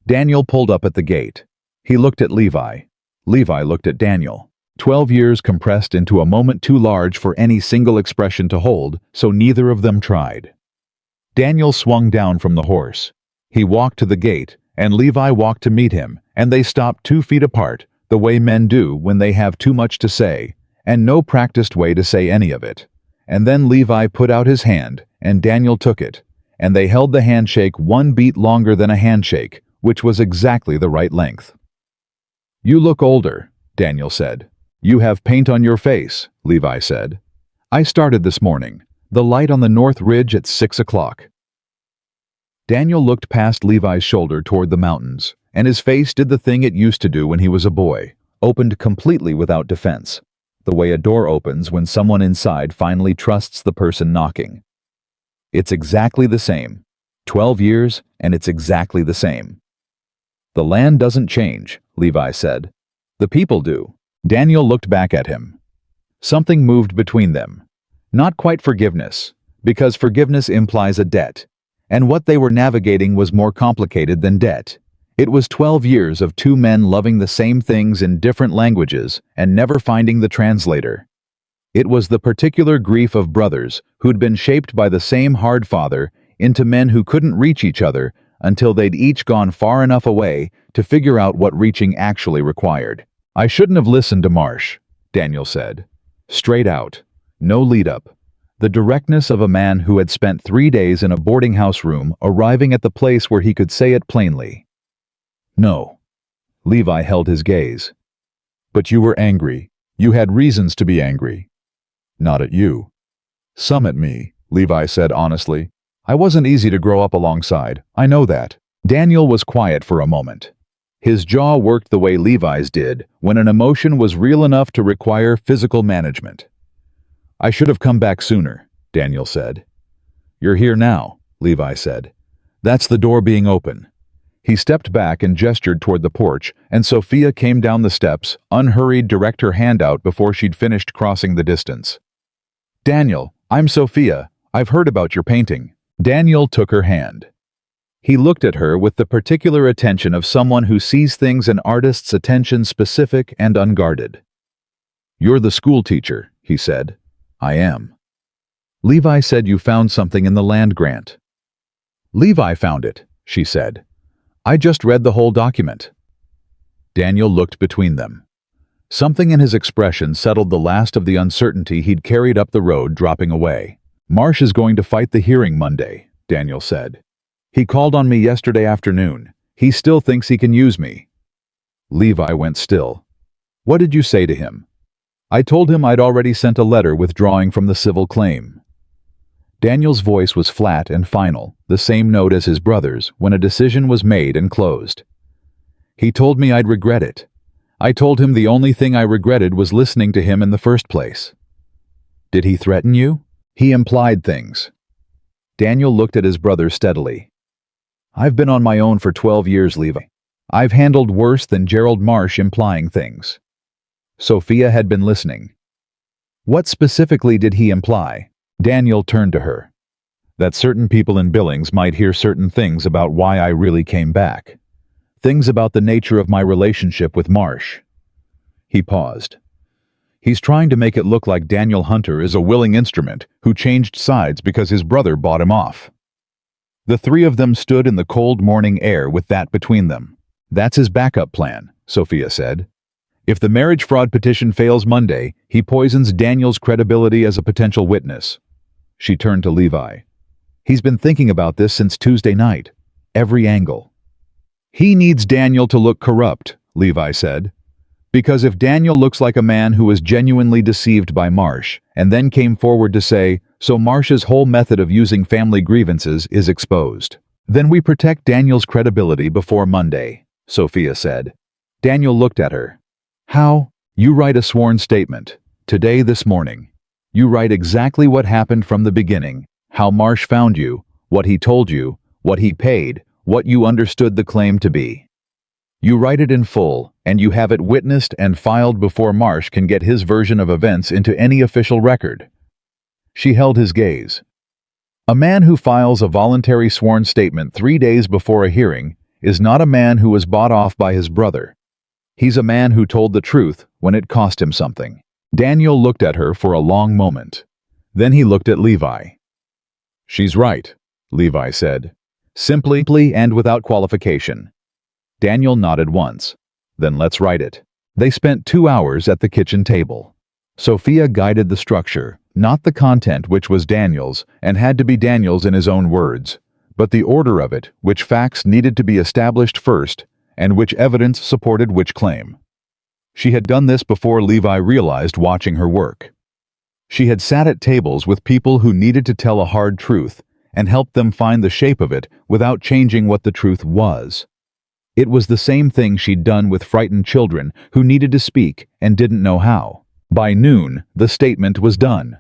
Speaker 1: Daniel pulled up at the gate. He looked at Levi. Levi looked at Daniel. 12 years compressed into a moment too large for any single expression to hold, so neither of them tried. Daniel swung down from the horse. He walked to the gate, and Levi walked to meet him, and they stopped 2 feet apart, the way men do when they have too much to say, and no practiced way to say any of it. And then Levi put out his hand, and Daniel took it, and they held the handshake 1 beat longer than a handshake, which was exactly the right length. "You look older," Daniel said. "You have paint on your face," Levi said. "I started this morning. The light on the north ridge at 6 o'clock. Daniel looked past Levi's shoulder toward the mountains, and his face did the thing it used to do when he was a boy, opened completely without defense, the way a door opens when someone inside finally trusts the person knocking. It's exactly the same. 12 years, and it's exactly the same. "The land doesn't change," Levi said. "The people do." Daniel looked back at him. Something moved between them. Not quite forgiveness, because forgiveness implies a debt, and what they were navigating was more complicated than debt. It was 12 years of two men loving the same things in different languages and never finding the translator. It was the particular grief of brothers who'd been shaped by the same hard father into men who couldn't reach each other until they'd each gone far enough away to figure out what reaching actually required. "I shouldn't have listened to Marsh," Daniel said. Straight out. No lead-up. The directness of a man who had spent 3 days in a boarding house room arriving at the place where he could say it plainly. "No." Levi held his gaze. "But you were angry. You had reasons to be angry." "Not at you." "Some at me," Levi said honestly. "I wasn't easy to grow up alongside. I know that." Daniel was quiet for a moment. His jaw worked the way Levi's did when an emotion was real enough to require physical management. "I should have come back sooner," Daniel said. "You're here now," Levi said. "That's the door being open." He stepped back and gestured toward the porch, and Sophia came down the steps, unhurried, direct her hand out before she'd finished crossing the distance. "Daniel, I'm Sophia. I've heard about your painting." Daniel took her hand. He looked at her with the particular attention of someone who sees things an artist's attention specific and unguarded. "You're the school teacher," he said. "I am." "Levi said you found something in the land grant." "Levi found it," she said. "I just read the whole document." Daniel looked between them. Something in his expression settled the last of the uncertainty he'd carried up the road, dropping away. "Marsh is going to fight the hearing Monday," Daniel said. "He called on me yesterday afternoon. He still thinks he can use me." Levi went still. "What did you say to him?" "I told him I'd already sent a letter withdrawing from the civil claim." Daniel's voice was flat and final, the same note as his brother's, when a decision was made and closed. "He told me I'd regret it. I told him the only thing I regretted was listening to him in the first place." "Did he threaten you?" "He implied things." Daniel looked at his brother steadily. "I've been on my own for 12 years, Levi. I've handled worse than Gerald Marsh implying things." Sophia had been listening. "What specifically did he imply?" Daniel turned to her. "That certain people in Billings might hear certain things about why I really came back. Things about the nature of my relationship with Marsh." He paused. "He's trying to make it look like Daniel Hunter is a willing instrument who changed sides because his brother bought him off." The three of them stood in the cold morning air with that between them. "That's his backup plan," Sophia said. "If the marriage fraud petition fails Monday, he poisons Daniel's credibility as a potential witness." She turned to Levi. "He's been thinking about this since Tuesday night. Every angle." "He needs Daniel to look corrupt," Levi said. "Because if Daniel looks like a man who was genuinely deceived by Marsh, and then came forward to say, so Marsh's whole method of using family grievances is exposed, then we protect Daniel's credibility before Monday," Sophia said. Daniel looked at her. "How?" "You write a sworn statement. Today, this morning. You write exactly what happened from the beginning, how Marsh found you, what he told you, what he paid, what you understood the claim to be. You write it in full, and you have it witnessed and filed before Marsh can get his version of events into any official record." She held his gaze. "A man who files a voluntary sworn statement 3 days before a hearing is not a man who was bought off by his brother. He's a man who told the truth when it cost him something." Daniel looked at her for a long moment. Then he looked at Levi. "She's right," Levi said. Simply and without qualification. Daniel nodded once. Then let's write it. They spent 2 hours at the kitchen table. Sophia guided the structure, not the content, which was Daniel's and had to be Daniel's in his own words, but the order of it, which facts needed to be established first, and which evidence supported which claim. She had done this before Levi realized watching her work. She had sat at tables with people who needed to tell a hard truth and helped them find the shape of it without changing what the truth was. It was the same thing she'd done with frightened children who needed to speak and didn't know how. By noon, the statement was done.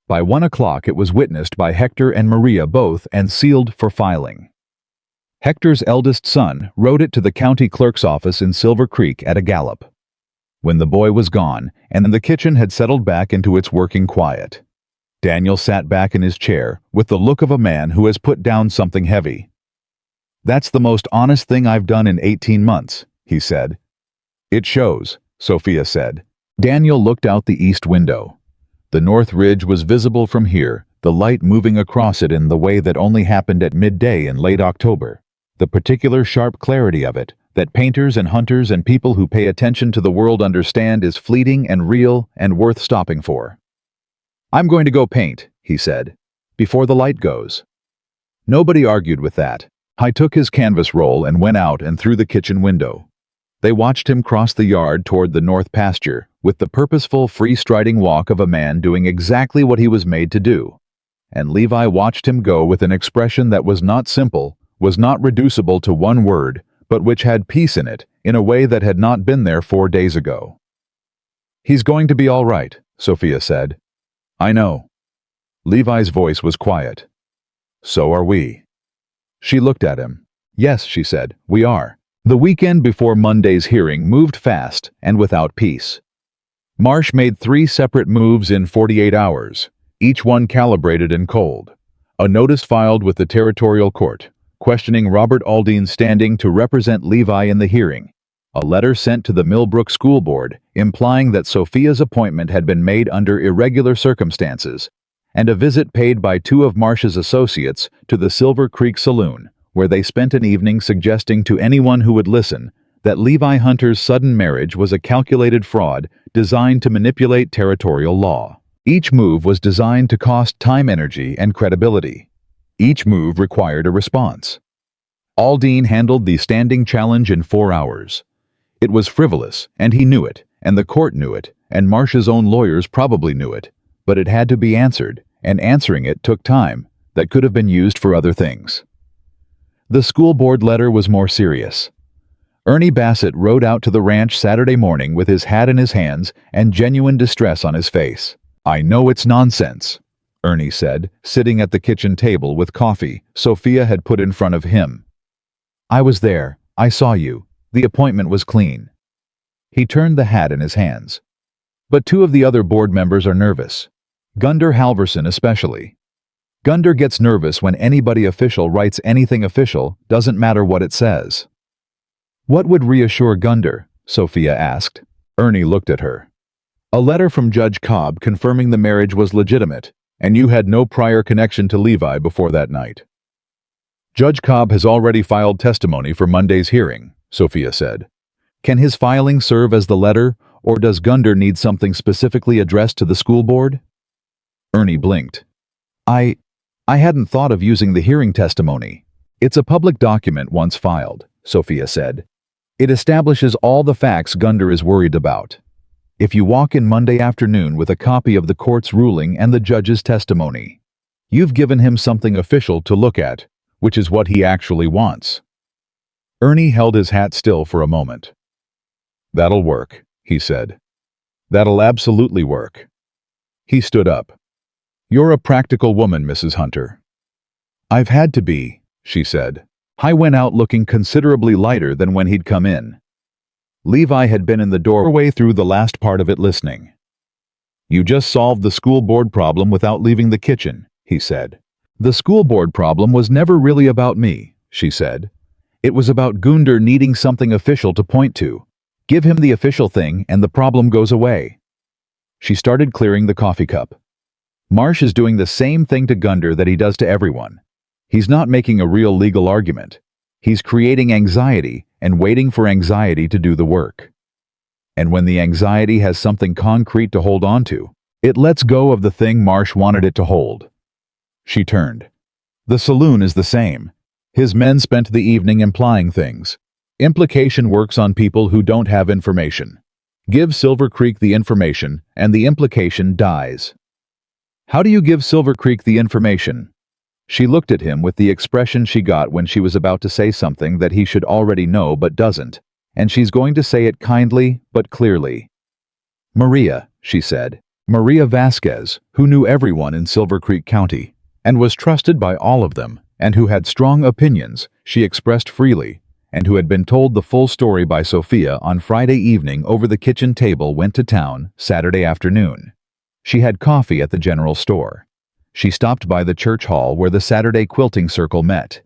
Speaker 1: By 1 o'clock, it was witnessed by Hector and Maria both and sealed for filing. Hector's eldest son wrote it to the county clerk's office in Silver Creek at a gallop. When the boy was gone and the kitchen had settled back into its working quiet, Daniel sat back in his chair with the look of a man who has put down something heavy. That's the most honest thing I've done in 18 months, he said. It shows, Sophia said. Daniel looked out the east window. The north ridge was visible from here, the light moving across it in the way that only happened at midday in late October. The particular sharp clarity of it, that painters and hunters and people who pay attention to the world understand, is fleeting and real and worth stopping for. I'm going to go paint, he said, before the light goes. Nobody argued with that. I took his canvas roll and went out and through the kitchen window. They watched him cross the yard toward the north pasture, with the purposeful, free-striding walk of a man doing exactly what he was made to do. And Levi watched him go with an expression that was not simple, was not reducible to one word, but which had peace in it, in a way that had not been there 4 days ago. He's going to be all right, Sophia said. I know. Levi's voice was quiet. So are we. She looked at him. Yes, she said, we are. The weekend before Monday's hearing moved fast and without peace. Marsh made 3 separate moves in 48 hours, each one calibrated and cold. A notice filed with the territorial court, questioning Robert Aldine's standing to represent Levi in the hearing. A letter sent to the Millbrook School Board, implying that Sophia's appointment had been made under irregular circumstances, and a visit paid by 2 of Marsh's associates to the Silver Creek Saloon, where they spent an evening suggesting to anyone who would listen that Levi Hunter's sudden marriage was a calculated fraud designed to manipulate territorial law. Each move was designed to cost time, energy, and credibility. Each move required a response. Aldine handled the standing challenge in 4 hours. It was frivolous, and he knew it, and the court knew it, and Marsh's own lawyers probably knew it, but it had to be answered, and answering it took time that could have been used for other things. The school board letter was more serious. Ernie Bassett rode out to the ranch Saturday morning with his hat in his hands and genuine distress on his face. I know it's nonsense, Ernie said, sitting at the kitchen table with coffee Sophia had put in front of him. I was there. I saw you. The appointment was clean. He turned the hat in his hands. But 2 of the other board members are nervous. Gunder Halverson especially. Gunder gets nervous when anybody official writes anything official, doesn't matter what it says. What would reassure Gunder? Sophia asked. Ernie looked at her. A letter from Judge Cobb confirming the marriage was legitimate, and you had no prior connection to Levi before that night. Judge Cobb has already filed testimony for Monday's hearing, Sophia said. Can his filing serve as the letter, or does Gunder need something specifically addressed to the school board? Ernie blinked. I hadn't thought of using the hearing testimony. It's a public document once filed, Sophia said. It establishes all the facts Gunder is worried about. If you walk in Monday afternoon with a copy of the court's ruling and the judge's testimony, you've given him something official to look at, which is what he actually wants. Ernie held his hat still for a moment. That'll work, he said. That'll absolutely work. He stood up. You're a practical woman, Mrs. Hunter. I've had to be, she said. I went out looking considerably lighter than when he'd come in. Levi had been in the doorway through the last part of it listening. You just solved the school board problem without leaving the kitchen, he said. The school board problem was never really about me, she said. It was about Gunder needing something official to point to. Give him the official thing and the problem goes away. She started clearing the coffee cup. Marsh is doing the same thing to Gunder that he does to everyone. He's not making a real legal argument. He's creating anxiety and waiting for anxiety to do the work. And when the anxiety has something concrete to hold on to, it lets go of the thing Marsh wanted it to hold. She turned. The saloon is the same. His men spent the evening implying things. Implication works on people who don't have information. Give Silver Creek the information, and the implication dies. How do you give Silver Creek the information? She looked at him with the expression she got when she was about to say something that he should already know but doesn't, and she's going to say it kindly but clearly. Maria, she said. Maria Vasquez, who knew everyone in Silver Creek County, and was trusted by all of them, and who had strong opinions she expressed freely, and who had been told the full story by Sophia on Friday evening over the kitchen table, went to town Saturday afternoon. She had coffee at the general store. She stopped by the church hall where the Saturday quilting circle met.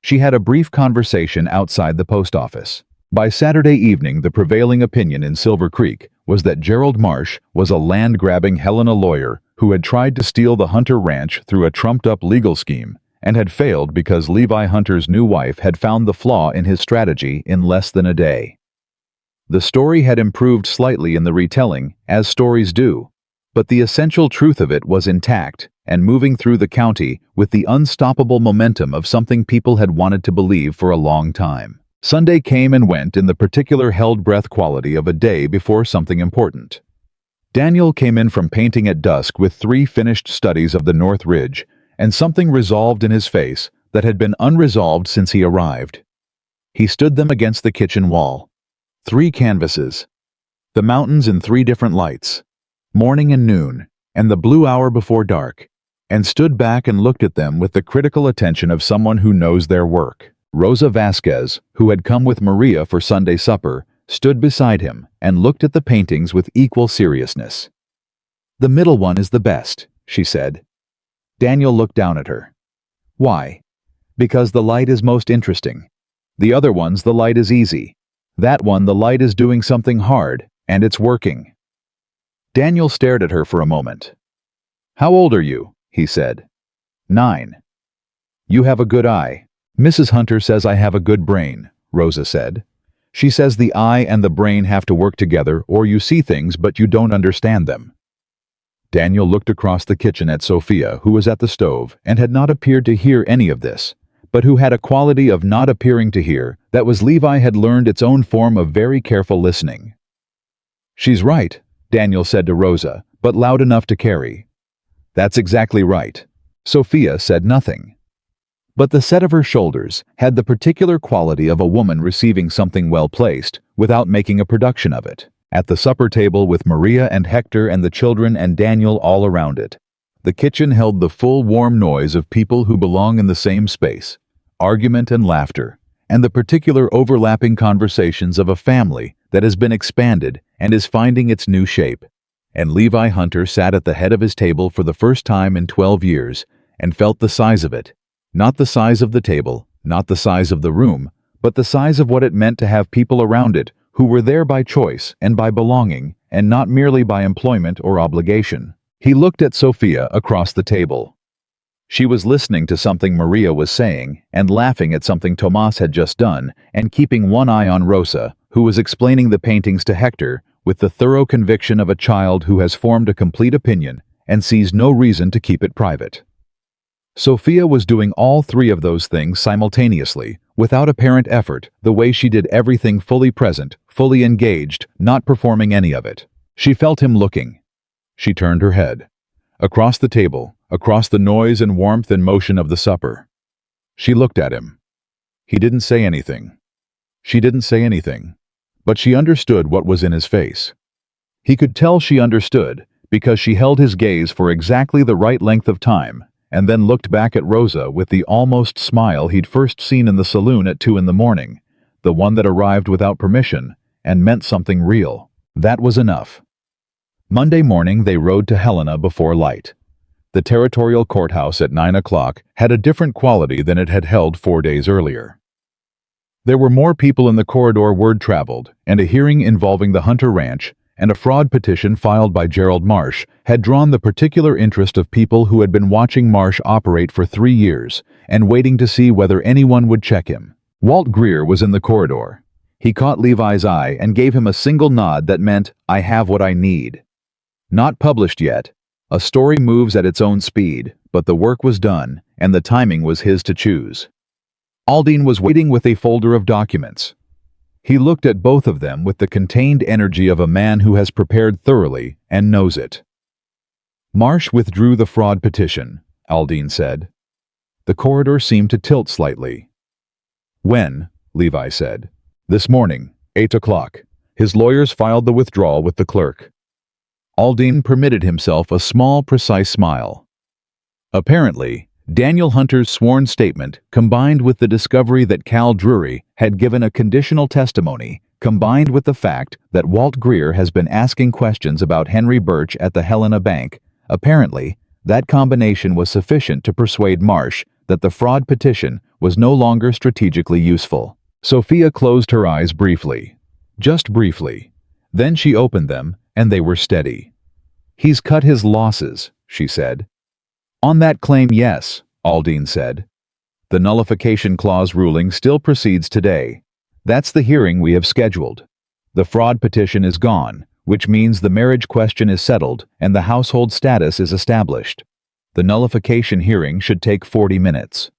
Speaker 1: She had a brief conversation outside the post office. By Saturday evening, the prevailing opinion in Silver Creek was that Gerald Marsh was a land-grabbing Helena lawyer who had tried to steal the Hunter Ranch through a trumped-up legal scheme and had failed because Levi Hunter's new wife had found the flaw in his strategy in less than a day. The story had improved slightly in the retelling, as stories do, but the essential truth of it was intact and moving through the county with the unstoppable momentum of something people had wanted to believe for a long time. Sunday came and went in the particular held-breath quality of a day before something important. Daniel came in from painting at dusk with 3 finished studies of the North Ridge and something resolved in his face that had been unresolved since he arrived. He stood them against the kitchen wall. 3 canvases. The mountains in 3 different lights. Morning and noon, and the blue hour before dark, and stood back and looked at them with the critical attention of someone who knows their work. Rosa Vasquez, who had come with Maria for Sunday supper, stood beside him and looked at the paintings with equal seriousness. "The middle one is the best," she said. Daniel looked down at her. "Why?" "Because the light is most interesting. The other ones, the light is easy. That one, the light is doing something hard, and it's working." Daniel stared at her for a moment. "How old are you?" he said. 9. "You have a good eye. Mrs. Hunter says I have a good brain," Rosa said. "She says the eye and the brain have to work together, or you see things but you don't understand them." Daniel looked across the kitchen at Sophia, who was at the stove and had not appeared to hear any of this, but who had a quality of not appearing to hear that was Levi had learned its own form of very careful listening. "She's right," Daniel said to Rosa, but loud enough to carry. "That's exactly right." Sophia said nothing. But the set of her shoulders had the particular quality of a woman receiving something well placed without making a production of it. At the supper table with Maria and Hector and the children and Daniel all around it, the kitchen held the full warm noise of people who belong in the same space, argument and laughter, and the particular overlapping conversations of a family that has been expanded and is finding its new shape. And Levi Hunter sat at the head of his table for the first time in 12 years and felt the size of it. Not the size of the table, not the size of the room, but the size of what it meant to have people around it who were there by choice and by belonging and not merely by employment or obligation. He looked at Sophia across the table. She was listening to something Maria was saying and laughing at something Tomas had just done and keeping one eye on Rosa, who was explaining the paintings to Hector with the thorough conviction of a child who has formed a complete opinion and sees no reason to keep it private. Sophia was doing all 3 of those things simultaneously, without apparent effort, the way she did everything fully present, fully engaged, not performing any of it. She felt him looking. She turned her head. Across the table, across the noise and warmth and motion of the supper. She looked at him. He didn't say anything. She didn't say anything. But she understood what was in his face. He could tell she understood, because she held his gaze for exactly the right length of time, and then looked back at Rosa with the almost smile he'd first seen in the saloon at 2 in the morning, the one that arrived without permission and meant something real. That was enough. Monday morning they rode to Helena before light. The territorial courthouse at 9 o'clock had a different quality than it had held 4 days earlier. There were more people in the corridor, word traveled, and a hearing involving the Hunter Ranch and a fraud petition filed by Gerald Marsh had drawn the particular interest of people who had been watching Marsh operate for 3 years and waiting to see whether anyone would check him. Walt Greer was in the corridor. He caught Levi's eye and gave him a single nod that meant, "I have what I need." Not published yet. A story moves at its own speed, but the work was done, and the timing was his to choose. Aldine was waiting with a folder of documents. He looked at both of them with the contained energy of a man who has prepared thoroughly and knows it. Marsh withdrew the fraud petition, Aldine said. The corridor seemed to tilt slightly. "When?" Levi said. "This morning, 8 o'clock. His lawyers filed the withdrawal with the clerk." Aldine permitted himself a small, precise smile. Apparently, Daniel Hunter's sworn statement, combined with the discovery that Cal Drury had given a conditional testimony, combined with the fact that Walt Greer has been asking questions about Henry Birch at the Helena Bank, apparently, that combination was sufficient to persuade Marsh that the fraud petition was no longer strategically useful. Sophia closed her eyes briefly. Just briefly. Then she opened them, and they were steady. "He's cut his losses," she said. "On that claim, yes," Aldine said. "The nullification clause ruling still proceeds today. That's the hearing we have scheduled. The fraud petition is gone, which means the marriage question is settled and the household status is established. The nullification hearing should take 40 minutes.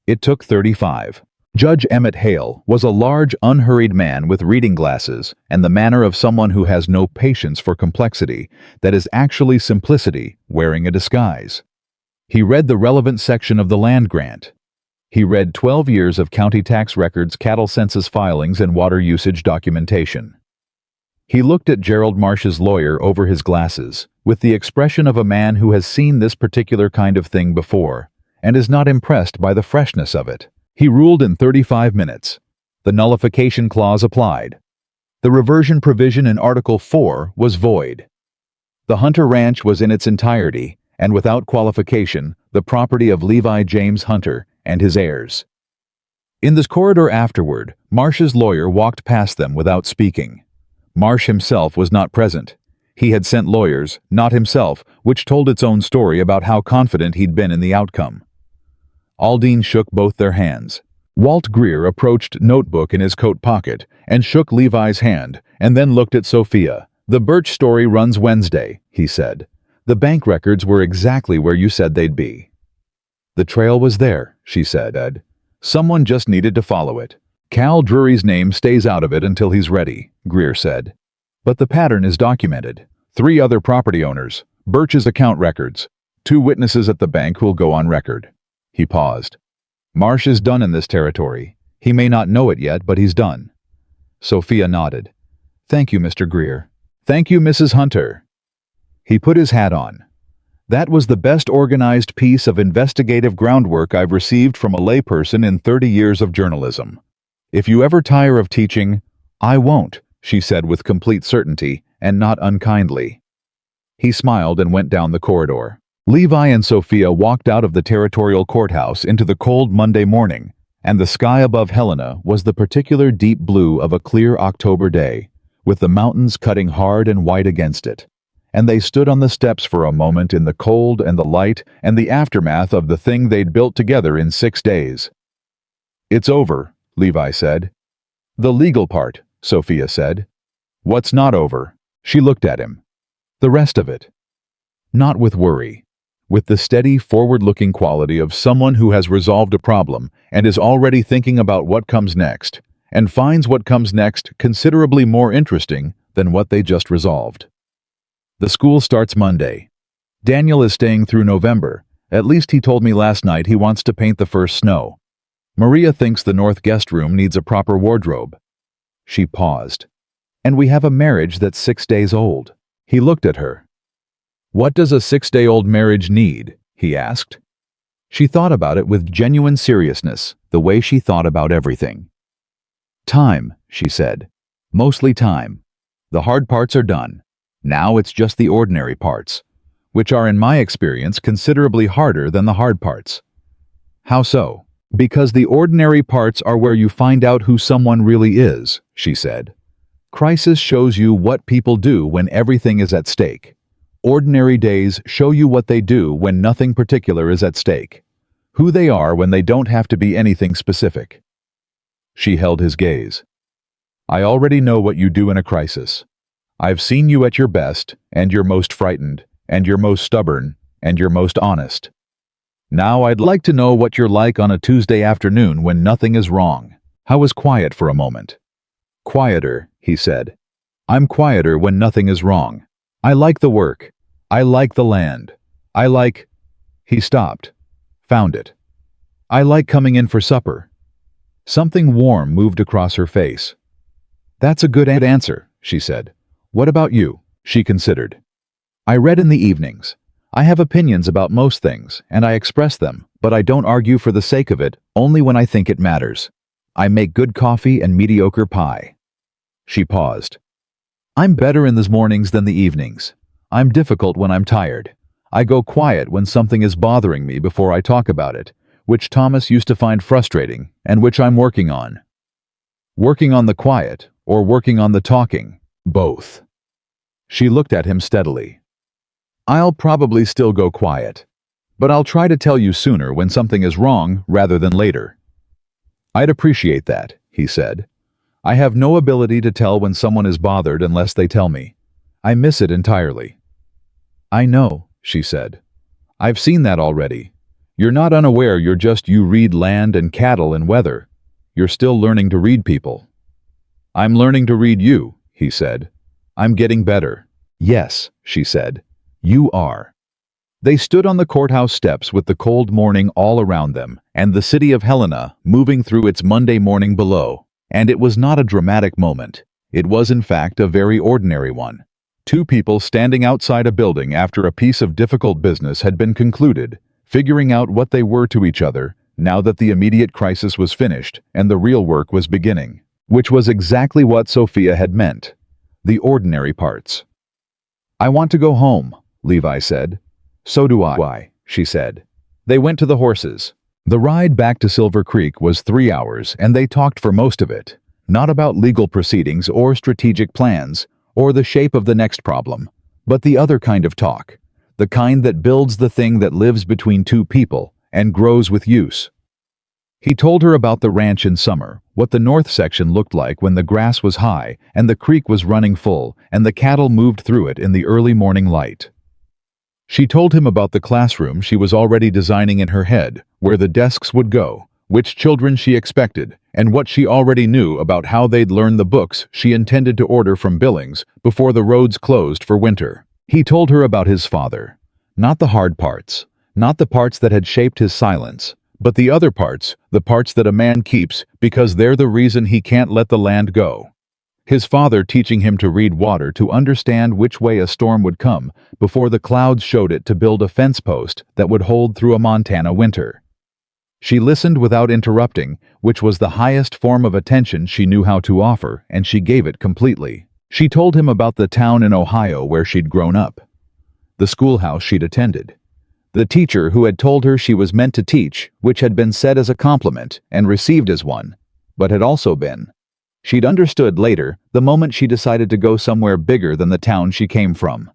Speaker 1: It took 35. Judge Emmett Hale was a large, unhurried man with reading glasses and the manner of someone who has no patience for complexity, that is actually simplicity wearing a disguise. He read the relevant section of the land grant. He read 12 years of county tax records, cattle census filings, and water usage documentation. He looked at Gerald Marsh's lawyer over his glasses, with the expression of a man who has seen this particular kind of thing before, and is not impressed by the freshness of it. He ruled in 35 minutes. The nullification clause applied. The reversion provision in Article 4 was void. The Hunter Ranch was in its entirety, and without qualification, the property of Levi James Hunter and his heirs. In this corridor afterward, Marsh's lawyer walked past them without speaking. Marsh himself was not present. He had sent lawyers, not himself, which told its own story about how confident he'd been in the outcome. Aldine shook both their hands. Walt Greer approached notebook in his coat pocket and shook Levi's hand, and then looked at Sophia. "The Birch story runs Wednesday," he said. "The bank records were exactly where you said they'd be." "The trail was there," she said. "Someone just needed to follow it." "Cal Drury's name stays out of it until he's ready," Greer said. "But the pattern is documented. 3 other property owners, Birch's account records, 2 witnesses at the bank who'll go on record." He paused. "Marsh is done in this territory. He may not know it yet, but he's done." Sophia nodded. "Thank you, Mr. Greer." "Thank you, Mrs. Hunter." He put his hat on. "That was the best organized piece of investigative groundwork I've received from a layperson in 30 years of journalism. If you ever tire of teaching, I won't," she said with complete certainty and not unkindly. He smiled and went down the corridor. Levi and Sophia walked out of the territorial courthouse into the cold Monday morning, and the sky above Helena was the particular deep blue of a clear October day, with the mountains cutting hard and white against it. And they stood on the steps for a moment in the cold and the light and the aftermath of the thing they'd built together in 6 days. "It's over," Levi said. "The legal part," Sophia said. "What's not over?" She looked at him. "The rest of it." Not with worry. With the steady, forward-looking quality of someone who has resolved a problem and is already thinking about what comes next, and finds what comes next considerably more interesting than what they just resolved. "The school starts Monday. Daniel is staying through November. At least he told me last night he wants to paint the first snow. Maria thinks the north guest room needs a proper wardrobe." She paused. "And we have a marriage that's 6 days old." He looked at her. "What does a 6-day-old marriage need?" he asked. She thought about it with genuine seriousness, the way she thought about everything. "Time," she said. "Mostly time. The hard parts are done. Now it's just the ordinary parts, which are in my experience considerably harder than the hard parts." "How so?" "Because the ordinary parts are where you find out who someone really is," she said. Crisis shows you what people do when everything is at stake. Ordinary days show you what they do when nothing particular is at stake. Who they are when they don't have to be anything specific. She held his gaze. I already know what you do in a crisis. I've seen you at your best, and your most frightened, and your most stubborn, and your most honest. Now I'd like to know what you're like on a Tuesday afternoon when nothing is wrong. I was quiet for a moment. Quieter, he said. I'm quieter when nothing is wrong. I like the work. I like the land. I like... He stopped. Found it. I like coming in for supper. Something warm moved across her face. That's a good answer, she said. What about you? She considered. I read in the evenings. I have opinions about most things, and I express them, but I don't argue for the sake of it, only when I think it matters. I make good coffee and mediocre pie. She paused. I'm better in the mornings than the evenings. I'm difficult when I'm tired. I go quiet when something is bothering me before I talk about it, which Thomas used to find frustrating, and which I'm working on. Working on the quiet, or working on the talking, both. She looked at him steadily. I'll probably still go quiet, but I'll try to tell you sooner when something is wrong rather than later. I'd appreciate that, he said. I have no ability to tell when someone is bothered unless they tell me. I miss it entirely. I know, she said. I've seen that already. You're not unaware you read land and cattle and weather. You're still learning to read people. I'm learning to read you, he said. I'm getting better. Yes, she said. You are. They stood on the courthouse steps with the cold morning all around them and the city of Helena moving through its Monday morning below. And it was not a dramatic moment. It was in fact a very ordinary one. Two people standing outside a building after a piece of difficult business had been concluded, figuring out what they were to each other now that the immediate crisis was finished and the real work was beginning, which was exactly what Sophia had meant. The ordinary parts. I want to go home, Levi said. So do I, she said. They went to the horses. The ride back to Silver Creek was 3 hours, and they talked for most of it, not about legal proceedings or strategic plans, or the shape of the next problem, but the other kind of talk, the kind that builds the thing that lives between two people and grows with use. He told her about the ranch in summer, what the north section looked like when the grass was high and the creek was running full and the cattle moved through it in the early morning light. She told him about the classroom she was already designing in her head, where the desks would go, which children she expected, and what she already knew about how they'd learn the books she intended to order from Billings before the roads closed for winter. He told her about his father. Not the hard parts, not the parts that had shaped his silence, but the other parts, the parts that a man keeps because they're the reason he can't let the land go. His father teaching him to read water to understand which way a storm would come before the clouds showed it to build a fence post that would hold through a Montana winter. She listened without interrupting, which was the highest form of attention she knew how to offer, and she gave it completely. She told him about the town in Ohio where she'd grown up, the schoolhouse she'd attended, the teacher who had told her she was meant to teach, which had been said as a compliment and received as one, but had also been. She'd understood later, the moment she decided to go somewhere bigger than the town she came from.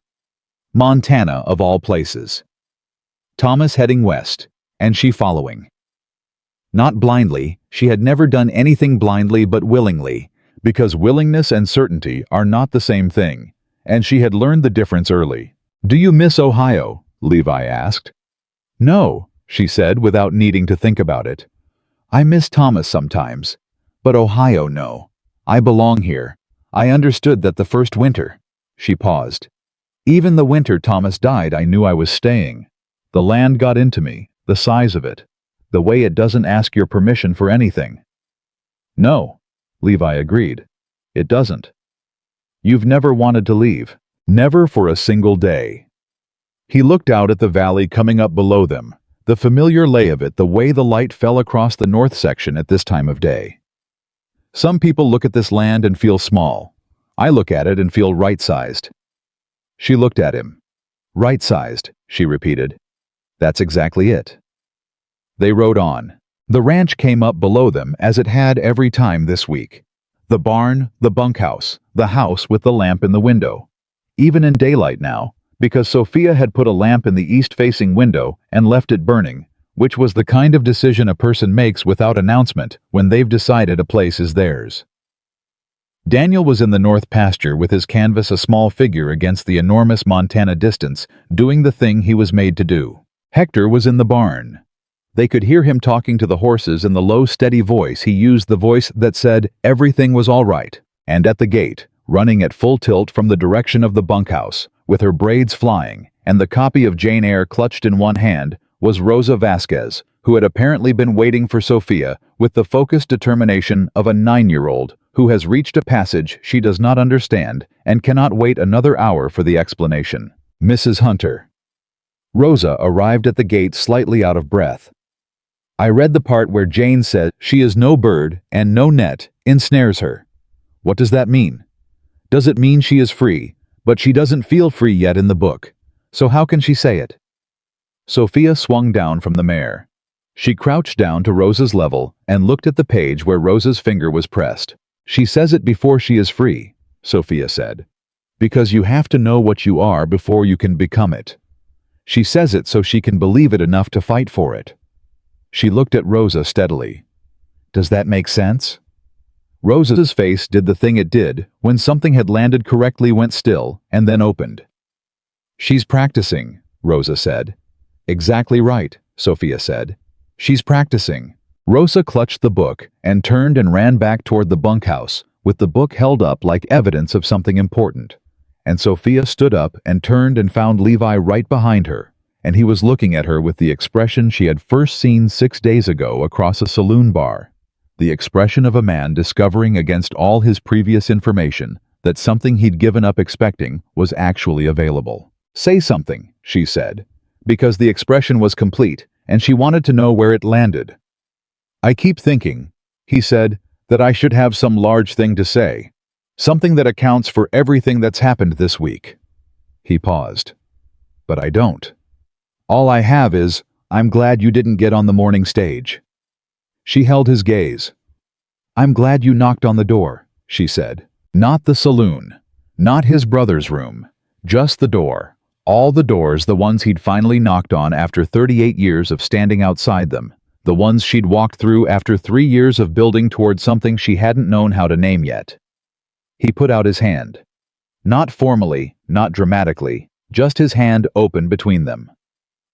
Speaker 1: Montana, of all places. Thomas heading west, and she following. Not blindly, she had never done anything blindly but willingly, because willingness and certainty are not the same thing, and she had learned the difference early. Do you miss Ohio? Levi asked. No, she said without needing to think about it. I miss Thomas sometimes, but Ohio no. I belong here. I understood that the first winter. She paused. Even the winter Thomas died, I knew I was staying. The land got into me, the size of it, the way it doesn't ask your permission for anything. No, Levi agreed. It doesn't. You've never wanted to leave. Never for a single day. He looked out at the valley coming up below them, the familiar lay of it, the way the light fell across the north section at this time of day. Some people look at this land and feel small. I look at it and feel right-sized. She looked at him. Right-sized, she repeated. That's exactly it. They rode on. The ranch came up below them as it had every time this week. The barn, the bunkhouse, the house with the lamp in the window. Even in daylight now, because Sophia had put a lamp in the east-facing window and left it burning, which was the kind of decision a person makes without announcement when they've decided a place is theirs. Daniel was in the north pasture with his canvas a small figure against the enormous Montana distance, doing the thing he was made to do. Hector was in the barn. They could hear him talking to the horses in the low, steady voice he used, the voice that said everything was all right. And at the gate, running at full tilt from the direction of the bunkhouse, with her braids flying and the copy of Jane Eyre clutched in one hand, was Rosa Vasquez, who had apparently been waiting for Sophia with the focused determination of a 9-year-old who has reached a passage she does not understand and cannot wait another hour for the explanation. Mrs. Hunter. Rosa arrived at the gate slightly out of breath. I read the part where Jane said she is no bird and no net ensnares her. What does that mean? Does it mean she is free, but she doesn't feel free yet in the book? So how can she say it? Sophia swung down from the mare. She crouched down to Rosa's level and looked at the page where Rosa's finger was pressed. She says it before she is free, Sophia said. Because you have to know what you are before you can become it. She says it so she can believe it enough to fight for it. She looked at Rosa steadily. Does that make sense? Rosa's face did the thing it did when something had landed correctly, went still, and then opened. She's practicing, Rosa said. Exactly right, Sophia said. She's practicing. Rosa clutched the book and turned and ran back toward the bunkhouse, with the book held up like evidence of something important. And Sophia stood up and turned and found Levi right behind her, and he was looking at her with the expression she had first seen 6 days ago across a saloon bar. The expression of a man discovering against all his previous information that something he'd given up expecting was actually available. Say something, she said, because the expression was complete, and she wanted to know where it landed. I keep thinking, he said, that I should have some large thing to say. Something that accounts for everything that's happened this week. He paused. But I don't. All I have is, I'm glad you didn't get on the morning stage. She held his gaze. I'm glad you knocked on the door, she said. Not the saloon. Not his brother's room. Just the door. All the doors, the ones he'd finally knocked on after 38 years of standing outside them. The ones she'd walked through after 3 years of building toward something she hadn't known how to name yet. He put out his hand. Not formally, not dramatically, just his hand open between them.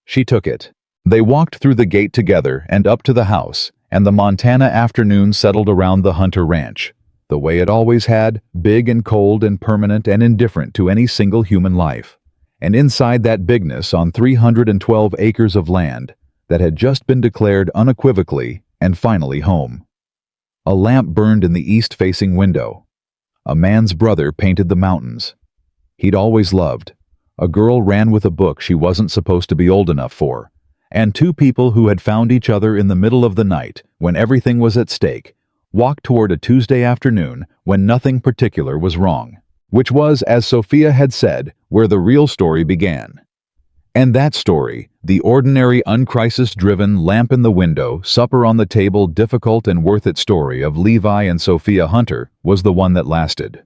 Speaker 1: She took it. They walked through the gate together and up to the house, and the Montana afternoon settled around the Hunter ranch, the way it always had, big and cold and permanent and indifferent to any single human life. And inside that bigness on 312 acres of land that had just been declared unequivocally and finally home. A lamp burned in the east-facing window. A man's brother painted the mountains. He'd always loved. A girl ran with a book she wasn't supposed to be old enough for. And 2 people who had found each other in the middle of the night, when everything was at stake, walked toward a Tuesday afternoon when nothing particular was wrong. Which was, as Sophia had said, where the real story began. And that story, the ordinary, uncrisis-driven, lamp in the window, supper on the table, difficult and worth it story of Levi and Sophia Hunter, was the one that lasted.